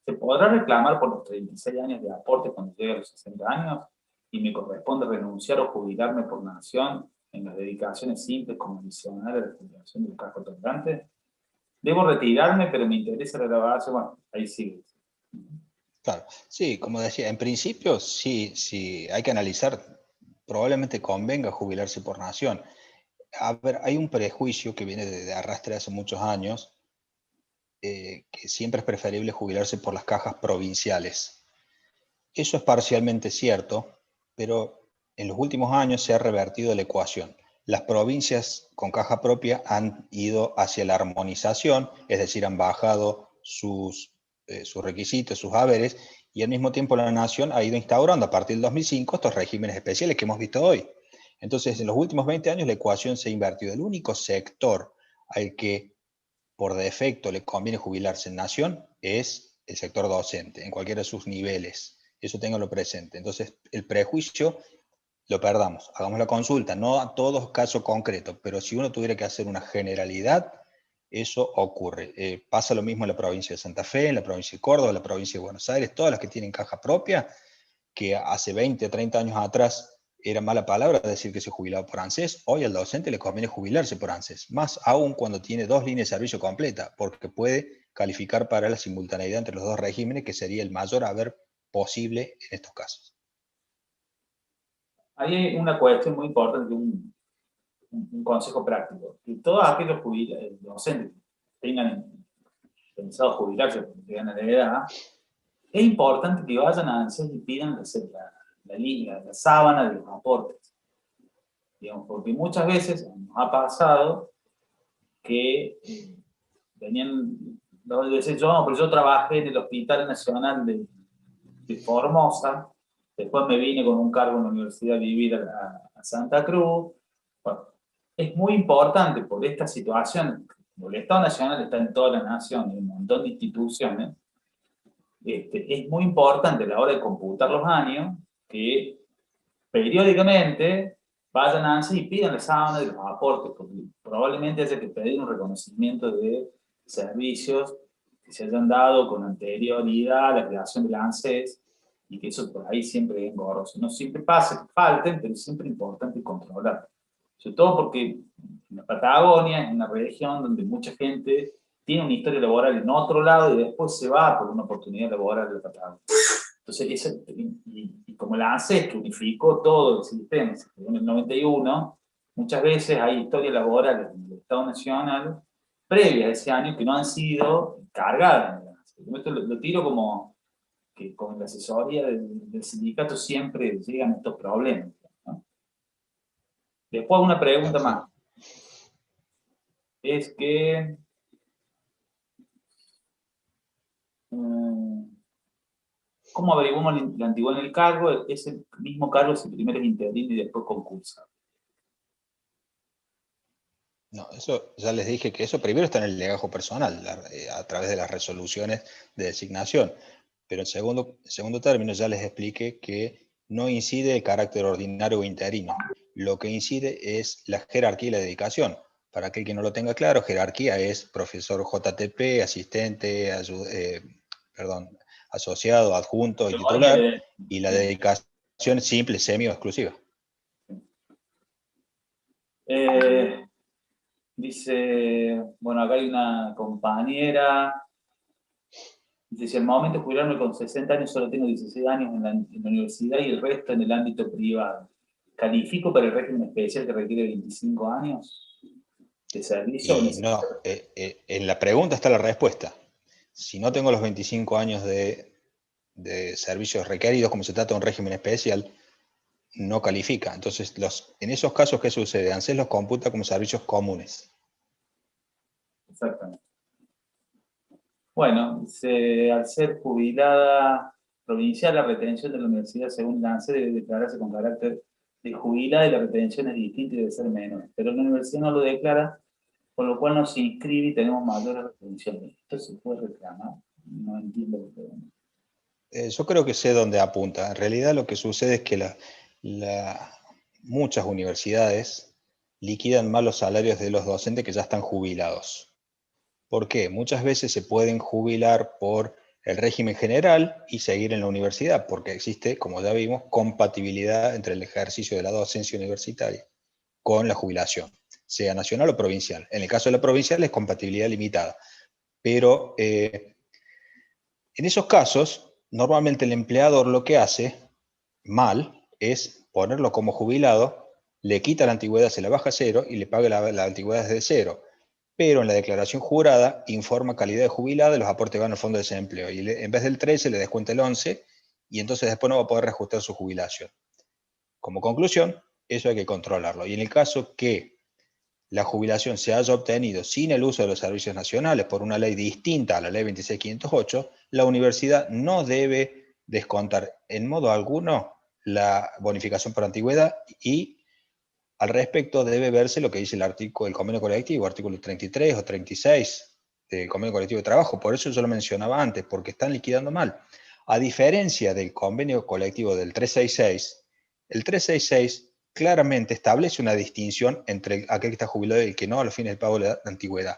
¿Se podrá reclamar por los 36 años de aporte cuando llegue a los 60 años y me corresponde renunciar o jubilarme por nación en las dedicaciones simples como adicional a la jubilación del cargo otorgante? Debo retirarme, pero me interesa la grabación. Bueno, ahí sigue. Claro, sí, como decía, en principio sí hay que analizar, probablemente convenga jubilarse por nación. A ver, hay un prejuicio que viene de arrastre hace muchos años, que siempre es preferible jubilarse por las cajas provinciales. Eso es parcialmente cierto, pero en los últimos años se ha revertido la ecuación. Las provincias con caja propia han ido hacia la armonización, es decir, han bajado sus requisitos, sus haberes, y al mismo tiempo la nación ha ido instaurando a partir del 2005 estos regímenes especiales que hemos visto hoy. Entonces, en los últimos 20 años la ecuación se ha invertido. El único sector al que por defecto le conviene jubilarse en nación es el sector docente, en cualquiera de sus niveles. Eso ténganlo presente. Entonces, el prejuicio lo perdamos. Hagamos la consulta, no a todos caso concreto, pero si uno tuviera que hacer una generalidad, eso ocurre. Pasa lo mismo en la provincia de Santa Fe, en la provincia de Córdoba, en la provincia de Buenos Aires, todas las que tienen caja propia, que hace 20 o 30 años atrás era mala palabra decir que se jubilaba por ANSES, hoy al docente le conviene jubilarse por ANSES, más aún cuando tiene dos líneas de servicio completa, porque puede calificar para la simultaneidad entre los dos regímenes, que sería el mayor haber posible en estos casos. Hay una cuestión muy importante, un consejo práctico. Que todos aquellos docentes que tengan pensado jubilarse porque llegan a la edad, es importante que vayan a ANSES y pidan la sábana de los aportes. Digamos, porque muchas veces nos ha pasado que venían, decir, yo trabajé en el Hospital Nacional de Formosa, después me vine con un cargo en la universidad a vivir a Santa Cruz. Bueno, es muy importante por esta situación, porque el Estado Nacional está en toda la nación, en un montón de instituciones, es muy importante a la hora de computar los años que periódicamente vayan a ANSES y pidan la sábana de los aportes, porque probablemente haya que pedir un reconocimiento de servicios que se hayan dado con anterioridad a la creación de la ANSES, y que eso por ahí siempre es engorroso. No siempre pasa que falten, pero es siempre importante controlar. Sobre todo porque en la Patagonia es una región donde mucha gente tiene una historia laboral en otro lado y después se va por una oportunidad laboral de la Patagonia. Entonces, y como la ANSES que unificó todo el sistema en el 91, muchas veces hay historias laborales del Estado Nacional previas a ese año que no han sido cargadas en la ANSES. Esto lo tiro como que con la asesoría del sindicato siempre llegan estos problemas, ¿no? Después una pregunta más. Es que ¿cómo averiguamos la antigüedad en el cargo? Es el mismo cargo si primero es interino y después concursa. No, eso ya les dije que eso primero está en el legajo personal, a través de las resoluciones de designación. Pero en segundo término ya les expliqué que no incide el carácter ordinario o interino. Lo que incide es la jerarquía y la dedicación. Para aquel que no lo tenga claro, jerarquía es profesor JTP, asistente, asociado, adjunto y titular, y la dedicación simple, semi o exclusiva. Dice, bueno, acá hay una compañera, dice, si al momento de jubilarme con 60 años solo tengo 16 años en la universidad y el resto en el ámbito privado, ¿califico para el régimen especial que requiere 25 años de servicio? Y no, en la pregunta está la respuesta. Si no tengo los 25 años de servicios requeridos, como se trata de un régimen especial, no califica. Entonces, en esos casos, ¿qué sucede? ANSES los computa como servicios comunes. Exactamente. Bueno, al ser jubilada provincial, la retención de la universidad según la ANSES debe declararse con carácter de jubilada y la retención es distinta y debe ser menor. Pero la universidad no lo declara, con lo cual no se inscribe y tenemos mayores retenciones. ¿Esto se puede reclamar? No entiendo lo que... Yo creo que sé dónde apunta. En realidad lo que sucede es que muchas universidades liquidan mal los salarios de los docentes que ya están jubilados. ¿Por qué? Muchas veces se pueden jubilar por el régimen general y seguir en la universidad, porque existe, como ya vimos, compatibilidad entre el ejercicio de la docencia universitaria con la jubilación, sea nacional o provincial. En el caso de la provincial es compatibilidad limitada, pero en esos casos, normalmente el empleador lo que hace mal es ponerlo como jubilado, le quita la antigüedad, se la baja a cero y le paga la antigüedad desde cero. Pero en la declaración jurada informa calidad de jubilada y los aportes van al fondo de desempleo. Y en vez del 13 le descuenta el 11 y entonces después no va a poder reajustar su jubilación. Como conclusión, eso hay que controlarlo. Y en el caso que la jubilación se haya obtenido sin el uso de los servicios nacionales por una ley distinta a la ley 26.508, la universidad no debe descontar en modo alguno la bonificación por antigüedad y al respecto debe verse lo que dice el convenio colectivo, artículo 33 o 36 del convenio colectivo de trabajo. Por eso yo lo mencionaba antes, porque están liquidando mal. A diferencia del convenio colectivo del 366, el 366 claramente establece una distinción entre aquel que está jubilado y el que no a los fines del pago de la antigüedad.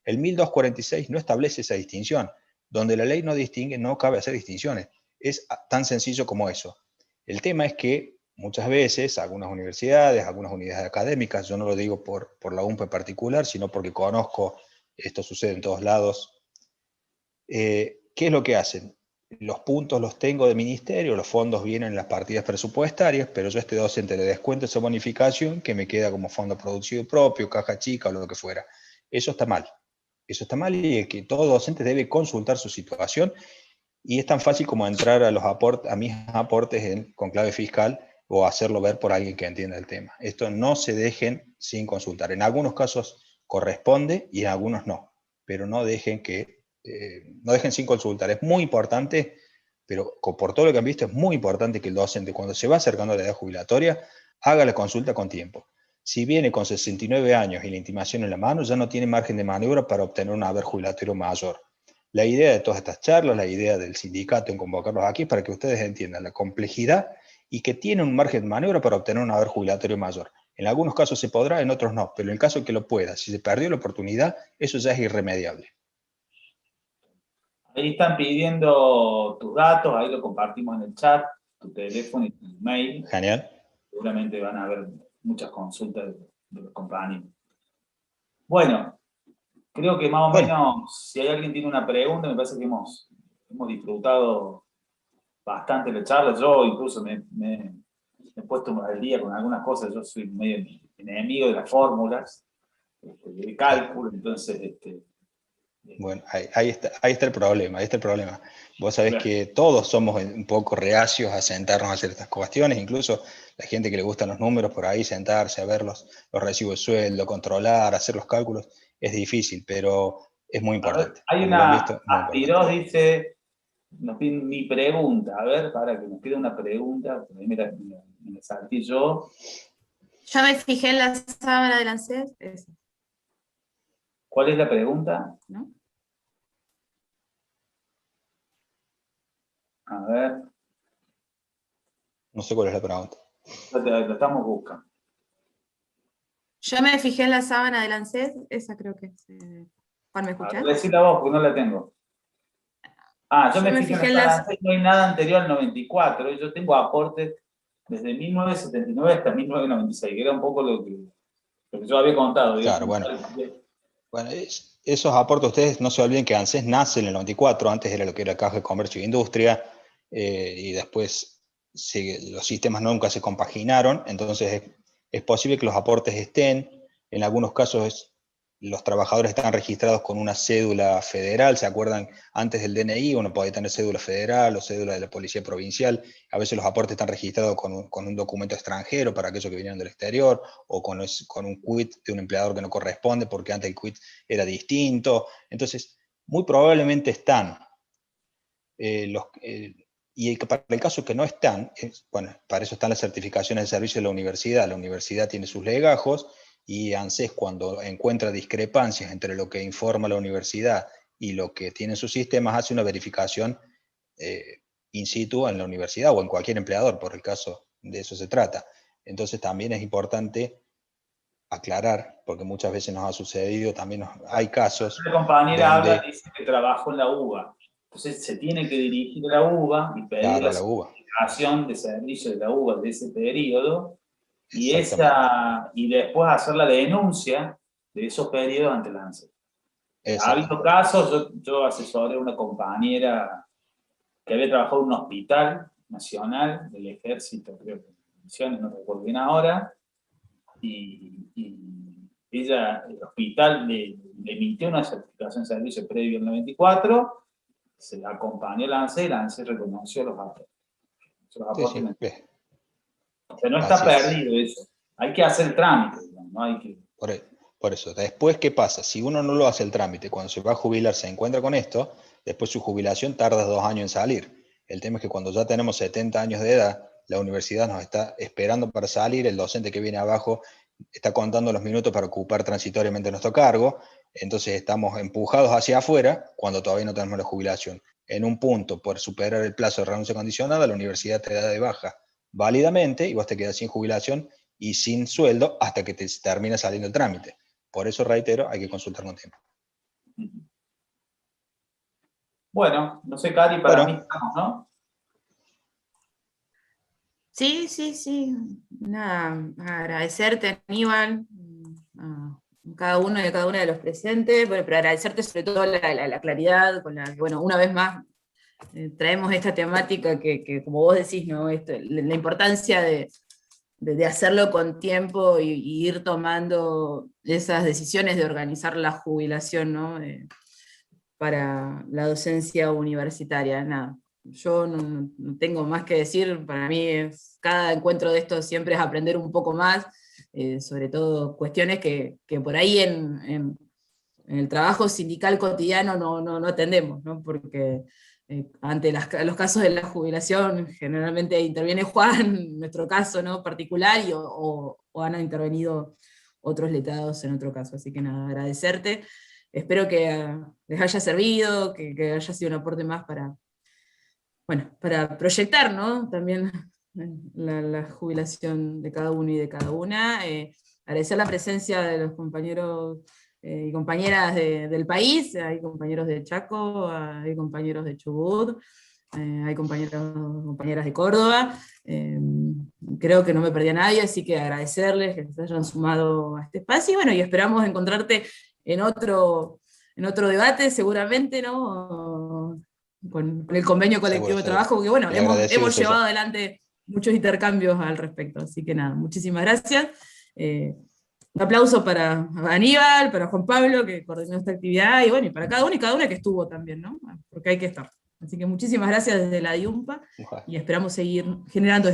El 1246 no establece esa distinción. Donde la ley no distingue, no cabe hacer distinciones. Es tan sencillo como eso. El tema es que muchas veces algunas universidades, algunas unidades académicas, yo no lo digo por la UMPE en particular, sino porque conozco, esto sucede en todos lados, ¿qué es lo que hacen? Los puntos los tengo de ministerio, los fondos vienen en las partidas presupuestarias, pero yo a este docente le descuento esa bonificación que me queda como fondo producido propio, caja chica o lo que fuera. Eso está mal. Eso está mal y el que todo docente debe consultar su situación y es tan fácil como entrar a mis aportes con clave fiscal o hacerlo ver por alguien que entienda el tema. Esto no se dejen sin consultar. En algunos casos corresponde y en algunos no, pero no dejen sin consultar. Es muy importante, pero por todo lo que han visto, es muy importante que el docente, cuando se va acercando a la edad jubilatoria, haga la consulta con tiempo. Si viene con 69 años y la intimación en la mano, ya no tiene margen de maniobra para obtener un haber jubilatorio mayor. La idea de todas estas charlas, la idea del sindicato en convocarlos aquí es para que ustedes entiendan la complejidad y que tienen un margen de maniobra para obtener un haber jubilatorio mayor. En algunos casos se podrá, en otros no, pero en el caso que lo pueda, si se perdió la oportunidad, eso ya es irremediable. Ahí están pidiendo tus datos, ahí lo compartimos en el chat, tu teléfono y tu mail. Genial. Seguramente van a haber muchas consultas de los compañeros. Bueno, creo que más o menos, si hay alguien que tiene una pregunta, me parece que hemos disfrutado bastante la charla. Yo incluso me he puesto al día con algunas cosas. Yo soy medio enemigo de las fórmulas, de cálculo, entonces Bueno, ahí está el problema, ahí está el problema. Vos sabés Claro. que todos somos un poco reacios a sentarnos a hacer estas cuestiones, incluso la gente que le gustan los números, por ahí sentarse a ver los recibos de sueldo, controlar, hacer los cálculos, es difícil, pero es muy A ver, importante. hay Como lo han una, visto, muy importante. Astiroz dice, nos pide mi pregunta, a ver, para que nos quede una pregunta, por ahí me la salté yo. Ya me fijé en la sábana del ANSES, eso, ¿Cuál es la pregunta? ¿no? A ver, No sé cuál es la pregunta. lo estamos buscando. Ya me fijé en la sábana del ANSES, esa creo que es. Juan, ¿me A ver, escuchás? decila vos, porque no la tengo. Yo Yo me me fijé en fijé la en sala las. 6, no hay nada anterior al 94, yo tengo aportes desde 1979 hasta 1996, que era un poco lo que yo había contado. Claro, bueno. Bueno, esos aportes, ustedes no se olviden que ANSES nace en el 94, antes era lo que era Caja de Comercio e Industria, y después los sistemas nunca se compaginaron, entonces es posible que los aportes estén, en algunos casos los trabajadores están registrados con una cédula federal, ¿se acuerdan? Antes del DNI uno podía tener cédula federal o cédula de la Policía Provincial, a veces los aportes están registrados con un documento extranjero para aquellos que vinieron del exterior, o con un quit de un empleador que no corresponde, porque antes el quit era distinto. Entonces, muy probablemente están. Y para el caso que no están, bueno, para eso están las certificaciones de servicio de la universidad. La universidad tiene sus legajos y ANSES, cuando encuentra discrepancias entre lo que informa la universidad y lo que tiene en sus sistemas, hace una verificación in situ en la universidad o en cualquier empleador, por el caso de eso se trata. Entonces también es importante aclarar, porque muchas veces nos ha sucedido, también hay casos La compañera habla, donde, dice que trabajó en la UBA. Entonces se tiene que dirigir a la UBA y pedir claro, la a la UBA, certificación de servicio de la UBA de ese periodo exactamente, y después hacer la denuncia de esos periodos ante la ANSES. Ha habido exactamente. casos, yo asesoré a una compañera que había trabajado en un hospital nacional del ejército, creo que en Misiones, no recuerdo bien ahora, y ella, el hospital le emitió una certificación de servicio previo al 94, se la acompañó el ANSES reconoció los aportes. Sí, sí, O sea, no está así es. perdido eso. Hay que hacer el trámite, digamos, no hay que... Por eso, después, ¿qué pasa? Si uno no lo hace el trámite, cuando se va a jubilar se encuentra con esto, después su jubilación tarda 2 años en salir. El tema es que cuando ya tenemos 70 años de edad, la universidad nos está esperando para salir, el docente que viene abajo está contando los minutos para ocupar transitoriamente nuestro cargo, entonces estamos empujados hacia afuera cuando todavía no tenemos la jubilación. En un punto, por superar el plazo de renuncia condicionada, la universidad te da de baja válidamente y vos te quedas sin jubilación y sin sueldo hasta que te termina saliendo el trámite. Por eso, reitero, hay que consultar con tiempo. Bueno, no sé, Cari, para mí Bueno, estamos, ¿no? Sí, sí, sí. Nada, agradecerte, Aníbal, a cada uno y a cada una de los presentes, bueno, pero agradecerte sobre todo la claridad con la que, bueno, una vez más traemos esta temática que, como vos decís, ¿no? La importancia de hacerlo con tiempo y ir tomando esas decisiones de organizar la jubilación, ¿no? Para la docencia universitaria. Nada, yo no tengo más que decir, para mí cada encuentro de estos siempre es aprender un poco más, sobre todo cuestiones que por ahí en el trabajo sindical cotidiano no atendemos, ¿no? Porque ante los casos de la jubilación generalmente interviene Juan, en nuestro caso, ¿no? Particular, o han intervenido otros letrados en otro caso. Así que nada, agradecerte. Espero que les haya servido, que haya sido un aporte más para proyectar, ¿no? También la jubilación de cada uno y de cada una. Agradecer la presencia de los compañeros y compañeras del país, hay compañeros de Chaco, hay compañeros de Chubut, hay compañeras de Córdoba. Creo que no me perdí a nadie, así que agradecerles que se hayan sumado a este espacio, y bueno, y esperamos encontrarte en otro debate, seguramente, ¿no? Con el convenio seguro, colectivo de seguro. trabajo, porque bueno, El agradecido hemos soy yo. llevado adelante muchos intercambios al respecto. Así que nada, muchísimas gracias. Un aplauso para Aníbal, para Juan Pablo, que coordinó esta actividad, y bueno, y para cada uno y cada una que estuvo también, ¿no? Porque hay que estar. Así que muchísimas gracias desde la IUMPA, y esperamos seguir generando